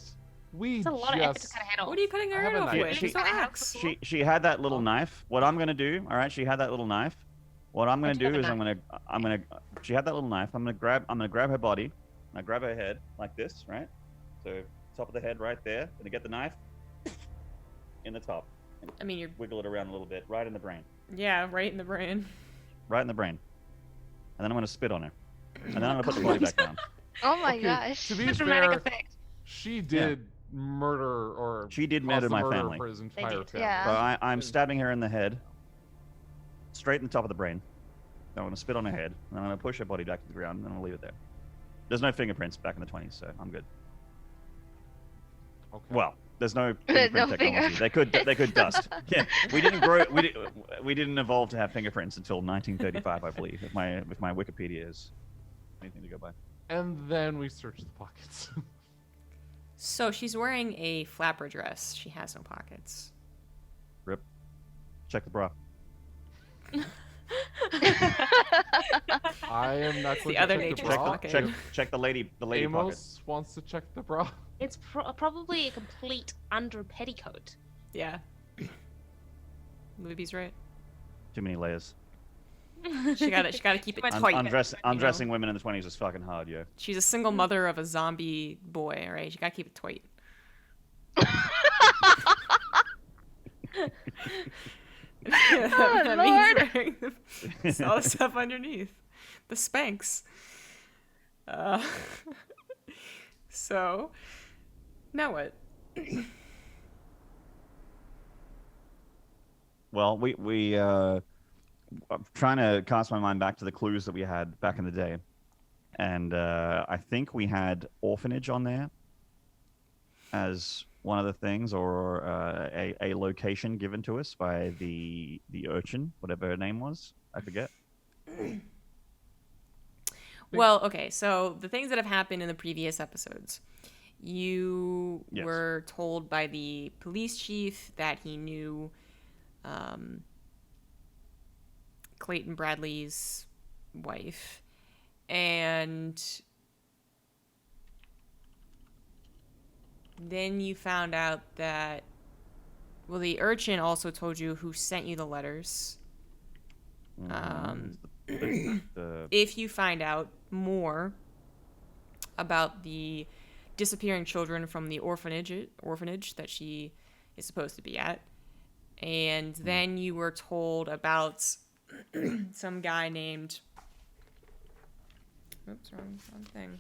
It's a lot of effort to cut a head off. What are you cutting her I have head a off knife. with? She- It's an axe. She had that little knife. What I'm gonna do, all right? She had that little knife. What I'm gonna Where'd you do have is the I'm gonna. She had that little knife. I'm gonna grab her body. I grab her head like this, right? So top of the head right there. Gonna get the knife in the top. I mean, you're. Wiggle it around a little bit, right in the brain. Yeah, right in the brain. Right in the brain. And then I'm gonna spit on her. And then I'm gonna put the body back down. Oh my Okay, gosh. To be The dramatic fair, effect. she did murder or She did cause murder the my murder family. for his They entire did. family. Yeah. So I'm stabbing her in the head, straight in the top of the brain. Then I'm gonna spit on her head, and I'm gonna push her body back to the ground, and I'm gonna leave it there. There's no fingerprints back in the 20s, so I'm good. Okay. Well, there's no There's fingerprint no technology. They could dust. Yeah, we didn't grow. We didn't evolve to have fingerprints until 1935, I believe. If my Wikipedia is anything to go by. And then we search the pockets. So she's wearing a flapper dress. She has no pockets. Rip. Check the bra. I am not going the to other check nature's the bra. pocket. Check the lady pocket. Amos wants to check the bra. It's probably a complete under petticoat. Yeah. Livy's right. Too many layers. She gotta keep it tight. Undressing women in the 20s is fucking hard, yo. She's a single mother of a zombie boy, all right? She gotta keep it tight. That means wearing all the stuff underneath. The Spanx. So, now what? Well, I'm trying to cast my mind back to the clues that we had back in the day. and I think we had orphanage on there as one of the things, or a location given to us by the urchin, whatever her name was. I forget. Well, okay, so the things that have happened in the previous episodes. You were told by the police chief that he knew Clayton Bradley's wife. And then you found out that, well, the urchin also told you who sent you the letters. If you find out more about the disappearing children from the orphanage that she is supposed to be at, and then you were told about some guy named... Oops, wrong thing.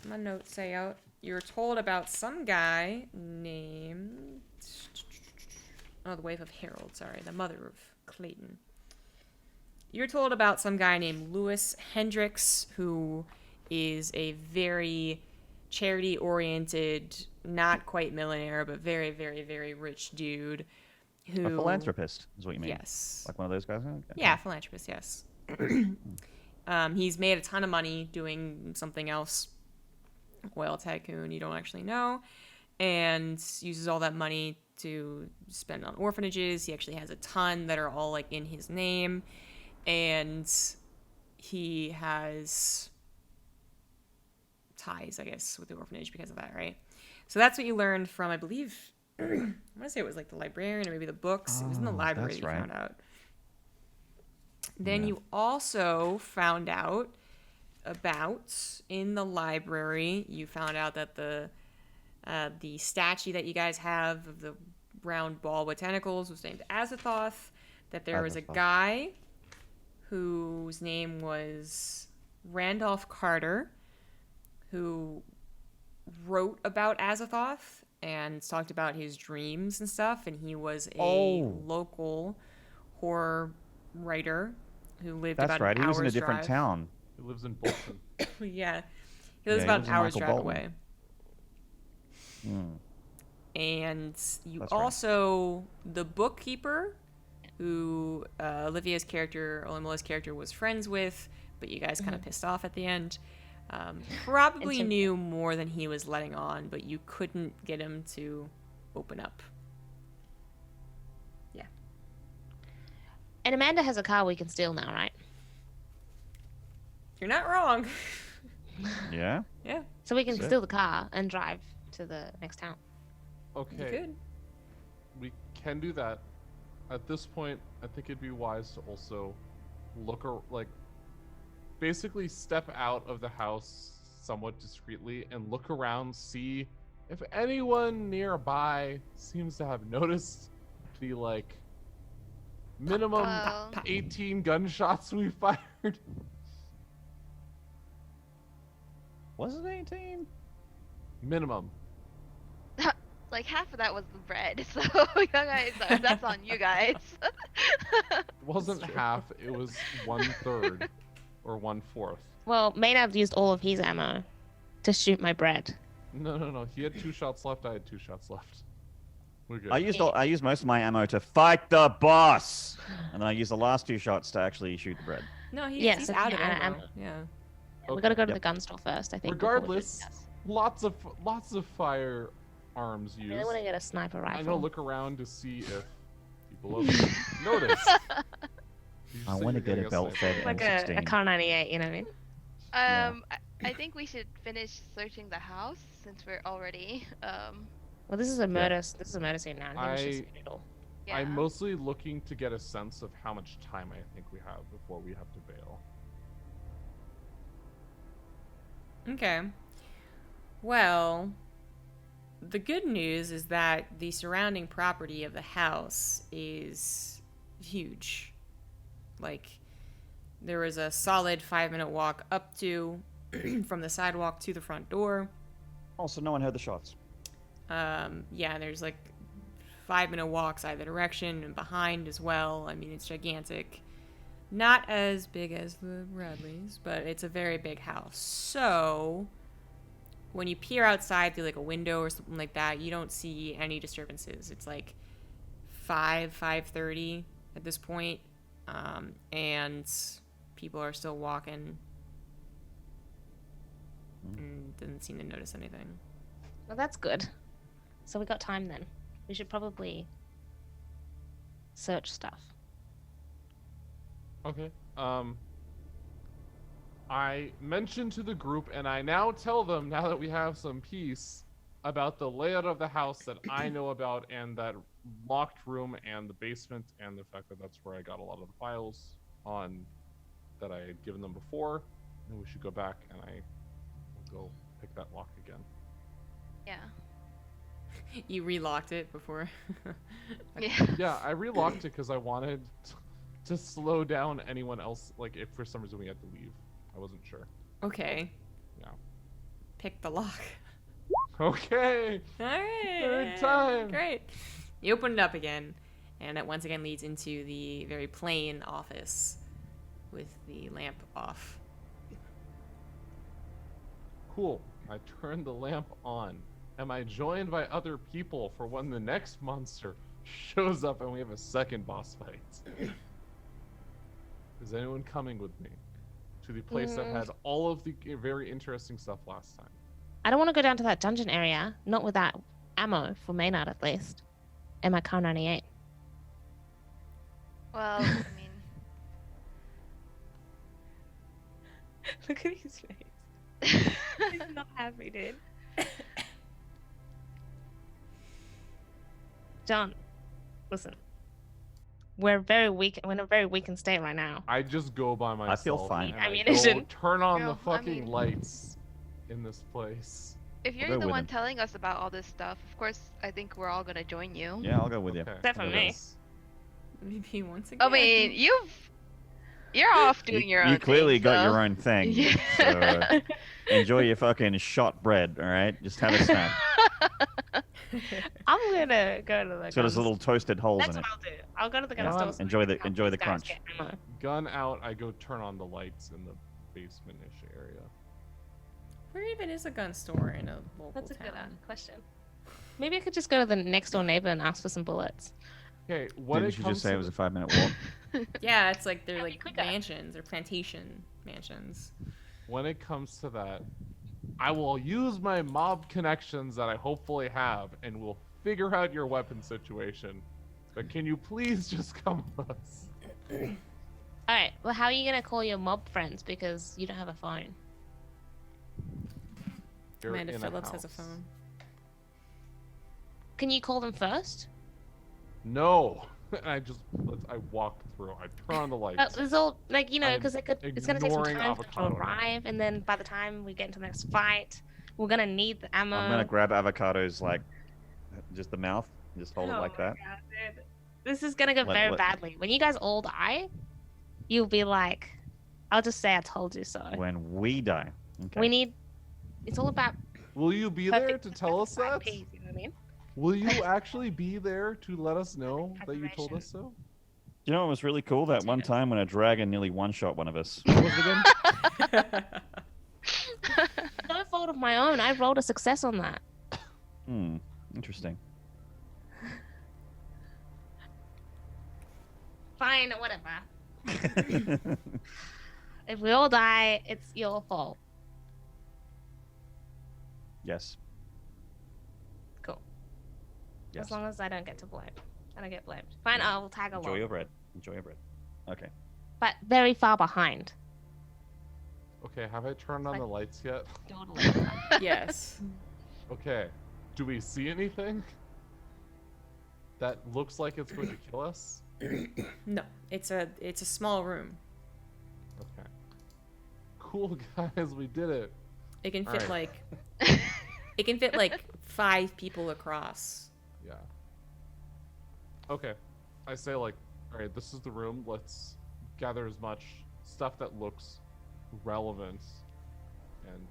Get my notes say out. You were told about some guy named... Oh, the wife of Harold, sorry. The mother of Clayton. You were told about some guy named Lewis Hendricks, who is a very charity-oriented, not quite millionaire, but very, very, very rich dude. Who... A philanthropist is what you mean? Yes. Like one of those guys? Okay. Yeah, philanthropist, yes. He's made a ton of money doing something else. Oil tycoon, you don't actually know. And uses all that money to spend on orphanages. He actually has a ton that are all like in his name. And he has ties, I guess, with the orphanage because of that, right? So that's what you learned from, I believe, I want to say it was like the librarian or maybe the books. It was in the library that you found out. Then you also found out about, in the library, you found out that the statue that you guys have of the round ball with tentacles was named Azathoth, that there was a guy whose name was Randolph Carter, who wrote about Azathoth and talked about his dreams and stuff, and he was a local horror writer who lived about an hour's drive. That's right, he was in a different town. He lives in Bolton. Yeah. He lives about an hour's drive away. And you also, the bookkeeper, who Olivia's character, Olimoley's character, was friends with, but you guys kind of pissed off at the end, probably knew more than he was letting on, but you couldn't get him to open up. Yeah. And Amanda has a car we can steal now, right? You're not wrong. Yeah? Yeah. So we can steal the car and drive to the next town. Okay. You could. We can do that. At this point, I think it'd be wise to also basically step out of the house somewhat discreetly and look around, see if anyone nearby seems to have noticed the minimum 18 gunshots we fired. Was it 18? Minimum. Like half of that was the bread, so you guys, that's on you guys. It wasn't half, it was 1/3 or 1/4. Well, Maynard used all of his ammo to shoot my bread. No. He had 2 shots left, I had 2 shots left. We're good. I used most of my ammo to fight the boss, and then I used the last 2 shots to actually shoot the bread. No, he's out of ammo. Yeah. Okay. We gotta go to the gun store first, I think. Regardless, lots of firearms used. I really want to get a sniper rifle. I'm gonna look around to see if people have noticed. I want to get a belt fed like a Car 98, you know what I mean? I think we should finish searching the house since we're already. Well, this is a murder. This is a murder scene now. I'm mostly looking to get a sense of how much time I think we have before we have to bail. Okay. Well, the good news is that the surrounding property of the house is huge. There was a solid 5-minute walk up to, from the sidewalk to the front door. Also, no one heard the shots. Yeah, there's 5-minute walks either direction and behind as well. I mean, it's gigantic. Not as big as the Radleys, but it's a very big house. So when you peer outside through like a window or something like that, you don't see any disturbances. It's like 5:30 at this point, and people are still walking and didn't seem to notice anything. Well, that's good. So we got time then. We should probably search stuff. Okay. I mentioned to the group, and I now tell them, now that we have some peace, about the layout of the house that I know about, and that locked room and the basement, and the fact that that's where I got a lot of the files on that I had given them before. And we should go back, and I will go pick that lock again. Yeah. You relocked it before. Yeah. Yeah, I relocked it because I wanted to slow down anyone else. Like, if for some reason we had to leave, I wasn't sure. Okay. Yeah. Pick the lock. Okay. All right. Third time. Great. You open it up again, and it once again leads into the very plain office with the lamp off. Cool. I turned the lamp on. Am I joined by other people for when the next monster shows up and we have a second boss fight? Is anyone coming with me to the place that had all of the very interesting stuff last time? I don't want to go down to that dungeon area, not with that ammo for Maynard at least. And my Car 98. Well, I mean, Look at his face. He's not happy, dude. John, listen. We're very weak. We're in a very weakened state right now. I just go by myself. I feel fine. and Ammunition. go turn on the Girl, I fucking mean- lights in this place. if you're go the with one him. telling us about all this stuff, of course, I think we're all gonna join you. Yeah, I'll go with you. Okay. Except for I me. guess. Maybe once again. I mean, you're off doing your own. You clearly thing, got so- your own thing. Yeah. So, enjoy your fucking shot bread, all right? Just have a snack. I'm gonna go to the. It's got those little toasted holes That's in what it. I'll do. I'll go to the gun Yeah. store. so Enjoy I the- can help enjoy these the guys crunch. get ammo. Gun out, I go turn on the lights in the basement-ish area. Where even is a gun store in a local That's a good town? question. Maybe I could just go to the next door neighbor and ask for some bullets. Okay, what Didn't it you comes just say to it was a 5-minute walk? Yeah, it's like they're That'd be like quicker. mansions or plantation mansions. when it comes to that, I will use my mob connections that I hopefully have, and we'll figure out your weapon situation. But can you please just come with us? Alright, well, how are you gonna call your mob friends because you don't have a phone? You're Amanda in Phillips has a house. phone. Can you call them first? No. I walk through. I turn on the lights. It's all like I'm because it's gonna take some ignoring time for them to Avocado now. arrive, and then by the time we get into the next fight, we're gonna need the ammo. I'm gonna grab Avocado's like, just the mouth, and just hold it Oh like my that. God, dude. This is gonna go Let- very let- badly. When you guys all die, you'll be like, I'll just say I told you so. When we die. Okay. We need. It's all about Will you be there perfect to tell us that? peas, you know what I mean? Will you actually be there to let us know that you told us so? You know what was really cool? That one time when a dragon nearly one-shot one of us. What was it again? No fault of my own. I rolled a success on that. Interesting. Fine, whatever. If we all die, it's your fault. Yes. Cool. Yes. As long as I don't get to blame. I don't get blamed. Fine, I'll tag along. Enjoy your bread. Enjoy your bread. Okay. But very far behind. Okay, have I turned on the lights yet? Totally. Yes. Okay. Do we see anything that looks like it's going to kill us? No, it's a small room. Okay. Cool, guys, we did it. It can fit Alright. like it can fit like 5 people across. Yeah. Okay. I say like, all right, this is the room. Let's gather as much stuff that looks relevant and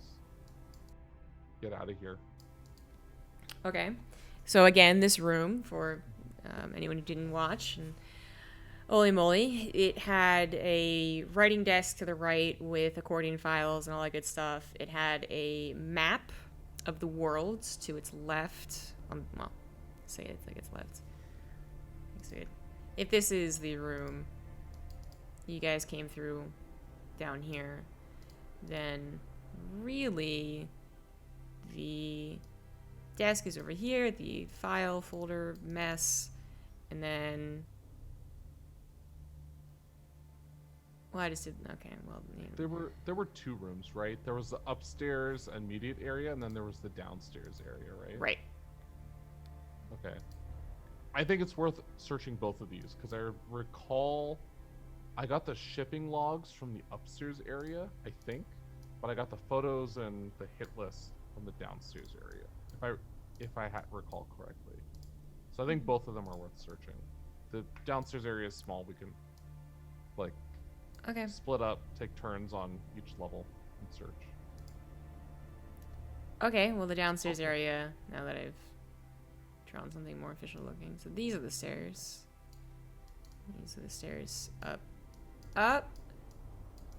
get out of here. Okay. So again, this room for anyone who didn't watch and Olimoley. It had a writing desk to the right with accordion files and all that good stuff. It had a map of the worlds to its left. Well, say it's like its left. If this is the room you guys came through down here, then really the desk is over here, the file folder mess, and then well, I just did okay. Well, you know. There were 2 rooms, right? There was the upstairs immediate area, and then there was the downstairs area, right? Right. Okay. I think it's worth searching both of these because I recall I got the shipping logs from the upstairs area, I think, but I got the photos and the hit list from the downstairs area, if I recall correctly. So I think both of them are worth searching. The downstairs area is small. We can like split up, take turns on each level and search. Okay, well the downstairs area, now that I've drawn something more official looking. So these are the stairs. These are the stairs. Up,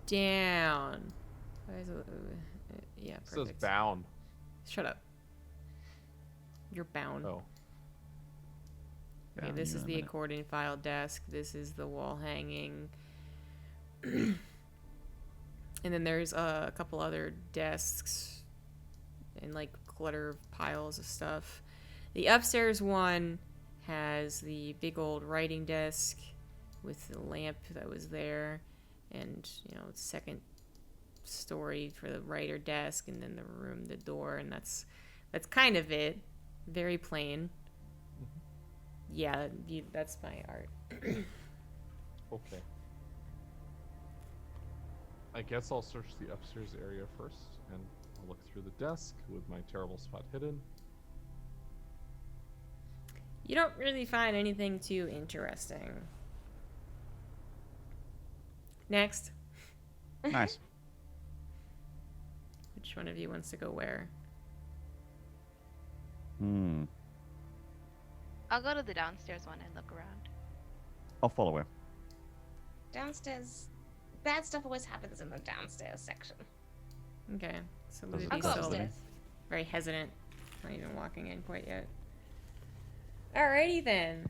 down. Yeah, perfect. It says bound. Shut up. You're bound. Oh. Okay, this is the accordion file desk. This is the wall hanging. And then there's a couple other desks and like clutter piles of stuff. The upstairs one has the big old writing desk with the lamp that was there, and you know, second story for the writer desk, and then the room, the door, and that's kind of it. Very plain. Yeah, that's my art. Okay. I guess I'll search the upstairs area first, and I'll look through the desk with my terrible spot hidden. You don't really find anything too interesting. Next. Nice. Which one of you wants to go where? I'll go to the downstairs one and look around. I'll follow her. Downstairs. Bad stuff always happens in the downstairs section. Okay, so I'll Livibee's go still upstairs. very hesitant. Not even walking in quite yet. Alrighty then.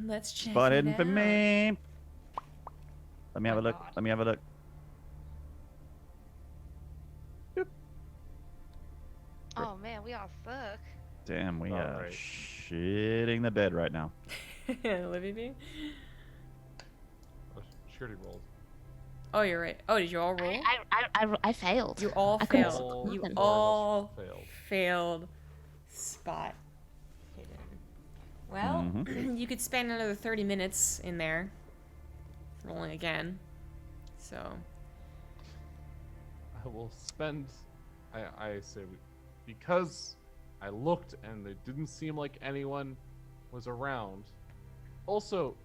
Let's check Spot it hidden for out. me. Let me have a look. God. Let me have a look. Oh man, we all suck. Damn, we All are right. shitting the bed right now. Livibee? Oh, she already rolled. Oh, you're right. Oh, did you all roll? I failed. You all I couldn't failed. see You nothing. all failed. failed. Spot hidden. Well, you could spend another 30 minutes in there rolling again. So I will spend. I say because I looked and it didn't seem like anyone was around. Also,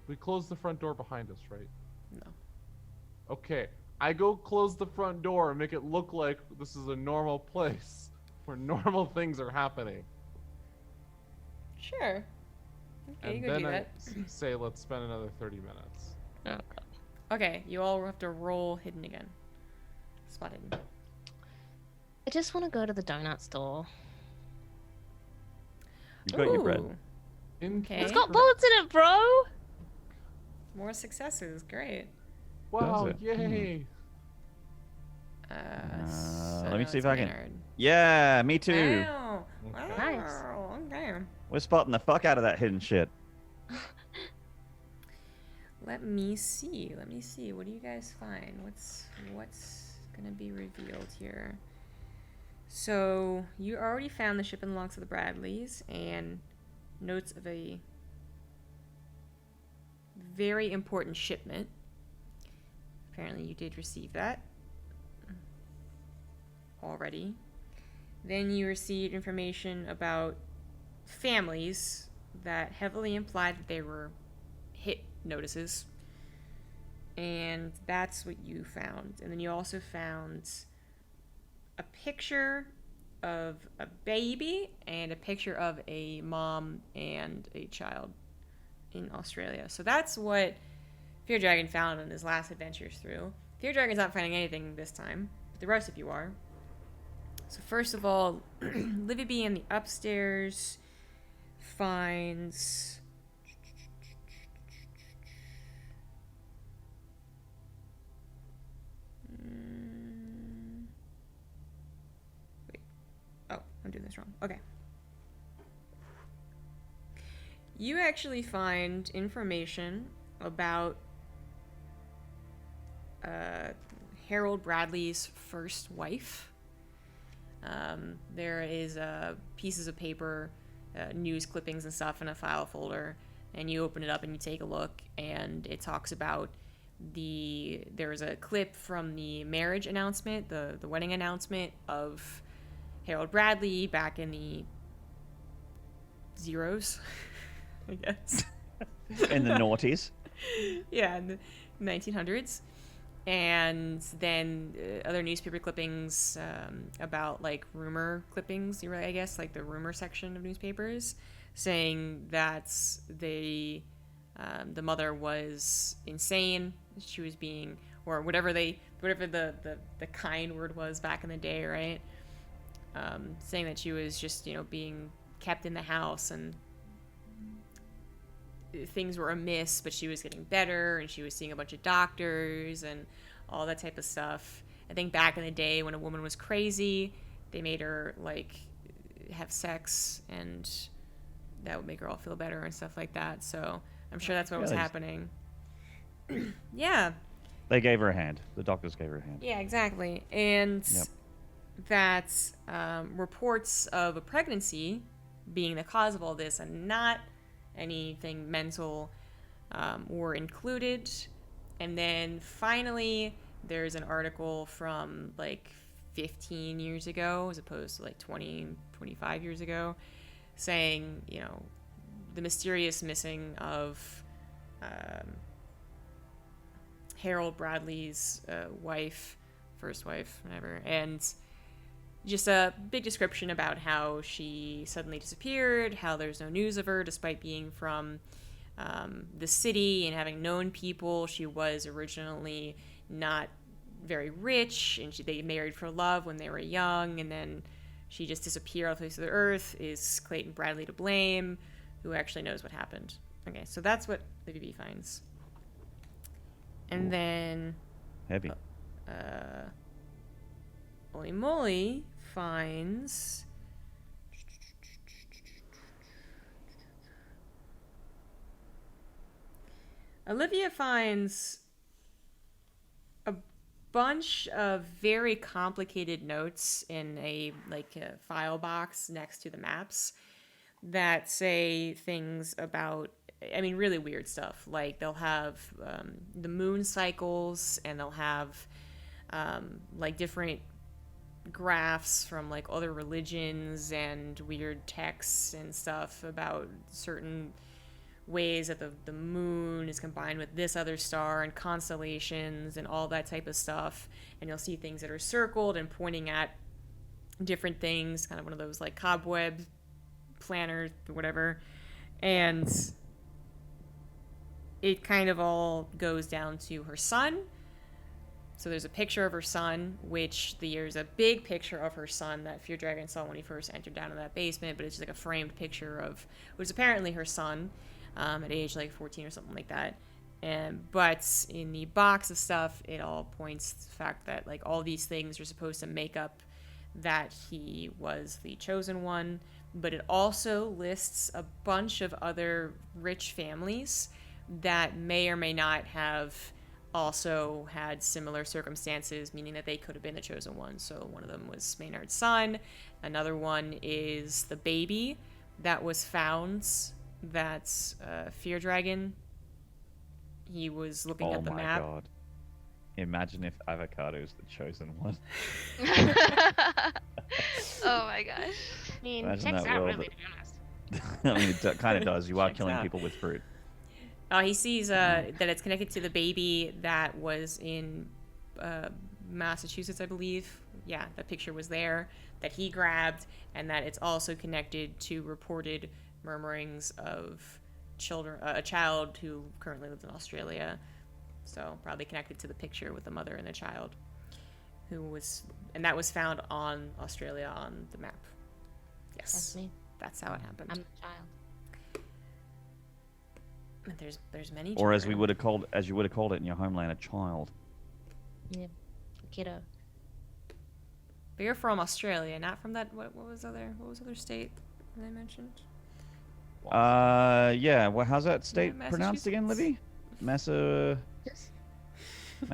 we closed the front door behind us, right? no. Okay, I go close the front door and make it look like this is a normal place where normal things are happening. Sure. Okay, you And go then do I that. say, let's spend another 30 minutes. Oh, God. Okay, you all have to roll hidden again. Spot hidden. I just want to go to the donut store. You got your bread. Ooh, Okay. It's got bullets in it, bro! More successes. Great. Wow, Does it? yay! Let me see if I can- Maynarde. Yeah, me too. Wow. Okay. Nice. Wow. Okay. We're spotting the fuck out of that hidden shit. Let me see. Let me see. What do you guys find? What's gonna be revealed here? So you already found the shipping logs of the Bradleys and notes of a very important shipment. Apparently you did receive that already. Then you received information about families that heavily implied that they were hit notices. And that's what you found. And then you also found a picture of a baby and a picture of a mom and a child in Australia. So that's what feardragon found on his last adventures through. Feardragon's not finding anything this time, but the rest of you are. So first of all, Livibee in the upstairs finds... Wait. Oh, I'm doing this wrong. Okay. You actually find information about Harold Bradley's first wife. There is pieces of paper, news clippings and stuff in a file folder, and you open it up and you take a look, and it talks about there was a clip from the marriage announcement, the wedding announcement of Harold Bradley back in the zeros, I guess. In the noughties. Yeah, in the 1900s. And then other newspaper clippings about like rumor clippings, I guess, like the rumor section of newspapers, saying that the mother was insane. She was being, or whatever the kind word was back in the day, right? Saying that she was just, being kept in the house and things were amiss, but she was getting better and she was seeing a bunch of doctors and all that type of stuff. I think back in the day when a woman was crazy, they made her like have sex and that would make her all feel better and stuff like that. So I'm sure that's what was happening. Yeah. They gave her a hand. The doctors gave her a hand. Yeah, exactly. And that reports of a pregnancy being the cause of all this and not anything mental were included. And then finally there's an article from like 15 years ago as opposed to like 20, 25 years ago saying, the mysterious missing of Harold Bradley's first wife, whatever, and just a big description about how she suddenly disappeared, how there's no news of her despite being from the city and having known people. She was originally not very rich, and they married for love when they were young, and then she just disappeared off the face of the earth. Is Clayton Bradley to blame? Who actually knows what happened? Okay, so that's what Livibee finds. And then... Heavy. Olimoley finds... Olivia finds a bunch of very complicated notes in a file box next to the maps that say things about, really weird stuff. Like they'll have the moon cycles, and they'll have different graphs from other religions and weird texts and stuff about certain ways that the moon is combined with this other star and constellations and all that type of stuff. And you'll see things that are circled and pointing at different things, kind of one of those cobweb planners or whatever. And it kind of all goes down to her son. So there's a picture of her son, which there's a big picture of her son that feardragon saw when he first entered down in that basement, but it's just a framed picture of what was apparently her son. At age 14 or something like that. But in the box of stuff, it all points to the fact that all these things are supposed to make up that he was the chosen one. But it also lists a bunch of other rich families that may or may not have also had similar circumstances, meaning that they could have been the chosen one. So one of them was Maynard's son. Another one is the baby that was found. That's feardragon. He was looking at the map. Oh my god. Imagine if Avocado is the chosen one. Oh my gosh. Checks out really, to be honest. It kind of does. You are killing people with fruit. He sees that it's connected to the baby that was in Massachusetts, I believe. Yeah, that picture was there, that he grabbed, and that it's also connected to reported murmurings of a child who currently lives in Australia. So probably connected to the picture with the mother and the child, and that was found on Australia on the map. Yes, That's me. that's how it happened. I'm the child. And there's many. Or as children. you would have called it in your homeland, a child. Yeah, kiddo. But you're from Australia, not from that. What was other state that I mentioned? Yeah. Well, how's that state pronounced again, Livy? Massa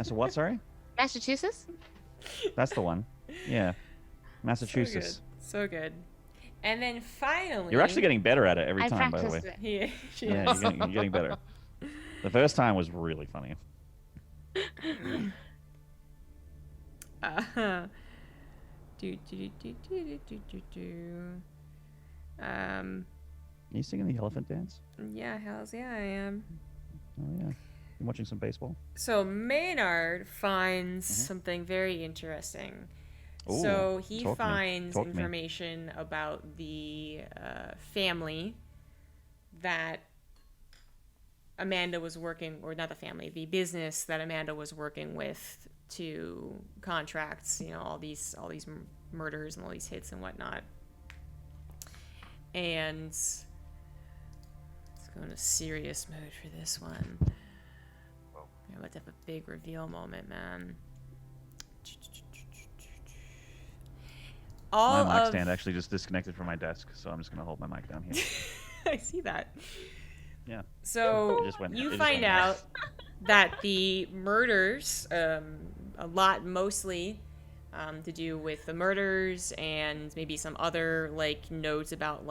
what? Sorry. Massachusetts. That's the one. Yeah. Massachusetts. So good. And then finally, You're actually getting better at it every I time, by the way. practiced it. Yeah, You're getting better. The first time was really funny. Are you singing the elephant dance? Yeah, hells yeah, I am. Oh yeah. You watching some baseball? So Maynarde finds something very interesting. Ooh, so he talk finds to me. information about the family that Amanda was working, or not the family, the business that Amanda was working with to contracts, all these murders and all these hits and whatnot. And let's go into serious mode for this one. I'm about to have a big reveal moment, man. My mic stand actually just disconnected from my desk, so I'm just going to hold my mic down here. I see that. Yeah. So you find out that the murders, mostly to do with the murders and maybe some other notes about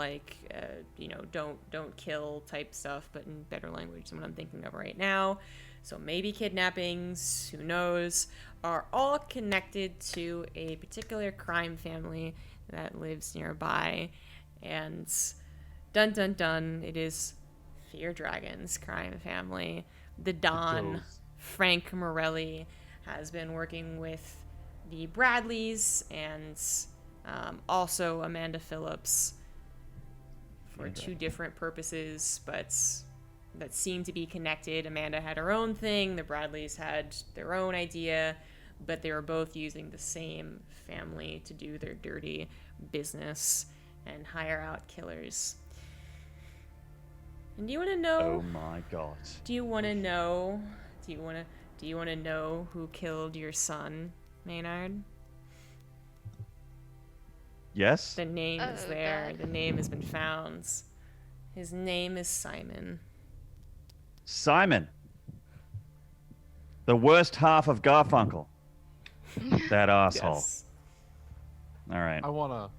don't kill type stuff, but in better language than what I'm thinking of right now. So maybe kidnappings, who knows, are all connected to a particular crime family that lives nearby. And dun dun dun, it is Feardragon's crime family. The Don, Frank Morelli, has been working with the Bradleys and also Amanda Phillips for two different purposes, but that seemed to be connected. Amanda had her own thing, the Bradleys had their own idea, but they were both using the same family to do their dirty business and hire out killers. And do you want to know? Oh my God. Do you want to know? Do you want to know who killed your son, Maynarde? Yes. The name is there. God. The name has been found. His name is Simon. Simon. The worst half of Garfunkel. That asshole. Yes. All right. I want to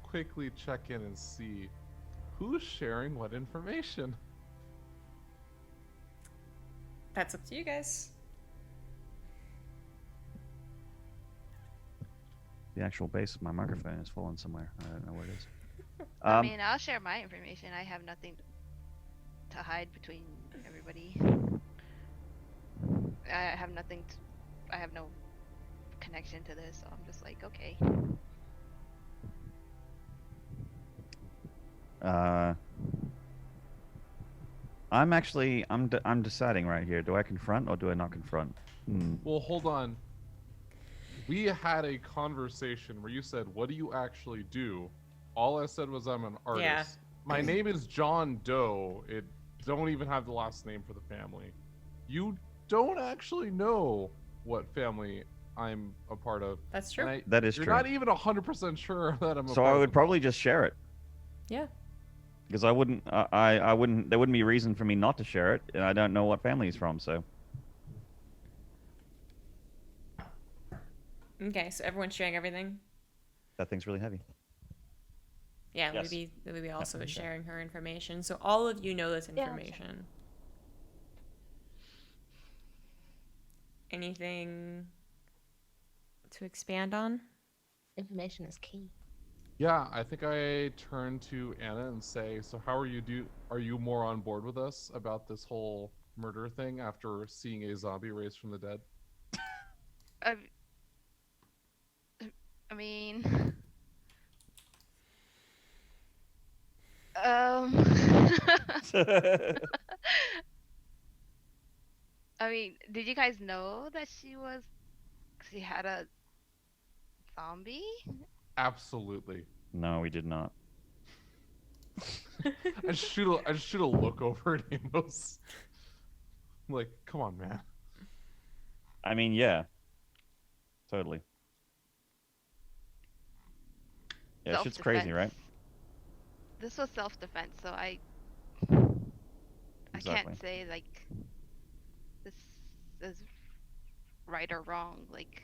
quickly check in and see who's sharing what information. That's up to you guys. The actual base of my microphone has fallen somewhere. I don't know where it is. I mean, I'll share my information. I have nothing to hide between everybody. I have nothing. I have no connection to this, so I'm just like, okay. I'm deciding right here. Do I confront or do I not confront? Well, hold on. We had a conversation where you said, "What do you actually do?" All I said was, "I'm an artist." Yeah. My name is John Doe. It don't even have the last name for the family. You don't actually know what family I'm a part of. That's true. That is you're true. You're not even 100% sure that I'm a So part I would of probably just share it. Yeah. Because I wouldn't. I wouldn't. There wouldn't be reason for me not to share it. And I don't know what family he's from, so. Okay, so everyone's sharing everything? That thing's really heavy. Yeah, Yes. Libby also is sharing her information. So all of you know this information. Anything to expand on? Information is key. Yeah, I think I turn to Anna and say, "So how are you? Are you more on board with us about this whole murder thing after seeing a zombie raised from the dead?" I mean, I mean, did you guys know that she had a zombie? Absolutely. No, we did not. I just shoot a look over at Amos. Like, come on, man. I mean, yeah. Totally. Yeah, shit's crazy, right? This was self-defense, so I Exactly. can't say like this is right or wrong. Like,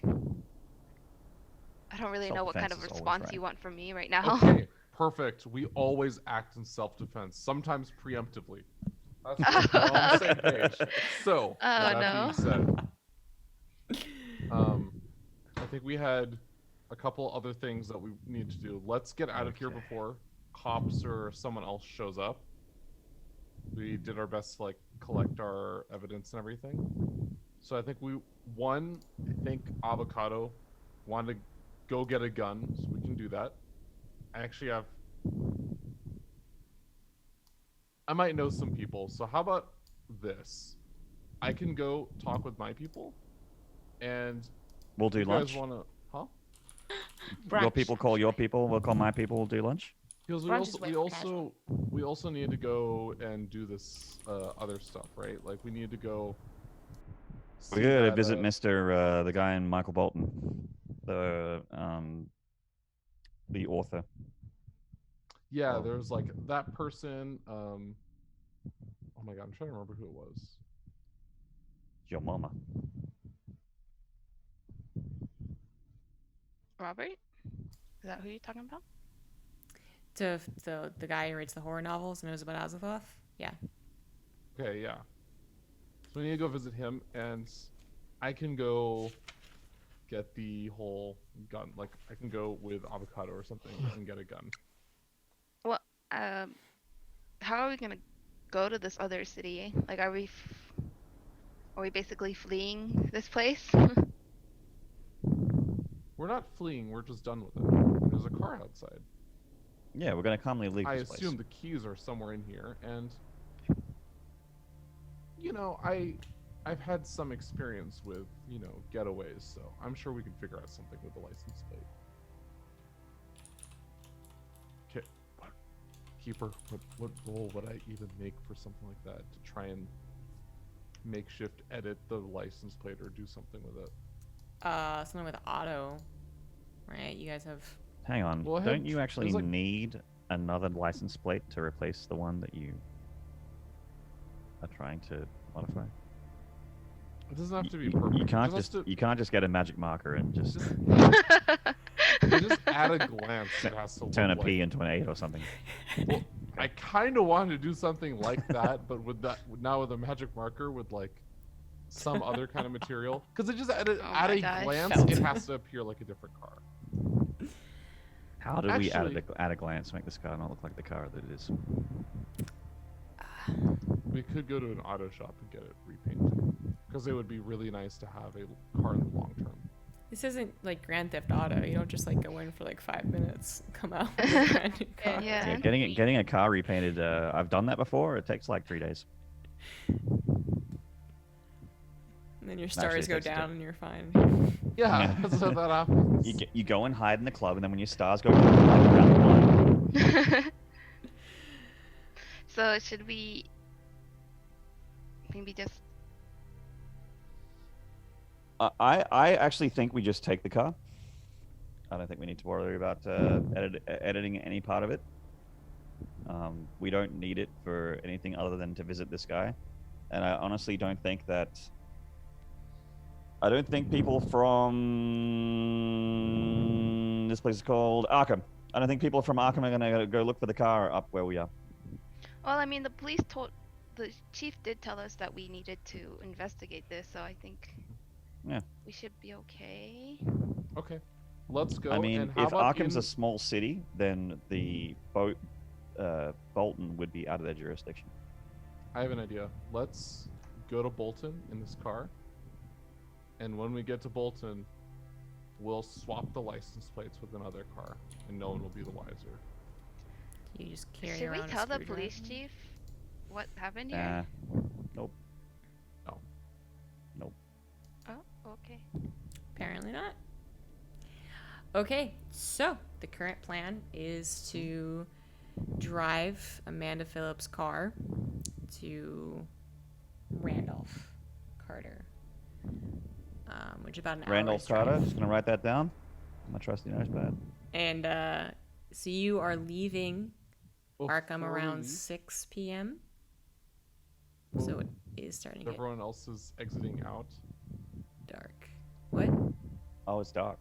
I don't really know what kind of Self-defense is always response right. you want from me right now. Okay, perfect. We always act in self-defense, sometimes preemptively. That's we're on the same page. So, with that being said, I think we had a couple other things that we need to do. Let's get out of here before cops or someone else shows up. We did our best to like collect our evidence and everything. So I think I think Avocado wanted to go get a gun, so we can do that. I might know some people, so how about this? I can go talk with my people, and we'll do lunch. You guys wanna, huh? Your people call your people, we'll call my people, we'll do lunch. Because we also need to go and do this other stuff, right? Like we need to go. We gotta visit Mr. The guy in Michael Bolton, the author. Yeah, there's like that person. Oh my god, I'm trying to remember who it was. Your mama. Robert? Is that who you're talking about? The guy who writes the horror novels and knows about Azathoth? Yeah. Okay, yeah. So we need to go visit him, and I can go get the whole gun. Like, I can go with Avocado or something and get a gun. Well, how are we gonna go to this other city? Like, are we basically fleeing this place? We're not fleeing, we're just done with it. There's a car outside. Yeah, we're gonna calmly leave this place. I assume the keys are somewhere in here, and you know, I've had some experience with, you know, getaways, so I'm sure we can figure out something with the license plate. Okay, Keeper, what role would I even make for something like that to try and makeshift edit the license plate or do something with it? Something with auto, right? You guys have. Hang on, don't you actually need another license plate to replace the one that you are trying to modify? It doesn't have to be perfect. You can't just get a magic marker and just at a glance it has to turn a P into an 8 or something. Well, I kind of wanted to do something like that, but with a magic marker with like some other kind of material, because it just at a glance it has to appear like a different car. How do we at a glance make this car not look like the car that it is? We could go to an auto shop and get it repainted, because it would be really nice to have a car in the long term. This isn't like Grand Theft Auto. You don't just like go in for like 5 minutes, come out with a brand new car. Yeah. Getting a car repainted. I've done that before. It takes like 3 days. And then your stars go down and you're fine. Yeah, that's what that happens. You go and hide in the club, and then when your stars go down, around the line. So should we maybe just? I actually think we just take the car. I don't think we need to worry about editing any part of it. We don't need it for anything other than to visit this guy. And I honestly don't think that... I don't think people from... This place is called Arkham. I don't think people from Arkham are going to go look for the car up where we are. Well, I mean, the chief did tell us that we needed to investigate this, so I think we should be okay. Okay, let's go. I mean, and if Arkham's a small city, then the Bolton would be out of their jurisdiction. I have an idea. Let's go to Bolton in this car, and when we get to Bolton, we'll swap the license plates with another car, and no one will be the wiser. You just carry Should around we tell the screwdriver? police chief what happened here? Nope. No. Nope. Oh, okay. Apparently not. Okay, so the current plan is to drive Amanda Phillips' car to Randolph Carter, which is about an Randolph hour's Carter. drive. Just gonna write that down. My trusty notepad. And so you are leaving Arkham Before we around leave, 6 p.m. So it is starting to get everyone else is exiting out. dark. What? Oh, it's dark.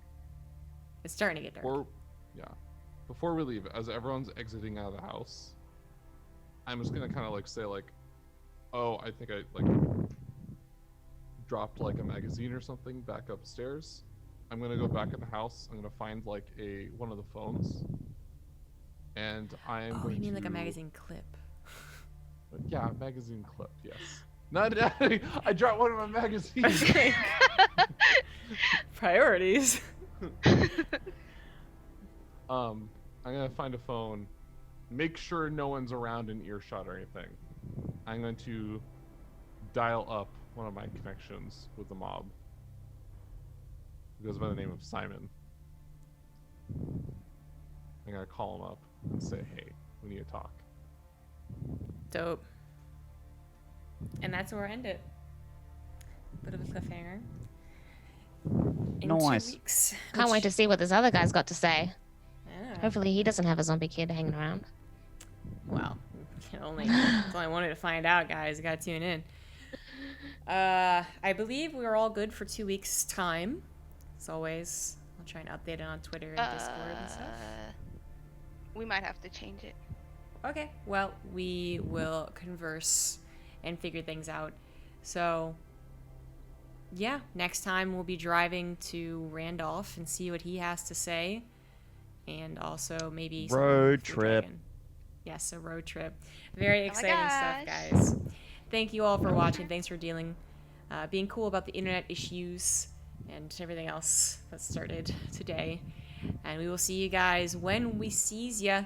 It's starting to get dark. Before we leave, as everyone's exiting out of the house, I'm just gonna kind of like say like, oh, I think I like dropped like a magazine or something back upstairs. I'm gonna go back in the house. I'm gonna find like one of the phones, and I am Oh, going you mean to, like a magazine clip? Yeah, a magazine clip. Yes. Not I dropped one of my magazines. Priorities. I'm gonna find a phone, make sure no one's around in earshot or anything. I'm going to dial up one of my connections with the mob. It goes by the name of Simon. I'm gonna call him up and say, hey, we need to talk. Dope. And that's where I end it. Bit of a cliffhanger. In Nice. 2 weeks. Can't wait to see what this other guy's got to say. Yeah. Hopefully he doesn't have a zombie kid hanging around. Well, that's all I wanted to find out, guys. You gotta tune in. I believe we are all good for 2 weeks' time. As always, I'll try and update it on Twitter and Discord and stuff. We might have to change it. Okay, well, we will converse and figure things out. So, yeah, next time we'll be driving to Randolph and see what he has to say. And also maybe something Road with trip. feardragon. Yes, a road trip. Very Oh my exciting stuff, gosh. guys. Thank you all for watching. Thanks for being cool about the internet issues and everything else that started today. And we will see you guys when we sees ya.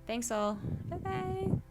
Thanks all. Bye-bye.